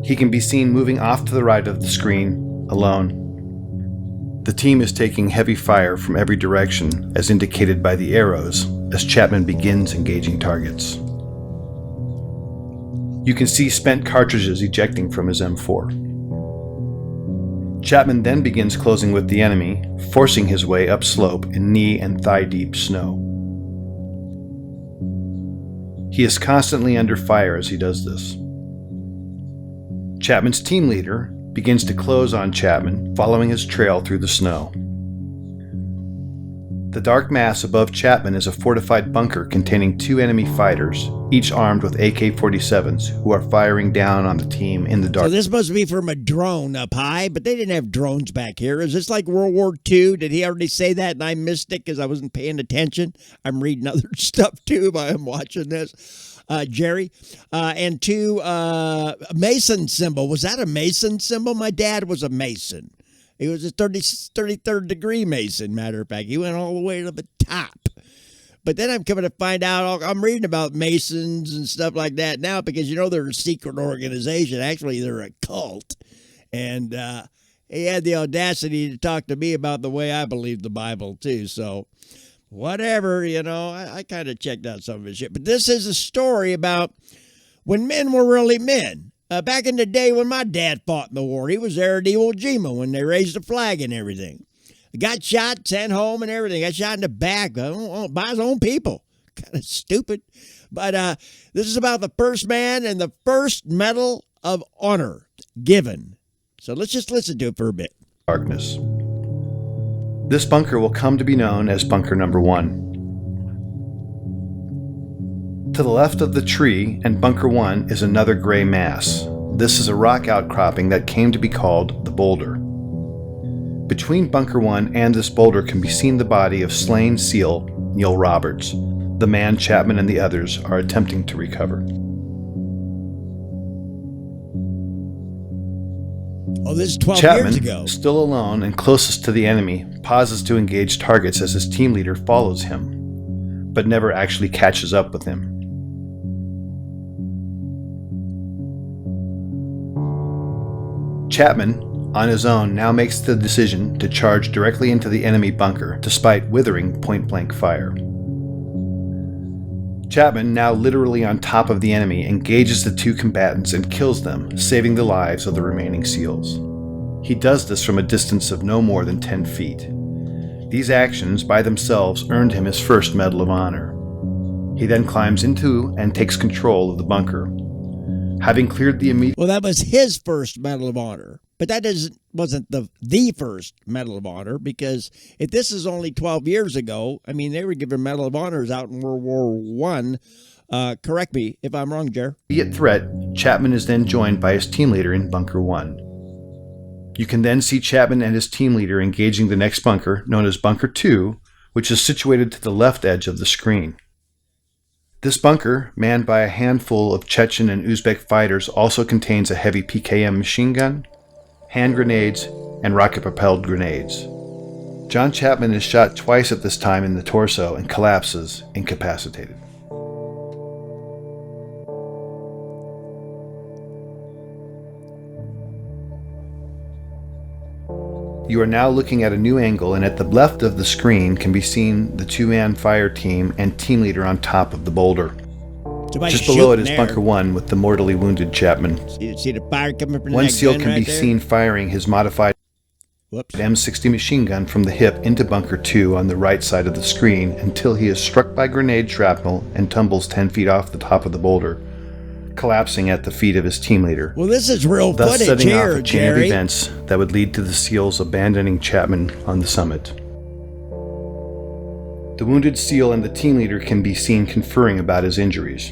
He can be seen moving off to the right of the screen, alone. The team is taking heavy fire from every direction, as indicated by the arrows, as Chapman begins engaging targets. You can see spent cartridges ejecting from his M4. Chapman then begins closing with the enemy, forcing his way upslope in knee and thigh-deep snow. He is constantly under fire as he does this. Chapman's team leader begins to close on Chapman, following his trail through the snow. The dark mass above Chapman is a fortified bunker containing 2 enemy fighters, each armed with AK-47s, who are firing down on the team in the dark. So this must be from a drone up high, but they didn't have drones back here. Is this like World War II? Did he already say that and I missed it because I wasn't paying attention? I'm reading other stuff too while I'm watching this. Jerry, and 2, Mason symbol. Was that a Mason symbol? My dad was a Mason. He was a 33rd degree Mason, matter of fact. He went all the way to the top. But then I'm coming to find out, I'm reading about Masons and stuff like that now because, you know, they're a secret organization. Actually, they're a cult. And he had the audacity to talk to me about the way I believe the Bible, too. So whatever, you know, I kind of checked out some of his shit. But this is a story about when men were really men. Back in the day when my dad fought in the war, he was there at Iwo Jima when they raised the flag and everything. Got shot, sent home and everything. Got shot in the back by his own people. Kind of stupid. But this is about the first man and the first Medal of Honor given. So let's just listen to it for a bit. Darkness. This bunker will come to be known as Bunker Number 1. To the left of the tree and Bunker 1 is another gray mass. This is a rock outcropping that came to be called the Boulder. Between Bunker 1 and this boulder can be seen the body of slain SEAL Neil Roberts, the man Chapman and the others are attempting to recover. Oh, this is 12 Chapman, years ago. Still alone and closest to the enemy, pauses to engage targets as his team leader follows him, but never actually catches up with him. Chapman, on his own, now makes the decision to charge directly into the enemy bunker, despite withering point-blank fire. Chapman, now literally on top of the enemy, engages the 2 combatants and kills them, saving the lives of the remaining SEALs. He does this from a distance of no more than 10 feet. These actions, by themselves, earned him his first Medal of Honor. He then climbs into and takes control of the bunker. Having cleared the immediate... Well, that was his first Medal of Honor. But that wasn't the first Medal of Honor, because if this is only 12 years ago, I mean, they were giving Medal of Honors out in World War I. Correct me if I'm wrong, Jer. Immediate threat, Chapman is then joined by his team leader in Bunker 1. You can then see Chapman and his team leader engaging the next bunker, known as Bunker 2, which is situated to the left edge of the screen. This bunker, manned by a handful of Chechen and Uzbek fighters, also contains a heavy PKM machine gun, hand grenades, and rocket-propelled grenades. John Chapman is shot twice at this time in the torso and collapses, incapacitated. You are now looking at a new angle, and at the left of the screen can be seen the 2-man fire team and team leader on top of the boulder. Just below it is Bunker 1 with the mortally wounded Chapman. See the fire coming from One that SEAL gun can right be there? seen firing his modified M60 machine gun from the hip into Bunker 2 on the right side of the screen until he is struck by grenade shrapnel and tumbles 10 feet off the top of the boulder, collapsing at the feet of his team leader. Well, this is real thus footage setting here, off a chain of Jerry. events that would lead to the SEALs abandoning Chapman on the summit. The wounded SEAL and the team leader can be seen conferring about his injuries.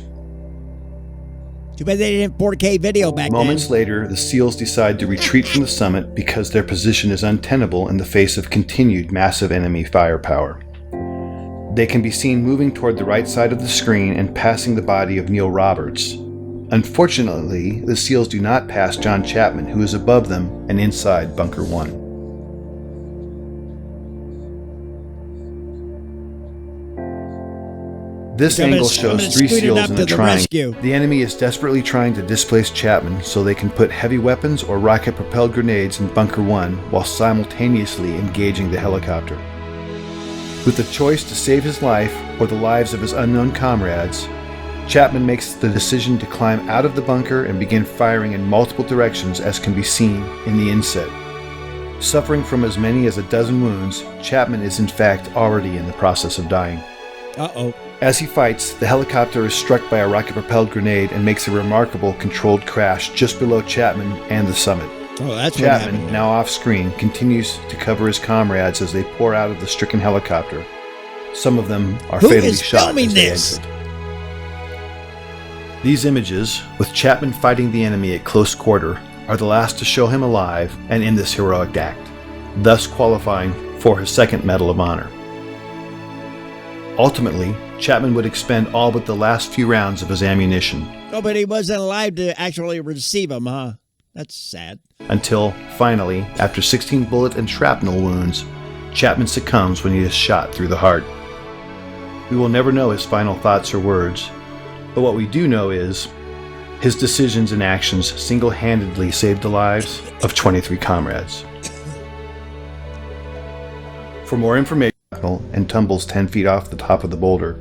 Too bad they didn't have 4K video back Moments then. later, the SEALs decide to retreat from the summit because their position is untenable in the face of continued massive enemy firepower. They can be seen moving toward the right side of the screen and passing the body of Neil Roberts. Unfortunately, the SEALs do not pass John Chapman, who is above them and inside Bunker 1. This angle shows 3 SEALs in a triangle. The enemy is desperately trying to displace Chapman so they can put heavy weapons or rocket-propelled grenades in Bunker 1 while simultaneously engaging the helicopter. With the choice to save his life or the lives of his unknown comrades, Chapman makes the decision to climb out of the bunker and begin firing in multiple directions, as can be seen in the inset. Suffering from as many as a dozen wounds, Chapman is in fact already in the process of dying. Uh-oh. As he fights, the helicopter is struck by a rocket-propelled grenade and makes a remarkable controlled crash just below Chapman and the summit. Oh, that's Chapman, now off-screen, continues to cover his comrades as they pour out of the stricken helicopter. Some of them are fatally shot as they exit. These images, with Chapman fighting the enemy at close quarter, are the last to show him alive and in this heroic act, thus qualifying for his second Medal of Honor. Ultimately, Chapman would expend all but the last few rounds of his ammunition. Oh, but he wasn't alive to actually receive them, huh? That's sad. Until, finally, after 16 bullet and shrapnel wounds, Chapman succumbs when he is shot through the heart. We will never know his final thoughts or words, but what we do know is his decisions and actions single-handedly saved the lives of 23 comrades. For more information, and tumbles 10 feet off the top of the boulder,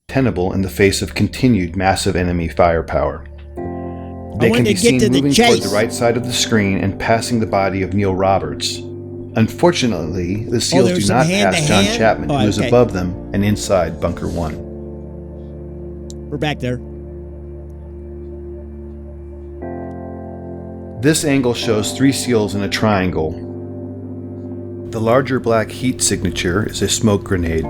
tenable in the face of continued massive enemy firepower. They can be seen moving toward the right side of the screen and passing the body of Neil Roberts. Unfortunately, the SEAls do not pass John Chapman, who is above them and inside Bunker 1. We're back there. This angle shows 3 SEALs in a triangle. The larger black heat signature is a smoke grenade.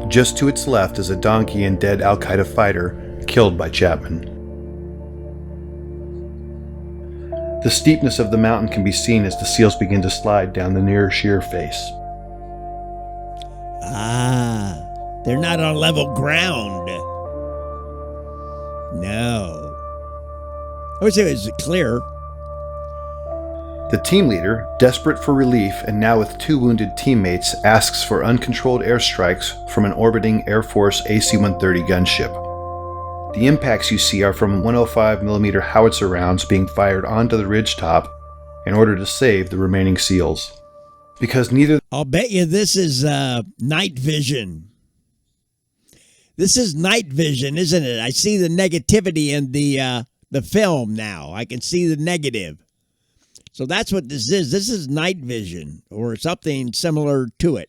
Just to its left is a donkey and dead Al-Qaeda fighter killed by Chapman. The steepness of the mountain can be seen as the SEALs begin to slide down the near sheer face. Ah, they're not on level ground. No. I wish it was clear. The team leader, desperate for relief and now with 2 wounded teammates, asks for uncontrolled airstrikes from an orbiting Air Force AC-130 gunship. The impacts you see are from 105mm howitzer rounds being fired onto the ridgetop in order to save the remaining SEALs. Because neither... I'll bet you this is night vision. This is night vision, isn't it? I see the negativity in the film now. I can see the negative. So that's what this is. This is night vision or something similar to it.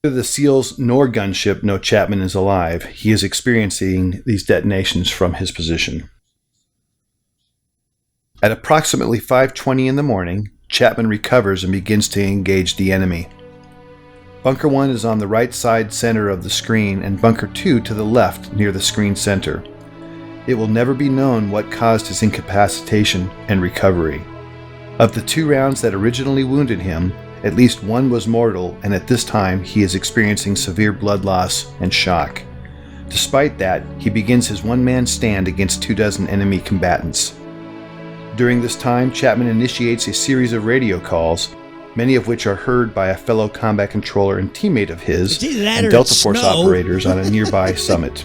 Neither the SEALs nor gunship know Chapman is alive. He is experiencing these detonations from his position. At approximately 5:20 in the morning, Chapman recovers and begins to engage the enemy. Bunker 1 is on the right side center of the screen and Bunker 2 to the left near the screen center. It will never be known what caused his incapacitation and recovery. Of the 2 rounds that originally wounded him, at least 1 was mortal, and at this time he is experiencing severe blood loss and shock. Despite that, he begins his one-man stand against 24 enemy combatants. During this time, Chapman initiates a series of radio calls, many of which are heard by a fellow combat controller and teammate of his and Delta Force operators on a nearby summit.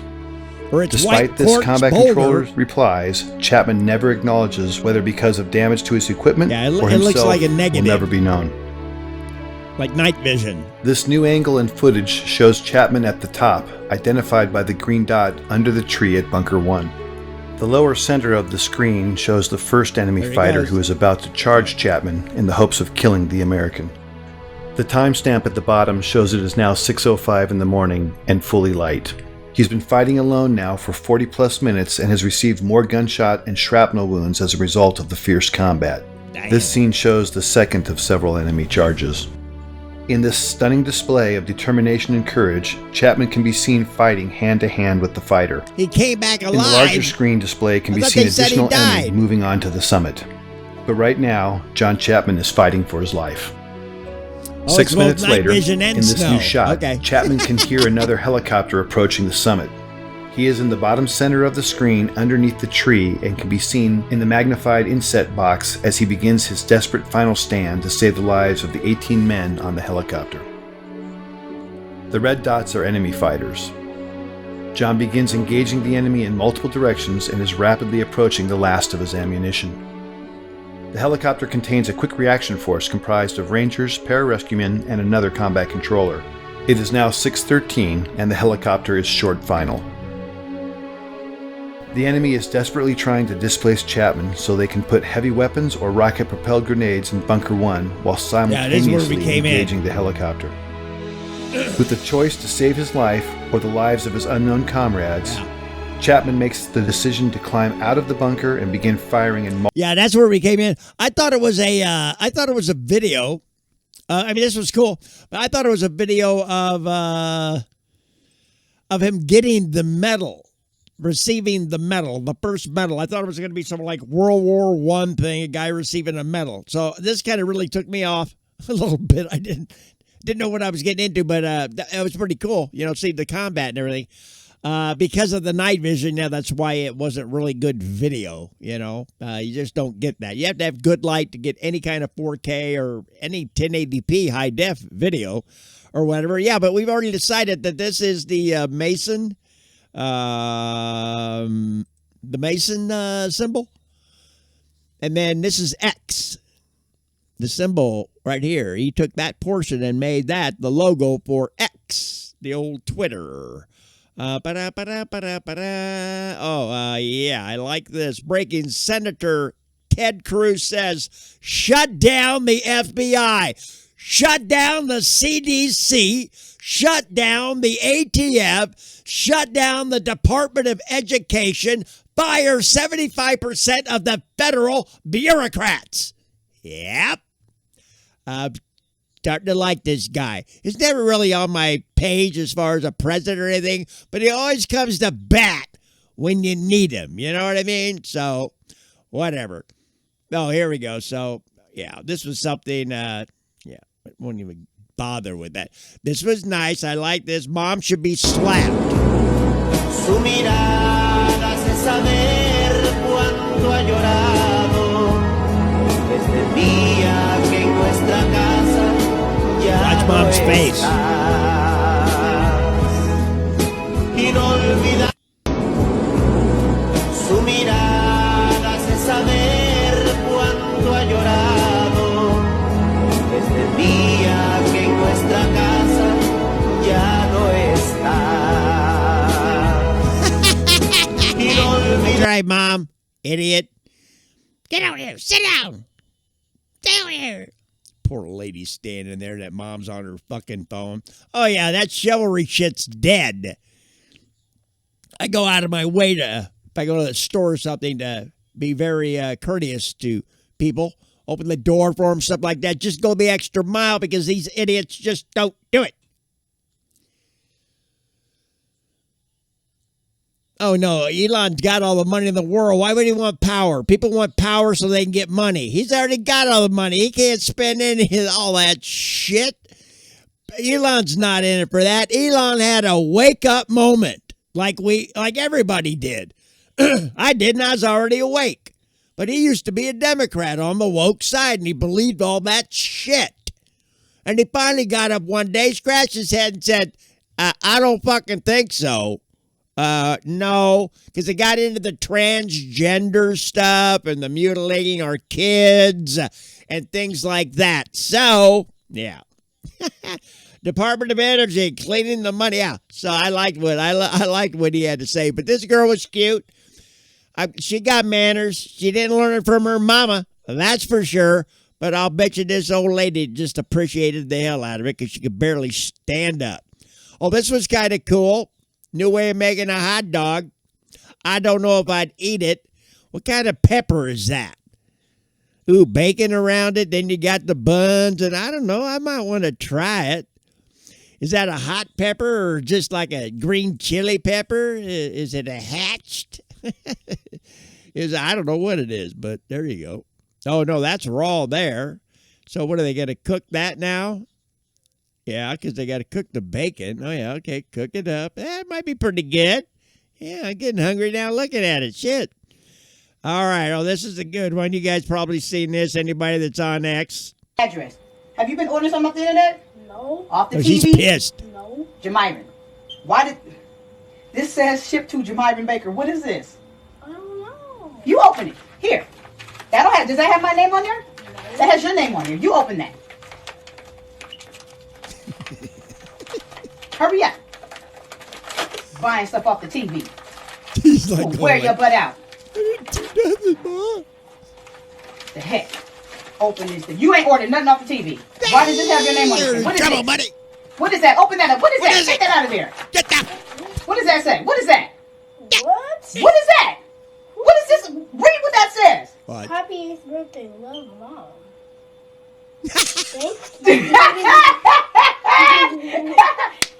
Despite this combat controller's replies, Chapman never acknowledges whether because of damage to his equipment or himself like a negative. Will never be known. Like night vision. This new angle and footage shows Chapman at the top, identified by the green dot under the tree at Bunker 1. The lower center of the screen shows the first enemy fighter who is about to charge Chapman in the hopes of killing the American. The timestamp at the bottom shows it is now 6:05 in the morning and fully light. He's been fighting alone now for 40+ minutes and has received more gunshot and shrapnel wounds as a result of the fierce combat. Damn. This scene shows the second of several enemy charges. In this stunning display of determination and courage, Chapman can be seen fighting hand-to-hand with the fighter. He came back alive. In the larger screen display can be seen additional enemies moving on to the summit. But right now, John Chapman is fighting for his life. 6 minutes later, in this snow. new shot, Chapman can hear another helicopter approaching the summit. He is in the bottom center of the screen underneath the tree and can be seen in the magnified inset box as he begins his desperate final stand to save the lives of the 18 men on the helicopter. The red dots are enemy fighters. John begins engaging the enemy in multiple directions and is rapidly approaching the last of his ammunition. The helicopter contains a quick reaction force comprised of Rangers, pararescuemen, and another combat controller. It is now 6:13 and the helicopter is short final. The enemy is desperately trying to displace Chapman so they can put heavy weapons or rocket-propelled grenades in Bunker 1 while simultaneously engaging the helicopter. With the choice to save his life or the lives of his unknown comrades, Chapman makes the decision to climb out of the bunker and begin firing in. Yeah, that's where we came in. I thought it was a video. I mean, this was cool, but I thought it was a video of him getting the medal. Receiving the medal, the first medal. I thought it was going to be some like World War I thing, a guy receiving a medal. So this kind of really took me off a little bit. I didn't know what I was getting into, but it was pretty cool, see the combat and everything. Because of the night vision, that's why it wasn't really good video, you just don't get that. You have to have good light to get any kind of 4K or any 1080p high def video or whatever. Yeah, but we've already decided that this is the Mason symbol, and then this is X, the symbol right here. He took that portion and made that the logo for X, the old Twitter. Yeah, I like this. Breaking: Senator Ted Cruz says, shut down the FBI, shut down the CDC, shut down the ATF, shut down the Department of Education, fire 75% of the federal bureaucrats. Yep. Starting to like this guy. He's never really on my page as far as a president or anything, but he always comes to bat when you need him. You know what I mean? So, whatever. Oh, here we go. So, yeah, this was something, I won't even bother with that. This was nice. I like this. Mom should be slapped. Su mirada hace saber cuánto ha llorado desde el día que en nuestra casa ya watch Mom's face. Y no olvidar su mirada hace saber cuánto ha llorado desde el día que en nuestra casa ya no está. Y no olvidar. That's right, Mom. Idiot. Get out here. Sit down. Down here. Poor lady standing there. That mom's on her fucking phone. Oh, yeah, that chivalry shit's dead. I go out of my way to, if I go to the store or something, to be very courteous to people. Open the door for them, stuff like that. Just go the extra mile because these idiots just don't do it. Oh, no, Elon's got all the money in the world. Why would he want power? People want power so they can get money. He's already got all the money. He can't spend all that shit. Elon's not in it for that. Elon had a wake-up moment like everybody did. I didn't. I was already awake. But he used to be a Democrat on the woke side, and he believed all that shit. And he finally got up one day, scratched his head, and said, I don't fucking think so. No, because it got into the transgender stuff and the mutilating our kids and things like that. So, yeah. Department of Energy cleaning the money out. So I liked what he had to say. But this girl was cute. She got manners. She didn't learn it from her mama. That's for sure. But I'll bet you this old lady just appreciated the hell out of it because she could barely stand up. Oh, this was kind of cool. New way of making a hot dog. I don't know if I'd eat it. What kind of pepper is that? Ooh, bacon around it. Then you got the buns. And I don't know. I might want to try it. Is that a hot pepper or just like a green chili pepper? Is it a hatched? I don't know what it is, but there you go. Oh, no, that's raw there. So what are they going to cook that now? Yeah, because they got to cook the bacon. Oh, yeah, okay, cook it up. It might be pretty good. Yeah, I'm getting hungry now looking at it. Shit. All right, oh, this is a good one. You guys probably seen this. Anybody that's on X? Address. Have you been ordering something off the internet? No. Off the Oh, TV? she's pissed. No. Jamiron. Why did... This says ship to Jamiron Baker. What is this? I don't know. You open it. Here. Does that have my name on there? No. That has your name on there. You open that. Hurry up. Buying stuff off the TV. He's like, Wear your butt out. I didn't do nothing, Mom. The heck? Open this thing. You ain't ordered nothing off the TV. Why does this have your name on it? What is Come it? on, buddy. What is that? Open that up. What is that? is Get it? that out of there. Get that. What does that say? What is that? What? What is that? What is this? Read what that says. What? Happy 8th birthday, love, Mom. Thank you.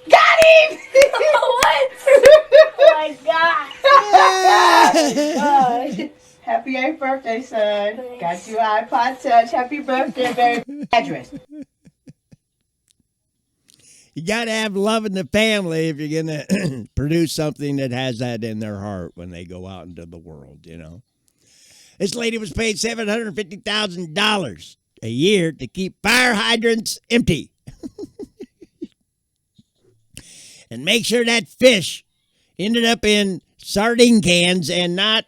Got him! What? Oh my God. Oh my God. Happy 8th birthday, son. Got you iPod Touch. Happy birthday, baby. Address. You got to have love in the family if you're going to produce something that has that in their heart when they go out into the world, you know. This lady was paid $750,000 a year to keep fire hydrants empty. And make sure that fish ended up in sardine cans and not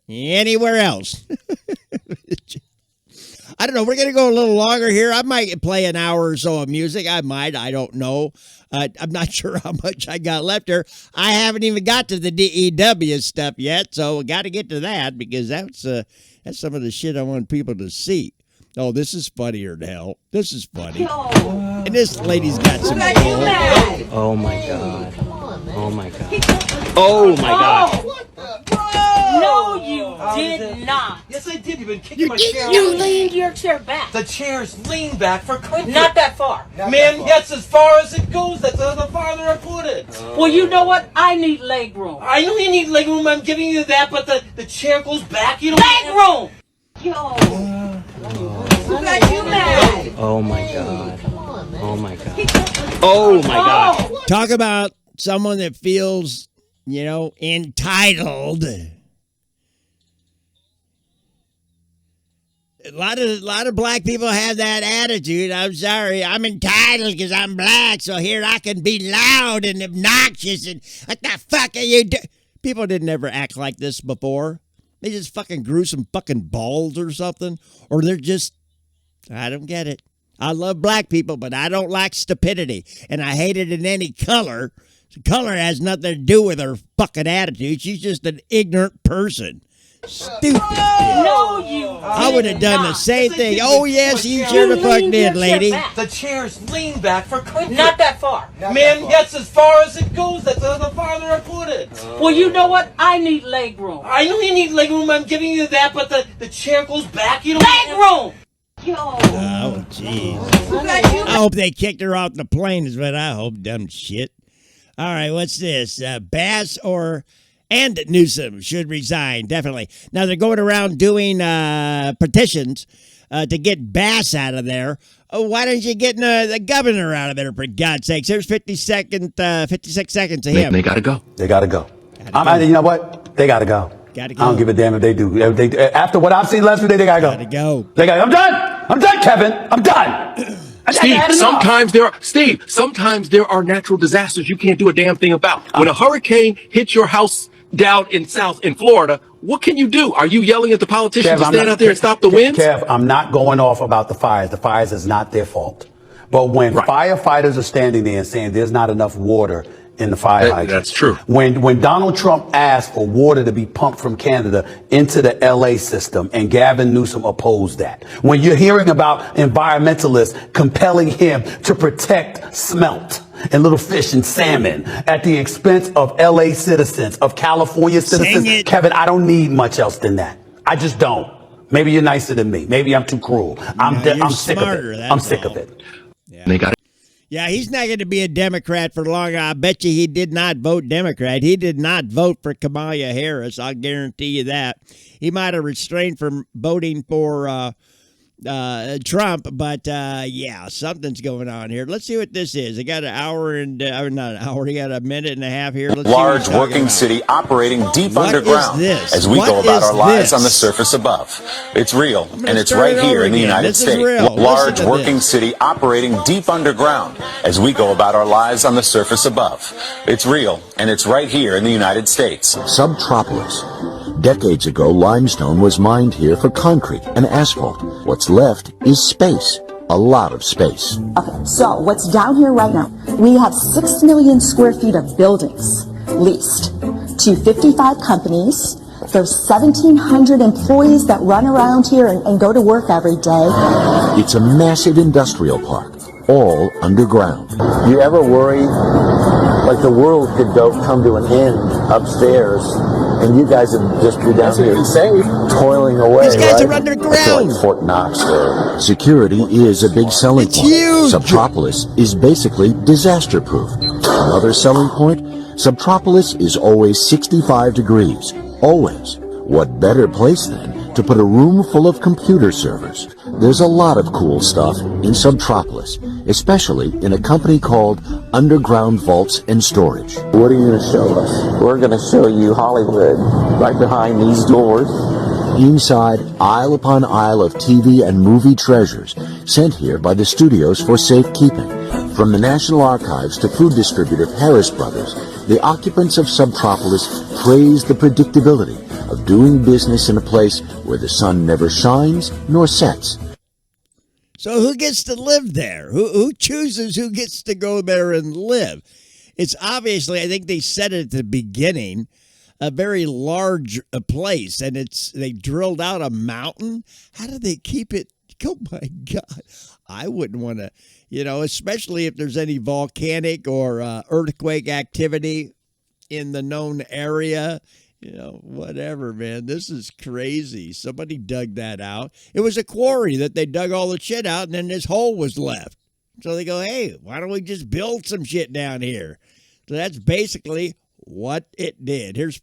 anywhere else. I don't know. We're going to go a little longer here. I might play an hour or so of music. I might. I don't know. I'm not sure how much I got left here. I haven't even got to the DEW stuff yet, so we got to get to that because that's some of the shit I want people to see. Oh, this is funnier than hell. This is funny. And this lady's got some gold. Oh my God. Oh my God. Oh my God. No, you did not. Yes, I did. You've been kicking my chair. You leaned your chair back. The chair's leaned back for comfort. Not that far. Man, that's as far as it goes. That's the farther I put it. Well, you know what? I need leg room. I know you need leg room. I'm giving you that, but the chair goes back. You don't Leg room! Yo. Who got you mad? Oh my God. Oh my God. Oh my God. Talk about someone that feels, you know, entitled. A lot of black people have that attitude. I'm sorry, I'm entitled because I'm black, so here I can be loud and obnoxious and what the fuck are you doing? People didn't ever act like this before. They just fucking grew some fucking balls or something, or they're just, I don't get it. I love black people, but I don't like stupidity, and I hate it in any color. The color has nothing to do with her fucking attitude. She's just an ignorant person. Stupid. No, you I would have done the same thing. Oh, yes, you sure the fuck did, lady. The chair's leaned back for comfort. Not that far. Man, that's as far as it goes. That's the farther I put it. Well, you know what? I need leg room. I know you need leg room. I'm giving you that, but the chair goes back. You don't leg room. Yo. Oh, jeez. I hope they kicked her off the plane is what I hope, dumb shit. All right, what's this? Bass and Newsom should resign, definitely. Now, they're going around doing petitions to get Bass out of there. Oh, why don't you get the governor out of there, for God's sakes? There's 56 seconds of him. They got to go. They got to go. You know what? They got to go. Gotta go. I don't give a damn if they do. After what I've seen last week, they gotta go. Gotta go. They got. I'm done. I'm done, Kevin. I'm done. Sometimes there are natural disasters you can't do a damn thing about. When a hurricane hits your house down in Florida, what can you do? Are you yelling at the politicians to stand out there and stop the winds? Kev, I'm not going off about the fires. The fires is not their fault. But when firefighters are standing there and saying there's not enough water in the fire hydrant. That's true. When Donald Trump asked for water to be pumped from Canada into the LA system and Gavin Newsom opposed that. When you're hearing about environmentalists compelling him to protect smelt and little fish and salmon at the expense of LA citizens, of California citizens, Kevin, I don't need much else than that. I just don't. Maybe you're nicer than me. Maybe I'm too cruel. I'm sick of it. I'm sick of it. They got it. Yeah, he's not going to be a Democrat for long. I bet you he did not vote Democrat. He did not vote for Kamala Harris. I'll guarantee you that. He might have restrained from voting for Trump, but yeah, something's going on here. Let's see what this is. I got an hour and not an hour. You got a minute and a half here. Let's Large see what working city operating deep What underground is this? as we What go about is our lives on the this? surface above. It's real, gonna and it's start right it here over in the again. United This is States. real. Listen Large to working this. city operating deep underground as we go about our lives on the surface above. It's real, and it's right here in the United States. Subtropolis. Decades ago, limestone was mined here for concrete and asphalt. What's left is space. A lot of space. Okay, so what's down here right now? We have 6 million square feet of buildings leased to 55 companies. There's 1,700 employees that run around here and go to work every day. It's a massive industrial park, all underground. You ever worry like the world could come to an end upstairs and you guys would just be down here toiling away? These guys right? are underground. Like Fort Knox there. Security is a big selling point. Huge. Subtropolis is basically disaster-proof. Another selling point? Subtropolis is always 65 degrees. Always. What better place then to put a room full of computer servers? There's a lot of cool stuff in Subtropolis, especially in a company called Underground Vaults and Storage. What are you going to show us? We're going to show you Hollywood right behind these doors. Inside, aisle upon aisle of TV and movie treasures sent here by the studios for safekeeping. From the National Archives to food distributor Harris Brothers, the occupants of Subtropolis praise the predictability of doing business in a place where the sun never shines nor sets. So who gets to live there? Who chooses who gets to go there and live? It's obviously, I think they said it at the beginning, a very large place, and they drilled out a mountain. How do they keep it? Oh my God. I wouldn't want to, especially if there's any volcanic or earthquake activity in the known area. Whatever, man. This is crazy. Somebody dug that out. It was a quarry that they dug all the shit out, and then this hole was left. So they go, hey, why don't we just build some shit down here? So that's basically what it did. Here's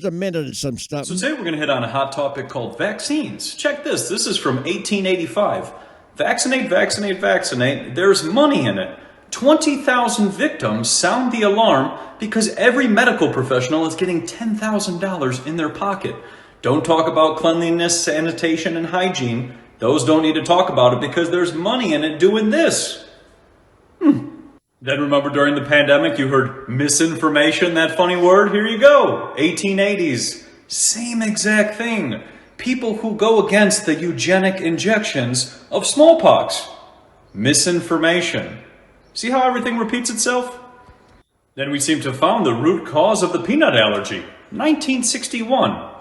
a minute of some stuff. So today we're going to hit on a hot topic called vaccines. Check this. This is from 1885. Vaccinate, vaccinate, vaccinate. There's money in it. 20,000 victims sound the alarm because every medical professional is getting $10,000 in their pocket. Don't talk about cleanliness, sanitation, and hygiene. Those don't need to talk about it because there's money in it doing this. Then remember during the pandemic you heard misinformation, that funny word? Here you go. 1880s. Same exact thing. People who go against the eugenic injections of smallpox. Misinformation. See how everything repeats itself? Then we seem to have found the root cause of the peanut allergy. 1961.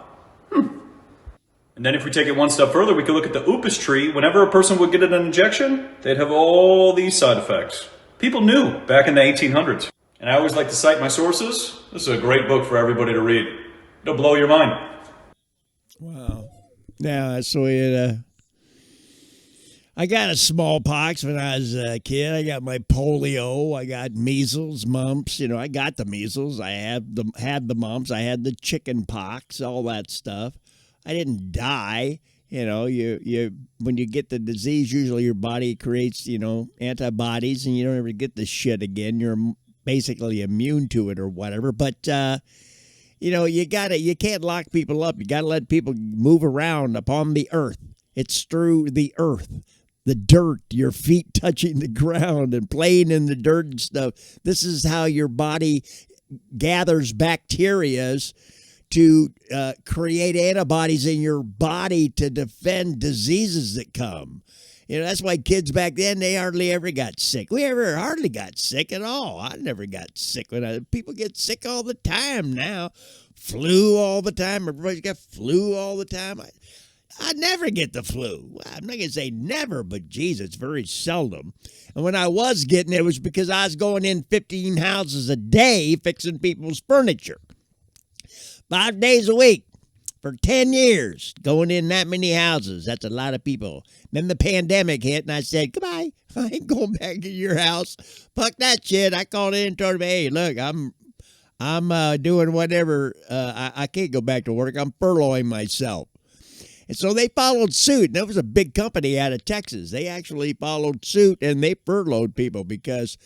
And then if we take it one step further, we could look at the upas tree. Whenever a person would get an injection, they'd have all these side effects. People knew back in the 1800s. And I always like to cite my sources. This is a great book for everybody to read. It'll blow your mind. Wow. Yeah, that's the way it... I got a smallpox when I was a kid. I got my polio. I got measles, mumps. I got the measles. I had the mumps. I had the chicken pox, all that stuff. I didn't die. You when you get the disease, usually your body creates, antibodies, and you don't ever get the shit again. You're basically immune to it or whatever. But you can't lock people up. You got to let people move around upon the earth. It's through the earth. The dirt, your feet touching the ground and playing in the dirt and stuff. This is how your body gathers bacteria to create antibodies in your body to defend diseases that come. That's why kids back then, they hardly ever got sick. We hardly got sick at all. I never got sick. People get sick all the time now. Flu all the time. Everybody's got flu all the time. I never get the flu. I'm not going to say never, but geez, it's very seldom. And when I was getting it, it was because I was going in 15 houses a day fixing people's furniture. 5 days a week for 10 years, going in that many houses. That's a lot of people. Then the pandemic hit, and I said, goodbye. I ain't going back to your house. Fuck that shit. I called in and told him, hey, look, I'm doing whatever. I can't go back to work. I'm furloughing myself. And so they followed suit. And that was a big company out of Texas. They actually followed suit and they furloughed people because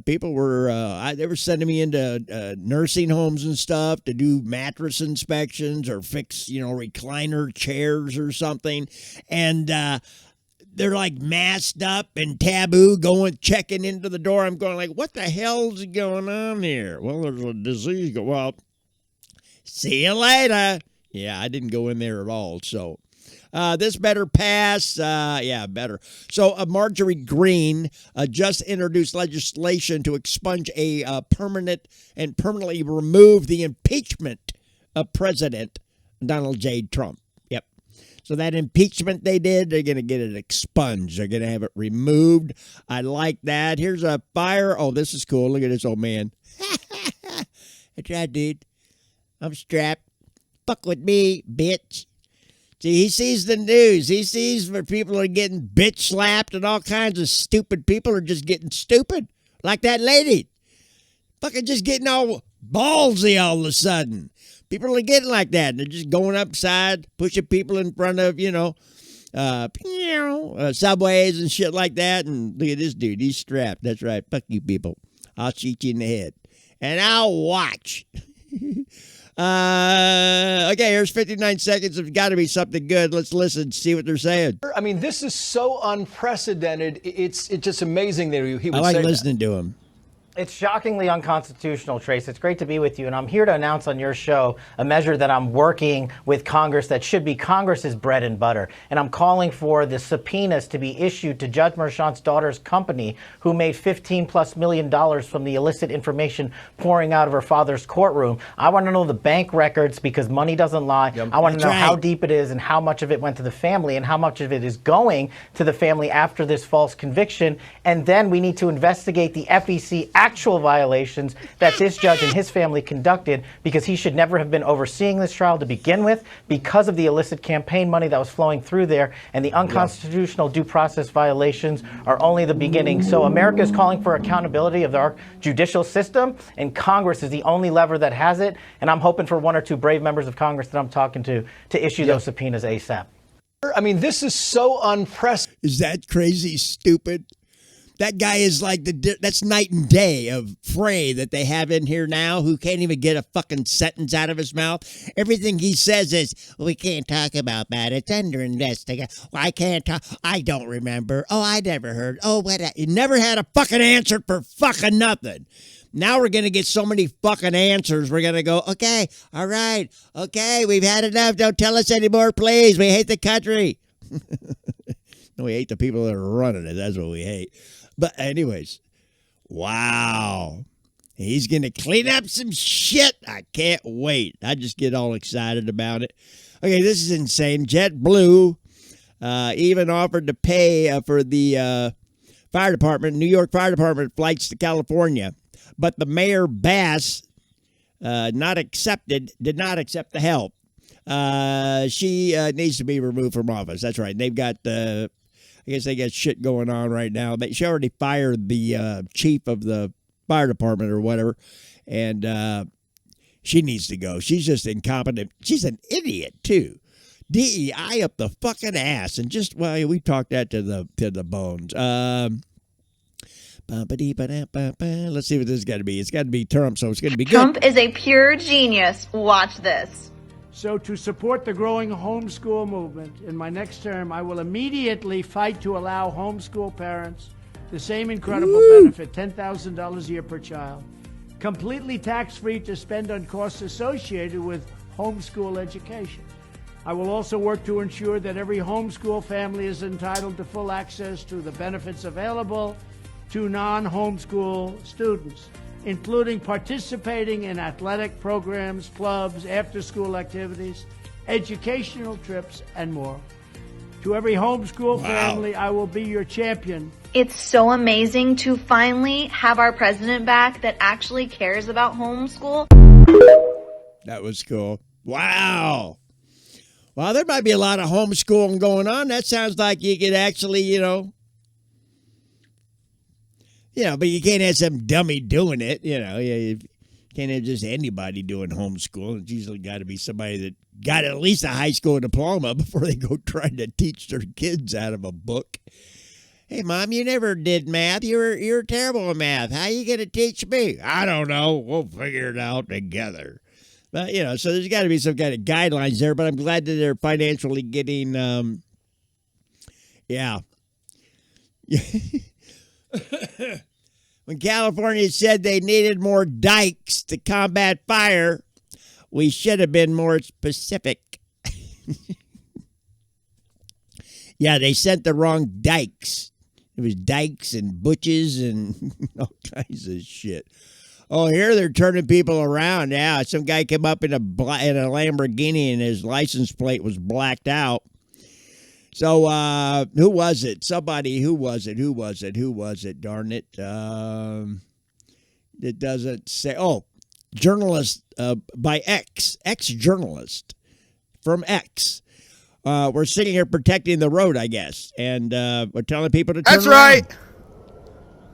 people were, they were sending me into nursing homes and stuff to do mattress inspections or fix, recliner chairs or something. And they're like masked up and taboo checking into the door. I'm going like, what the hell's going on here? Well, there's a disease. Well, see you later. Yeah, I didn't go in there at all. So this better pass. Yeah, better. So Marjorie Greene just introduced legislation to expunge a permanently remove the impeachment of President Donald J. Trump. Yep. So that impeachment they did, they're going to get it expunged. They're going to have it removed. I like that. Here's a fire. Oh, this is cool. Look at this old man. That's right, dude. I'm strapped. Fuck with me, bitch. See, he sees the news. He sees where people are getting bitch slapped and all kinds of stupid people are just getting stupid. Like that lady. Fucking just getting all ballsy all of a sudden. People are getting like that. They're just going upside, pushing people in front of, subways and shit like that. And look at this dude. He's strapped. That's right. Fuck you people. I'll shoot you in the head. And I'll watch. Okay, here's 59 seconds. It's got to be something good. Let's listen, see what they're saying. I mean, this is so unprecedented. It's just amazing that he would I like say listening to him. It's shockingly unconstitutional, Trace. It's great to be with you, and I'm here to announce on your show a measure that I'm working with Congress that should be Congress's bread and butter. And I'm calling for the subpoenas to be issued to Judge Merchant's daughter's company, who made $15+ million from the illicit information pouring out of her father's courtroom. I want to know the bank records because money doesn't lie. I want to know how deep it is and how much of it went to the family and how much of it is going to the family after this false conviction. And then we need to investigate the FEC actual violations that this judge and his family conducted, because he should never have been overseeing this trial to begin with because of the illicit campaign money that was flowing through there, and the unconstitutional due process violations are only the beginning. So America is calling for accountability of our judicial system, and Congress is the only lever that has it, and I'm hoping for one or two brave members of Congress that I'm talking to issue those subpoenas ASAP. I mean, this is so unprecedented. Is that crazy stupid? That guy is like that's night and day of Frey that they have in here now, who can't even get a fucking sentence out of his mouth. Everything he says is, we can't talk about that. It's under investigation. I can't talk. I don't remember. Oh, I never heard. Oh, what? You never had a fucking answer for fucking nothing. Now we're going to get so many fucking answers. We're going to go, okay, all right, okay, we've had enough. Don't tell us anymore, please. We hate the country. No, we hate the people that are running it. That's what we hate. But anyways, wow. He's going to clean up some shit. I can't wait. I just get all excited about it. Okay, this is insane. JetBlue even offered to pay for the fire department, New York Fire Department flights to California. But the Mayor Bass did not accept the help. She needs to be removed from office. That's right. They've got I guess they got shit going on right now. She already fired the chief of the fire department or whatever, and she needs to go. She's just incompetent. She's an idiot too. DEI up the fucking ass, and just we talked that to the bones. Let's see what this is got to be. It's got to be Trump, so it's going to be good. Trump is a pure genius. Watch this. So to support the growing homeschool movement, in my next term, I will immediately fight to allow homeschool parents the same incredible benefit, $10,000 a year per child, completely tax-free to spend on costs associated with homeschool education. I will also work to ensure that every homeschool family is entitled to full access to the benefits available to non-homeschool students, including participating in athletic programs, clubs, after-school activities, educational trips, and more. To every homeschool family, I will be your champion. It's so amazing to finally have our president back that actually cares about homeschool. That was cool. Wow. Well, there might be a lot of homeschooling going on. That sounds like you could actually, but you can't have some dummy doing it. You Can't have just anybody doing homeschool. It's usually got to be somebody that got at least a high school diploma before they go trying to teach their kids out of a book. Hey, Mom, you never did math. You're terrible at math. How you going to teach me? I don't know. We'll figure it out together. But, so there's got to be some kind of guidelines there, but I'm glad that they're financially getting, yeah. When California said they needed more dikes to combat fire, we should have been more specific. Yeah, they sent the wrong dikes. It was dikes and butches and all kinds of shit. Oh, here they're turning people around. Yeah, some guy came up in a Lamborghini and his license plate was blacked out. So, who was it? Somebody, who was it? Darn it. It doesn't say. Oh, journalist by ex-journalist from X. We're sitting here protecting the road, I guess. And we're telling people to turn That's around. right.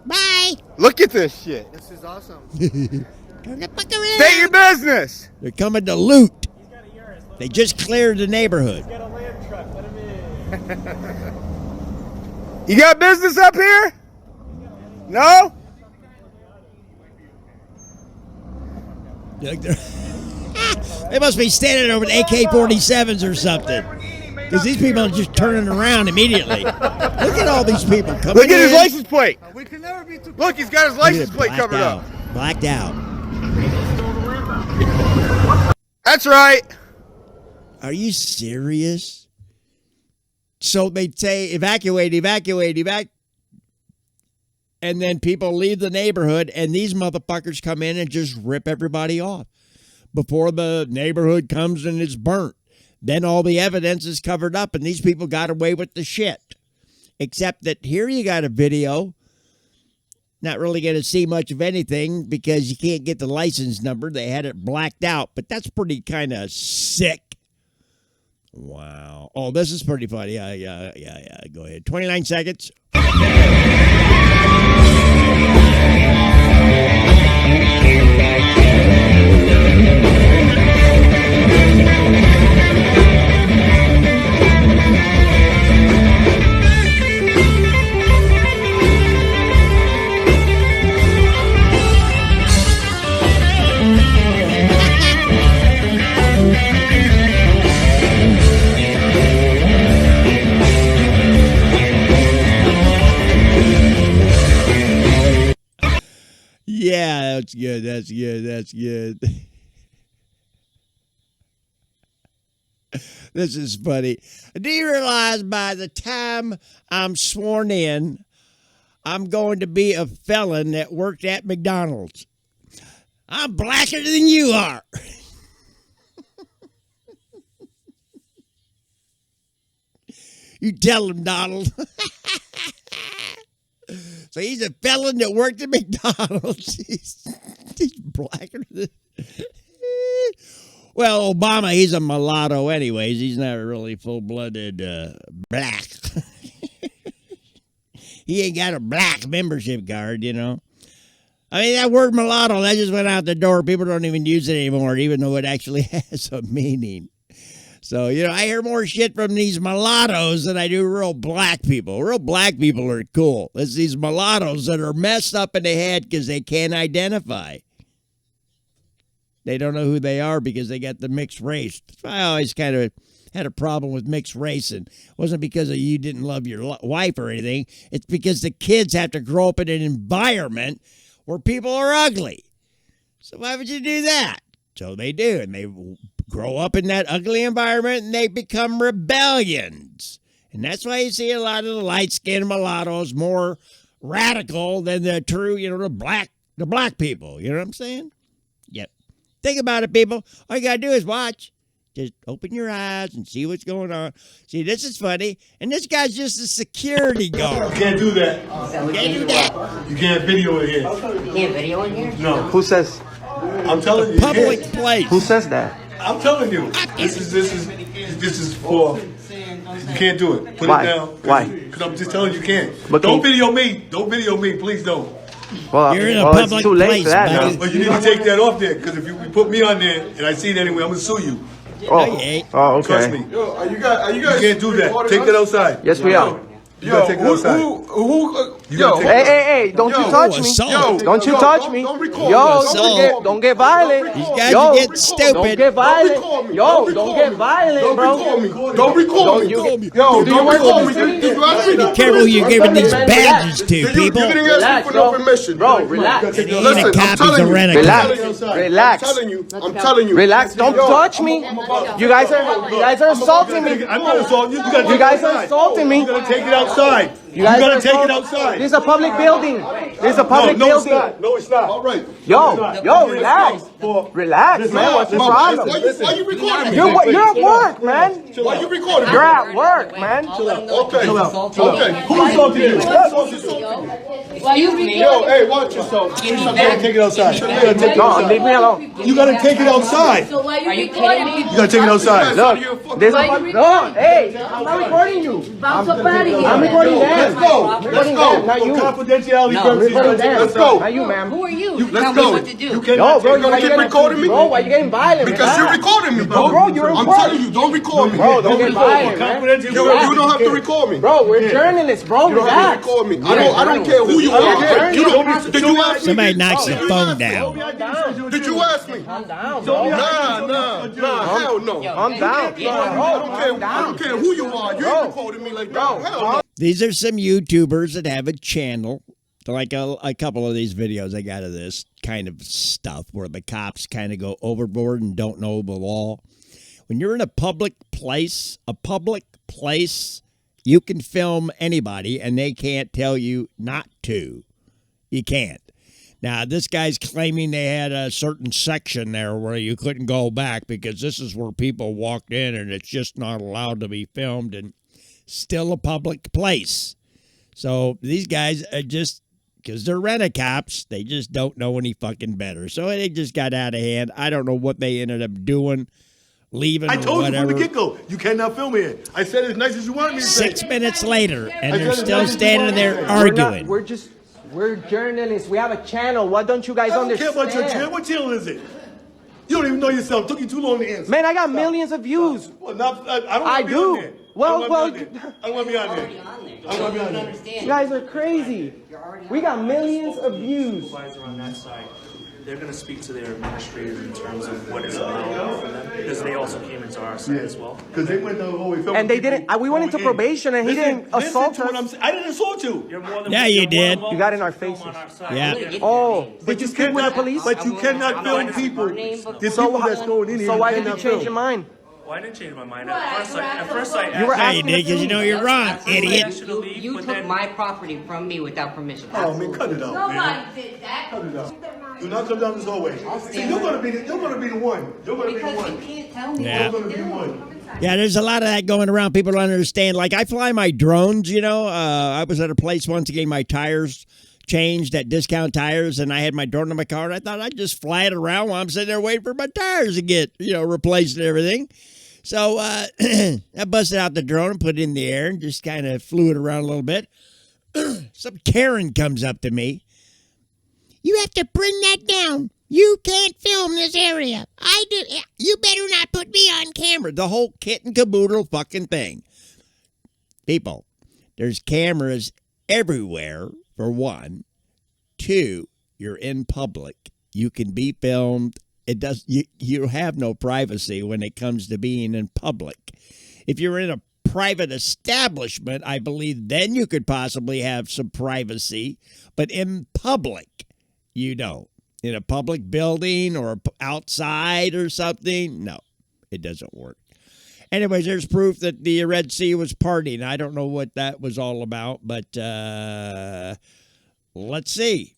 Bye. Look at this shit. This is awesome. Turn the fuck around. State your business. They're coming to loot. They just cleared the neighborhood. You got business up here? No? They must be standing over the AK-47s or something. Because these people are just turning around immediately. Look at all these people coming in. Look at his license plate. Look, he's got his license plate covered up. Blacked out. That's right. Are you serious? So they say, evacuate. And then people leave the neighborhood, and these motherfuckers come in and just rip everybody off before the neighborhood comes and it's burnt. Then all the evidence is covered up, and these people got away with the shit. Except that here you got a video. Not really going to see much of anything because you can't get the license number. They had it blacked out, but that's pretty kind of sick. Wow. Oh, this is pretty funny. Yeah. Go ahead. 29 seconds. Yeah, that's good. This is funny. Do you realize by the time I'm sworn in, I'm going to be a felon that worked at McDonald's? I'm blacker than you are. You tell him, Donald. So he's a felon that worked at McDonald's. He's blacker than... Well, Obama, he's a mulatto anyways. He's not really full-blooded black. He ain't got a black membership card, I mean, that word mulatto, that just went out the door. People don't even use it anymore, even though it actually has a meaning. So, I hear more shit from these mulattoes than I do real black people. Real black people are cool. It's these mulattoes that are messed up in the head because they can't identify. They don't know who they are because they got the mixed race. That's why I always kind of had a problem with mixed race. And it wasn't because of you didn't love your wife or anything. It's because the kids have to grow up in an environment where people are ugly. So why would you do that? So they do. And they grow up in that ugly environment and they become rebellions. And that's why you see a lot of the light-skinned mulattoes more radical than the true, the black people. You know what I'm saying? Yep. Think about it, people. All you got to do is watch. Just open your eyes and see what's going on. See, this is funny. And this guy's just a security guard. You can't do that. You can't do that. You can't video in here. You can't video in here? No. Who says? I'm telling you. Public place. Who says that? I'm telling you. This is for. You can't do it. Put Why? it down. Why? Because I'm just telling you, you can't. But Don't video me. Don't video me. Please don't. Well, You're in a well, public it's too late place, for that buddy. now. Well, you need to take that off there, because if you put me on there and I see it anyway, I'm gonna sue you. Oh, okay. Trust me. Yo, are you guys? You can't do that. Take that outside. Yes, we are. You gotta take it outside. Hey, don't you touch me. Don't you touch me. Don't record Yo, don't get violent. These guys Yo, are getting stupid. don't get violent. Yo, don't get violent, bro. Don't record me. Yo, don't record me. Did you ask me? Be careful who you're giving these badges to, people. You didn't ask me for no permission. Bro, relax. Listen, I'm telling you. Relax. I'm telling you. Relax. Don't touch me. You guys are insulting me. I'm not insulting you. You guys are insulting me. You gotta take it outside. You guys gotta are take it insulting- outside. This is a public building. This is a public No, it's building. not. No, it's not. All right. Yo, relax. Relax, man. What's the problem? Why you recording me? You're at work, man. Why you recording me? You're at work, man. Okay. Okay. Who assaulted you? Why you me? Yo, hey, watch yourself. You gotta take it outside. You gotta take it No, outside. leave me alone. You gotta take it outside. So why you recording me? You gotta take it outside. Look, this is no. Hey, I'm not recording you. Bounce up out of here. I'm recording them. Let's go. I'm Let's recording go. them, not you. Confidentiality I'm recording purposes. them. Let's go. Not you, ma'am. Who are you? Let's Tell me go. what to do. You Yo, cannot bro, take gonna keep recording me? Bro, why you getting violent? Because you're recording me, bro. Bro, you're I'm recording. telling you, don't record me. Bro, don't get violent, man. confidential. You don't have to record me. Bro, we're journalists, bro. You don't have to Relax. record me. I don't care who you are. You don't. Did you ask me? Somebody knocks the phone down. Did you ask me? Calm down, bro. Nah, hell no. Calm down. I don't care who you are. You ain't recording me like that. Hell no. These are some YouTubers that have a channel. Like a couple of these videos I got of this kind of stuff where the cops kind of go overboard and don't know the law. When you're in a public place, you can film anybody and they can't tell you not to. You can't. Now, this guy's claiming they had a certain section there where you couldn't go back because this is where people walked in and it's just not allowed to be filmed and still a public place. So these guys are just, because they're rent-a-cops, they just don't know any fucking better. So they just got out of hand. I don't know what they ended up doing, leaving I or told whatever. you from the get-go, you cannot film here. I said it as nice as you want me to say. 6 minutes later, and I they're said still it standing there We're not- arguing. We're journalists. We have a channel. What don't you guys I don't understand? care about your channel. What channel is it? You don't even know yourself. It took you too long to answer. Man, I got millions of views. Well, not, I don't I want to be do. on there. Well, I don't want to be on there. I don't want to be on there. You guys are crazy. We got millions of views. Supervisor on that side, they're going to speak to their administrator in terms of what is allowed for them, because they also came into our side as well. Because they went the whole way. And they didn't. We went into probation, and he didn't assault us. I didn't assault you. Yeah, you did. You got in our faces. Yeah. Oh, did you speak with the police? But you cannot film people. There's people that's going in here. So why did you cannot change film. your mind? Well, I didn't change my mind. At first I You were Yeah, you asking did, because you know you're wrong, idiot. You took my property from me without permission. Oh, man, cut it out, man. did that. Cut it out. Do not come down this hallway. See, you're gonna be the one. You're gonna be the one. Can't tell me Yeah. You're gonna be the one. Yeah, there's a lot of that going around. People don't understand. Like, I fly my drones, you know. I was at a place once getting my tires changed at Discount Tires, and I had my drone in my car, and I thought I'd just fly it around while I'm sitting there waiting for my tires to get, replaced and everything. So I busted out the drone and put it in the air and just kind of flew it around a little bit. Some Karen comes up to me. You have to bring that down. You can't film this area. I do. You better not put me on camera. The whole kit and caboodle fucking thing. People, there's cameras everywhere, for one. Two, you're in public. You can be filmed. You have no privacy when it comes to being in public. If you're in a private establishment, I believe then you could possibly have some privacy. But in public, you don't. In a public building or outside or something, no, it doesn't work. Anyways, there's proof that the Red Sea was parting. I don't know what that was all about, but let's see.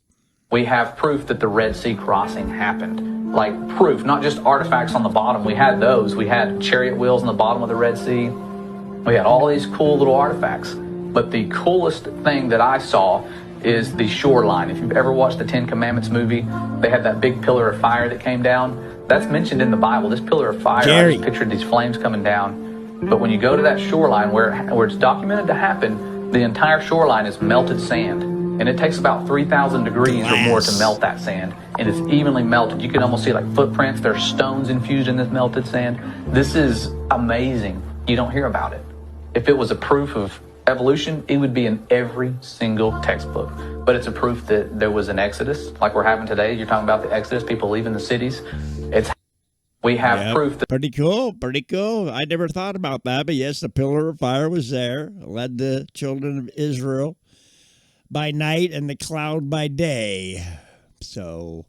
We have proof that the Red Sea crossing happened. Like proof, not just artifacts on the bottom. We had those. We had chariot wheels on the bottom of the Red Sea. We had all these cool little artifacts. But the coolest thing that I saw is the shoreline. If you've ever watched the Ten Commandments movie, they had that big pillar of fire that came down. That's mentioned in the Bible. This pillar of fire, I just pictured these flames coming down. But when you go to that shoreline where it's documented to happen, the entire shoreline is melted sand. And it takes about 3,000 degrees or more to melt that sand. And it's evenly melted. You can almost see like footprints. There's stones infused in this melted sand. This is amazing. You don't hear about it. If it was a proof of evolution, it would be in every single textbook. But it's a proof that there was an exodus, like we're having today. You're talking about the exodus, people leaving the cities. We have proof that. Pretty cool. Pretty cool. I never thought about that, but yes, the pillar of fire was there, led the children of Israel by night and the cloud by day. So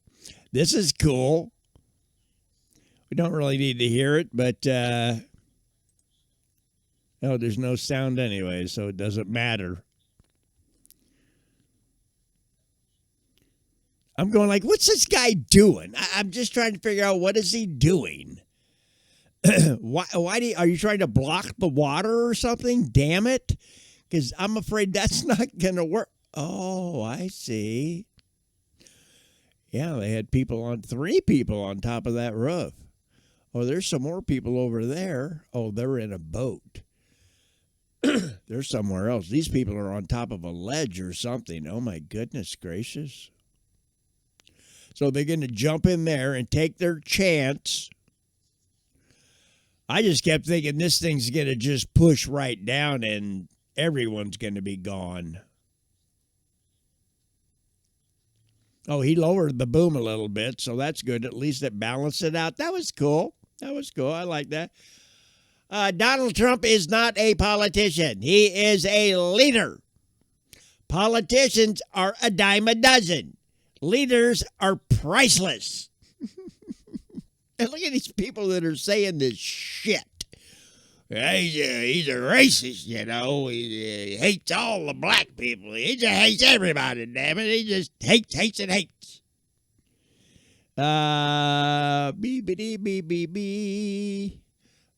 this is cool. We don't really need to hear it, but oh, there's no sound anyway, so it doesn't matter. I'm going like, what's this guy doing? I'm just trying to figure out, what is he doing? Why are you trying to block the water or something? Damn it. Because I'm afraid that's not going to work. Oh, I see. Yeah, they had 3 people on top of that roof. Oh, there's some more people over there. Oh, they're in a boat. They're somewhere else. These people are on top of a ledge or something. Oh, my goodness gracious. So they're going to jump in there and take their chance. I just kept thinking this thing's going to just push right down and everyone's going to be gone. Oh, he lowered the boom a little bit, so that's good. At least it balanced it out. That was cool. That was cool. I like that. Donald Trump is not a politician. He is a leader. Politicians are a dime a dozen. Leaders are priceless. And look at these people that are saying this shit. He's a racist, you know. He hates all the black people. He just hates everybody, damn it. He just hates, and hates. Beep.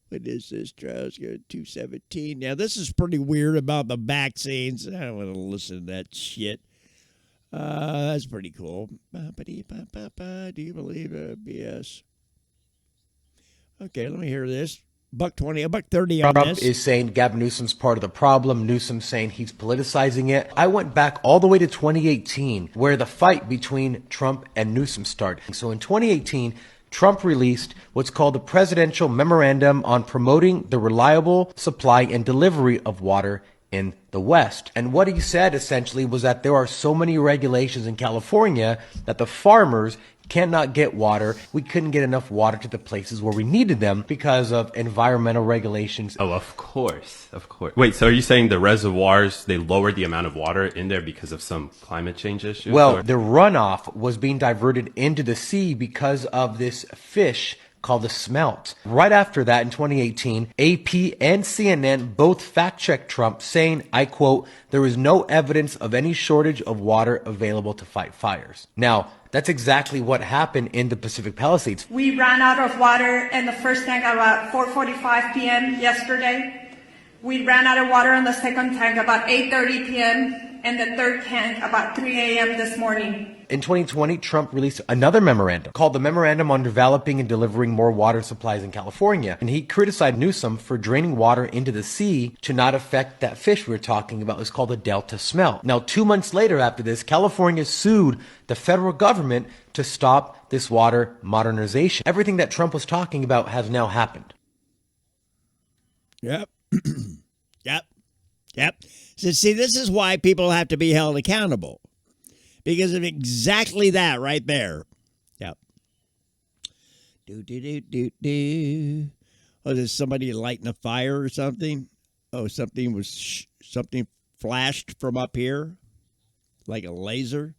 What is this? Trials go 217. Now, this is pretty weird about the vaccines. I don't want to listen to that shit. That's pretty cool. Do you believe BS? Okay, let me hear this. $1.20, $1.30 on Trump this. is saying Gavin Newsom's part of the problem. Newsom saying he's politicizing it. I went back all the way to 2018, where the fight between Trump and Newsom started. So in 2018, Trump released what's called the Presidential Memorandum on Promoting the Reliable Supply and Delivery of Water in the West. And what he said essentially was that there are so many regulations in California that the farmers cannot get water. We couldn't get enough water to the places where we needed them because of environmental regulations. Oh, of course. Wait, so are you saying the reservoirs, they lowered the amount of water in there because of some climate change issues? Well, the runoff was being diverted into the sea because of this fish called the smelt. Right after that, in 2018, AP and CNN both fact-checked Trump, saying, I quote, "There is no evidence of any shortage of water available to fight fires." Now, that's exactly what happened in the Pacific Palisades. We ran out of water in the first tank about 4:45 p.m. yesterday. We ran out of water in the second tank about 8:30 p.m. and the third tank about 3 a.m. this morning. In 2020, Trump released another memorandum called the Memorandum on Developing and Delivering More Water Supplies in California. And he criticized Newsom for draining water into the sea to not affect that fish we were talking about. It's called the Delta smelt. Now, 2 months later after this, California sued the federal government to stop this water modernization. Everything that Trump was talking about has now happened. Yep. Yep. So, see, this is why people have to be held accountable. Because of exactly that right there. Yep. Oh, there's somebody lighting a fire or something? Oh, something flashed from up here? Like a laser?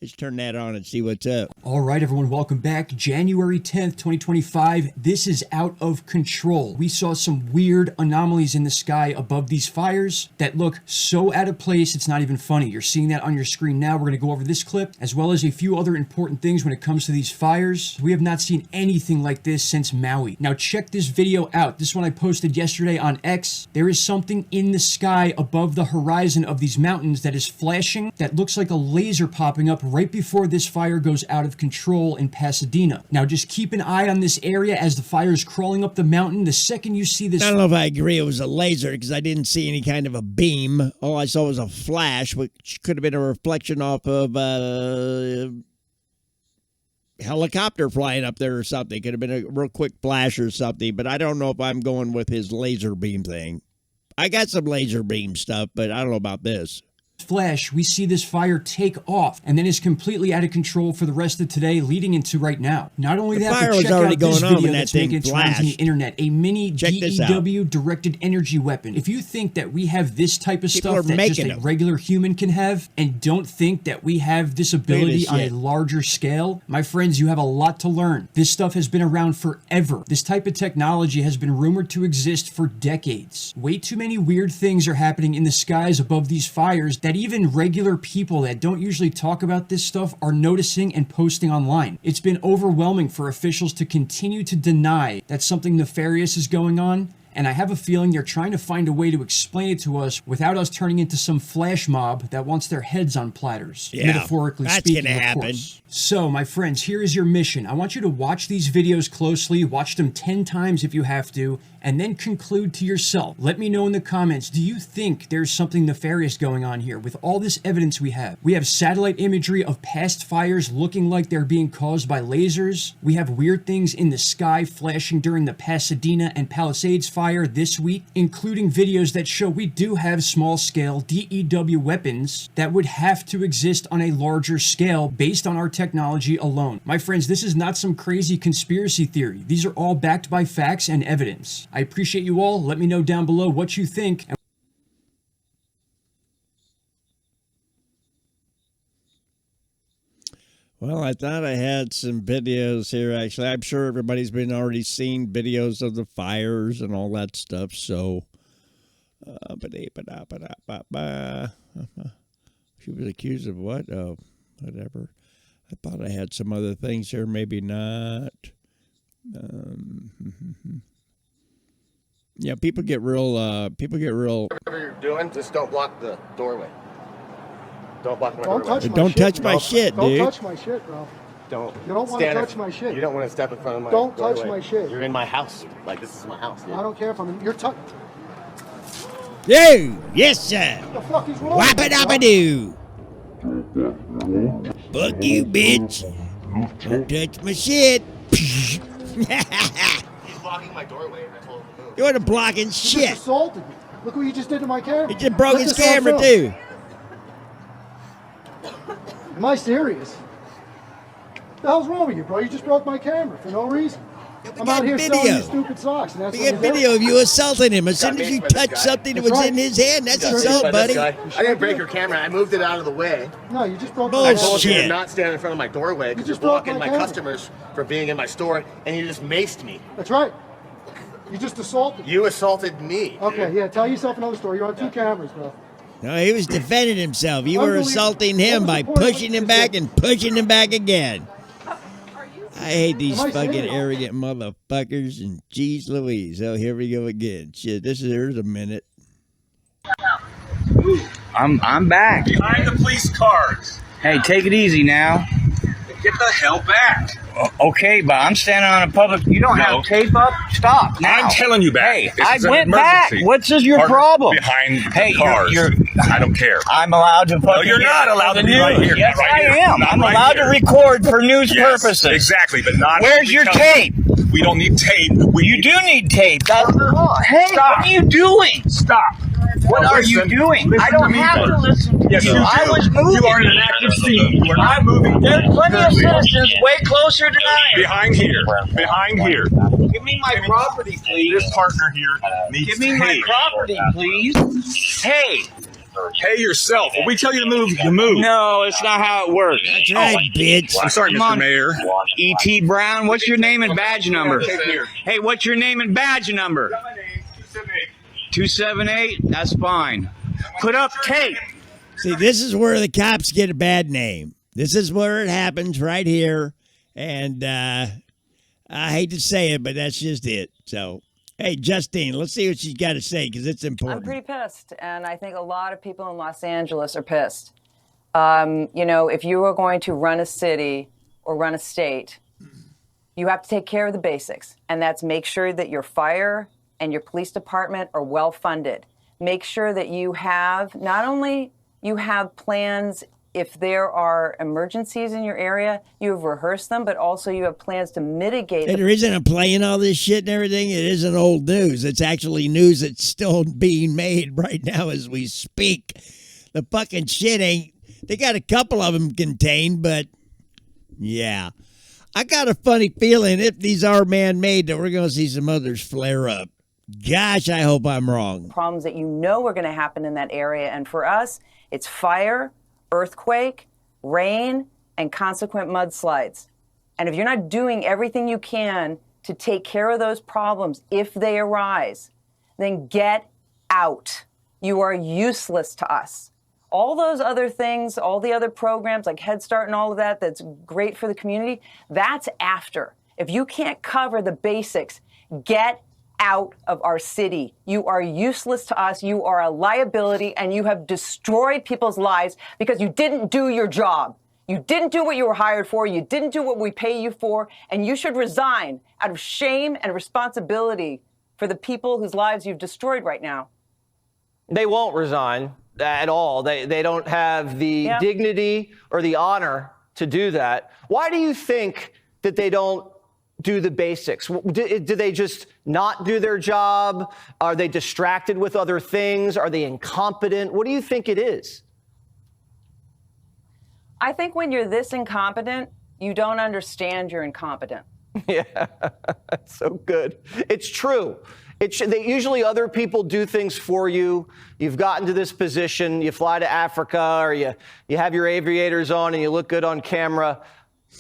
Let's turn that on and see what's up. All right, everyone, welcome back. January 10th, 2025. This is out of control. We saw some weird anomalies in the sky above these fires that look so out of place, it's not even funny. You're seeing that on your screen now. We're going to go over this clip, as well as a few other important things when it comes to these fires. We have not seen anything like this since Maui. Now, check this video out. This one I posted yesterday on X. There is something in the sky above the horizon of these mountains that is flashing, that looks like a laser popping up right before this fire goes out of control in Pasadena. Now, just keep an eye on this area as the fire is crawling up the mountain. The second you see this... I don't know if I agree it was a laser because I didn't see any kind of a beam. All I saw was a flash, which could have been a reflection off of helicopter flying up there or something. Could have been a real quick flash or something, but I don't know if I'm going with his laser beam thing. I got some laser beam stuff, but I don't know about this. Flash, we see this fire take off and then is completely out of control for the rest of today, leading into right now. Not only The that, fire but was check already out this going on video when that that's thing making its rounds on the flashed. internet. A mini Check this out. DEW directed energy weapon. If you think that we have this type of People are stuff that just making a them. regular human can have, and don't think that we have this ability on a shit. larger scale, my friends, you have a lot to learn. This stuff has been around forever. This type of technology has been rumored to exist for decades. Way too many weird things are happening in the skies above these fires that even regular people that don't usually talk about this stuff are noticing and posting online. It's been overwhelming for officials to continue to deny that something nefarious is going on, and I have a feeling they're trying to find a way to explain it to us without us turning into some flash mob that wants their heads on platters, Yeah, metaphorically that's speaking, gonna of happen. course. So, my friends, here is your mission. I want you to watch these videos closely, watch them 10 times if you have to, and then conclude to yourself. Let me know in the comments, do you think there's something nefarious going on here with all this evidence we have? We have satellite imagery of past fires looking like they're being caused by lasers. We have weird things in the sky flashing during the Pasadena and Palisades fire this week, including videos that show we do have small-scale DEW weapons that would have to exist on a larger scale based on our technology alone. My friends, this is not some crazy conspiracy theory. These are all backed by facts and evidence. I appreciate you all. Let me know down below what you think. Well, I thought I had some videos here, actually. I'm sure everybody's been already seen videos of the fires and all that stuff, so... She was accused of what? Oh, whatever. I thought I had some other things here, maybe not. Yeah, people get real... Whatever you're doing, just don't block the doorway. Don't block my Don't doorway. touch my Don't shit, touch bro. my shit, Don't dude. touch my shit, bro. Don't. You don't want to touch my shit. You don't want to step in front of my Don't touch doorway. my shit. You're in my house. Like, this is my house, dude. I don't care if I'm in. You're touch. Yo! Yes, sir! What the fuck is wrong? Whap with it you, up bro? a do! Fuck you, bitch! Don't touch my shit! He's blocking my doorway, and I told him to move. You want to blocking You shit! just assaulted me. Look what you just did to my camera. He just broke Look his this on camera, film. too! Am I serious? What the hell's wrong with you, bro? You just broke my camera for no reason. I'm got out here video. selling you stupid socks, and that's We what got you do. video of you assaulting him. As soon as you touch something that was That's in right. his hand, that's Sure assault, did. buddy. I didn't break your camera. I moved it out of the way. No, you just broke I my told you to Bullshit. not stand in front of my doorway because You you're just broke blocking my my camera. customers from being in my store, and you just maced me. That's right. You just assaulted me. You assaulted me. Okay, yeah, tell yourself another story. You're on two cameras, bro. No, he was defending himself. You were Unbelievable. assaulting him What by was the point of pushing what him you back said? and pushing him back again. I hate these Am I fucking serious? arrogant motherfuckers, and geez Louise. Oh, here we go again. Shit, here's a minute. I'm back. Behind the police cars. Hey, take it easy now. Get the hell back. Okay, but I'm standing on a public. You don't No. have tape up. Stop now. I'm telling you back. Hey, This I is an went back. emergency. What's your Partner, problem? Behind Hey, the cars. I don't care. I'm allowed to. No, you're not allowed to be right here. Yes, Right I here. am. Not I'm right allowed here. to record for news Yes, purposes. exactly, but not. Where's your tape? We don't need tape. You do need tape. Hey, Stop. what are you doing? Stop. What Now are you listen. doing? Listen I don't to me have to first. listen to Yes, you. you do. I was moving. You are in an active scene. You are not moving. There's plenty of citizens way closer than I am. Behind here. Behind here. Give me my property, please. This partner here needs Give me my tape. property, please. Hey. Pay yourself. When we tell you to move, you move. No, it's not how it works. That's right, bitch. I'm sorry, Come Mr. on. Mayor. E.T. Brown, what's your name and badge number? Tape here. Hey, what's your name and badge number? 278. That's fine. Put up tape. See, this is where the cops get a bad name. This is where it happens right here. And I hate to say it, but that's just it. So, hey, Justine, let's see what she's got to say because it's important. I'm pretty pissed, and I think a lot of people in Los Angeles are pissed. If you are going to run a city or run a state, you have to take care of the basics. And that's make sure that your fire and your police department are well funded. Make sure that you have, not only you have plans if there are emergencies in your area, you have rehearsed them, but also you have plans to mitigate. And the reason I'm playing all this shit and everything, it isn't old news. It's actually news that's still being made right now as we speak. The fucking shit ain't, they got a couple of them contained, but yeah. I got a funny feeling if these are man-made that we're going to see some others flare up. Gosh, I hope I'm wrong. Problems that are going to happen in that area. And for us, it's fire, earthquake, rain, and consequent mudslides. And if you're not doing everything you can to take care of those problems if they arise, then get out. You are useless to us. All those other things, all the other programs like Head Start and all of that, that's great for the community, that's after. If you can't cover the basics, get out of our city. You are useless to us. You are a liability, and you have destroyed people's lives because you didn't do your job. You didn't do what you were hired for. You didn't do what we pay you for, and you should resign out of shame and responsibility for the people whose lives you've destroyed right now. They won't resign at all. They don't have the dignity or the honor to do that. Why do you think that they don't do the basics? Do they just not do their job? Are they distracted with other things? Are they incompetent? What do you think it is? I think when you're this incompetent, you don't understand you're incompetent. Yeah, that's so good. It's true. Usually other people do things for you. You've gotten to this position, you fly to Africa, or you have your aviators on and you look good on camera,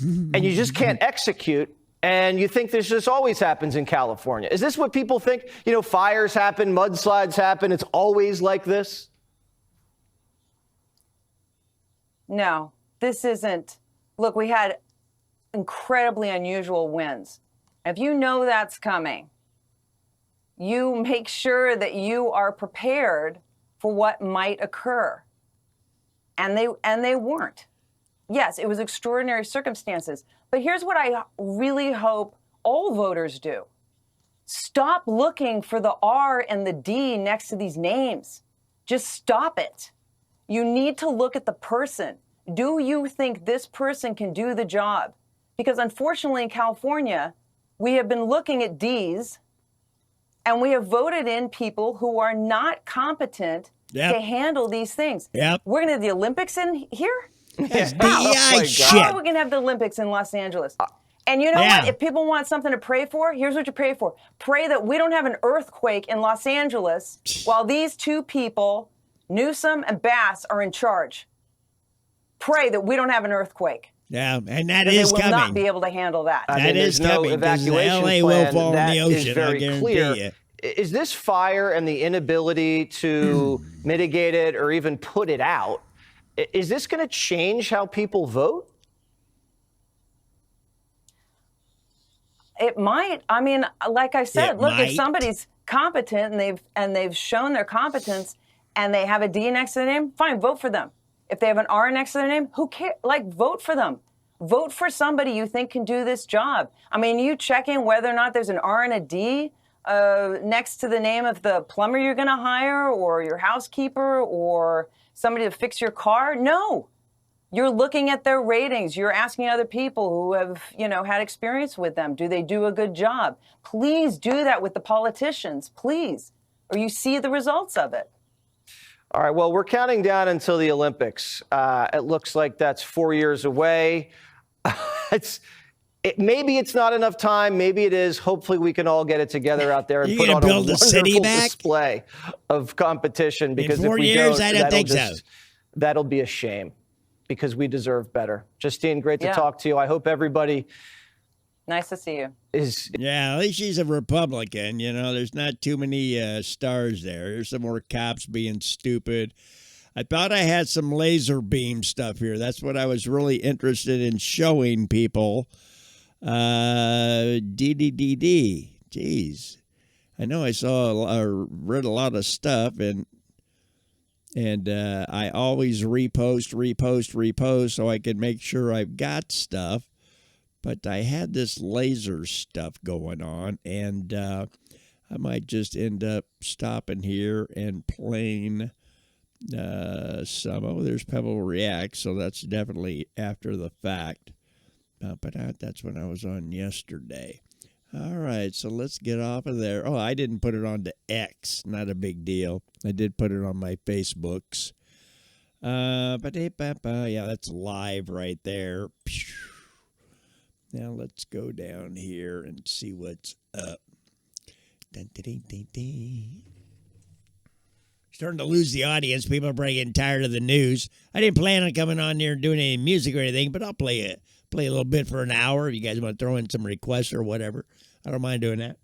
and you just can't execute. And you think this always happens in California. Is this what people think? Fires happen, mudslides happen. It's always like this? No, this isn't. Look, we had incredibly unusual winds. If you know that's coming, you make sure that you are prepared for what might occur. And they weren't. Yes, it was extraordinary circumstances. But here's what I really hope all voters do. Stop looking for the R and the D next to these names. Just stop it. You need to look at the person. Do you think this person can do the job? Because unfortunately in California, we have been looking at Ds and we have voted in people who are not competent to handle these things. Yep. We're going to have the Olympics in here? That's How? DEI shit. How are we going to have the Olympics in Los Angeles? And you know what? If people want something to pray for, here's what you pray for. Pray that we don't have an earthquake in Los Angeles while these two people, Newsom and Bass, are in charge. Pray that we don't have an earthquake. Yeah, and that is coming. They will not be able to handle that. That is coming, because the LA will fall in the ocean, I guarantee you. Is this fire and the inability to mitigate it or even put it out, is this going to change how people vote? It might. I mean, like I said, if somebody's competent and they've shown their competence and they have a D next to their name, fine, vote for them. If they have an R next to their name, who cares? Vote for them. Vote for somebody you think can do this job. I mean, you check in whether or not there's an R and a D next to the name of the plumber you're going to hire or your housekeeper or somebody to fix your car. No. You're looking at their ratings. You're asking other people who have, had experience with them. Do they do a good job? Please do that with the politicians, please, or you see the results of it. All right, well, we're counting down until the Olympics. It looks like that's 4 years away. Maybe it's not enough time. Maybe it is. Hopefully we can all get it together out there and put on a wonderful display of competition. Because if we don't, I don't think so. That'll be a shame because we deserve better. Justine, great to talk to you. I hope everybody... Nice to see you. Yeah, at least she's a Republican. There's not too many stars there. There's some more cops being stupid. I thought I had some laser beam stuff here. That's what I was really interested in showing people. DDDD. Jeez. I know I read a lot of stuff, and And I always repost so I can make sure I've got stuff. But I had this laser stuff going on, and I might just end up stopping here and playing some. Oh, there's Pebble React, so that's definitely after the fact. But that's when I was on yesterday. All right, so let's get off of there. Oh, I didn't put it on to X. Not a big deal. I did put it on my Facebooks. Yeah, that's live right there. Now let's go down here and see what's up. Starting to lose the audience. People are probably getting tired of the news. I didn't plan on coming on here and doing any music or anything, but I'll play a little bit for an hour if you guys want to throw in some requests or whatever. I don't mind doing that.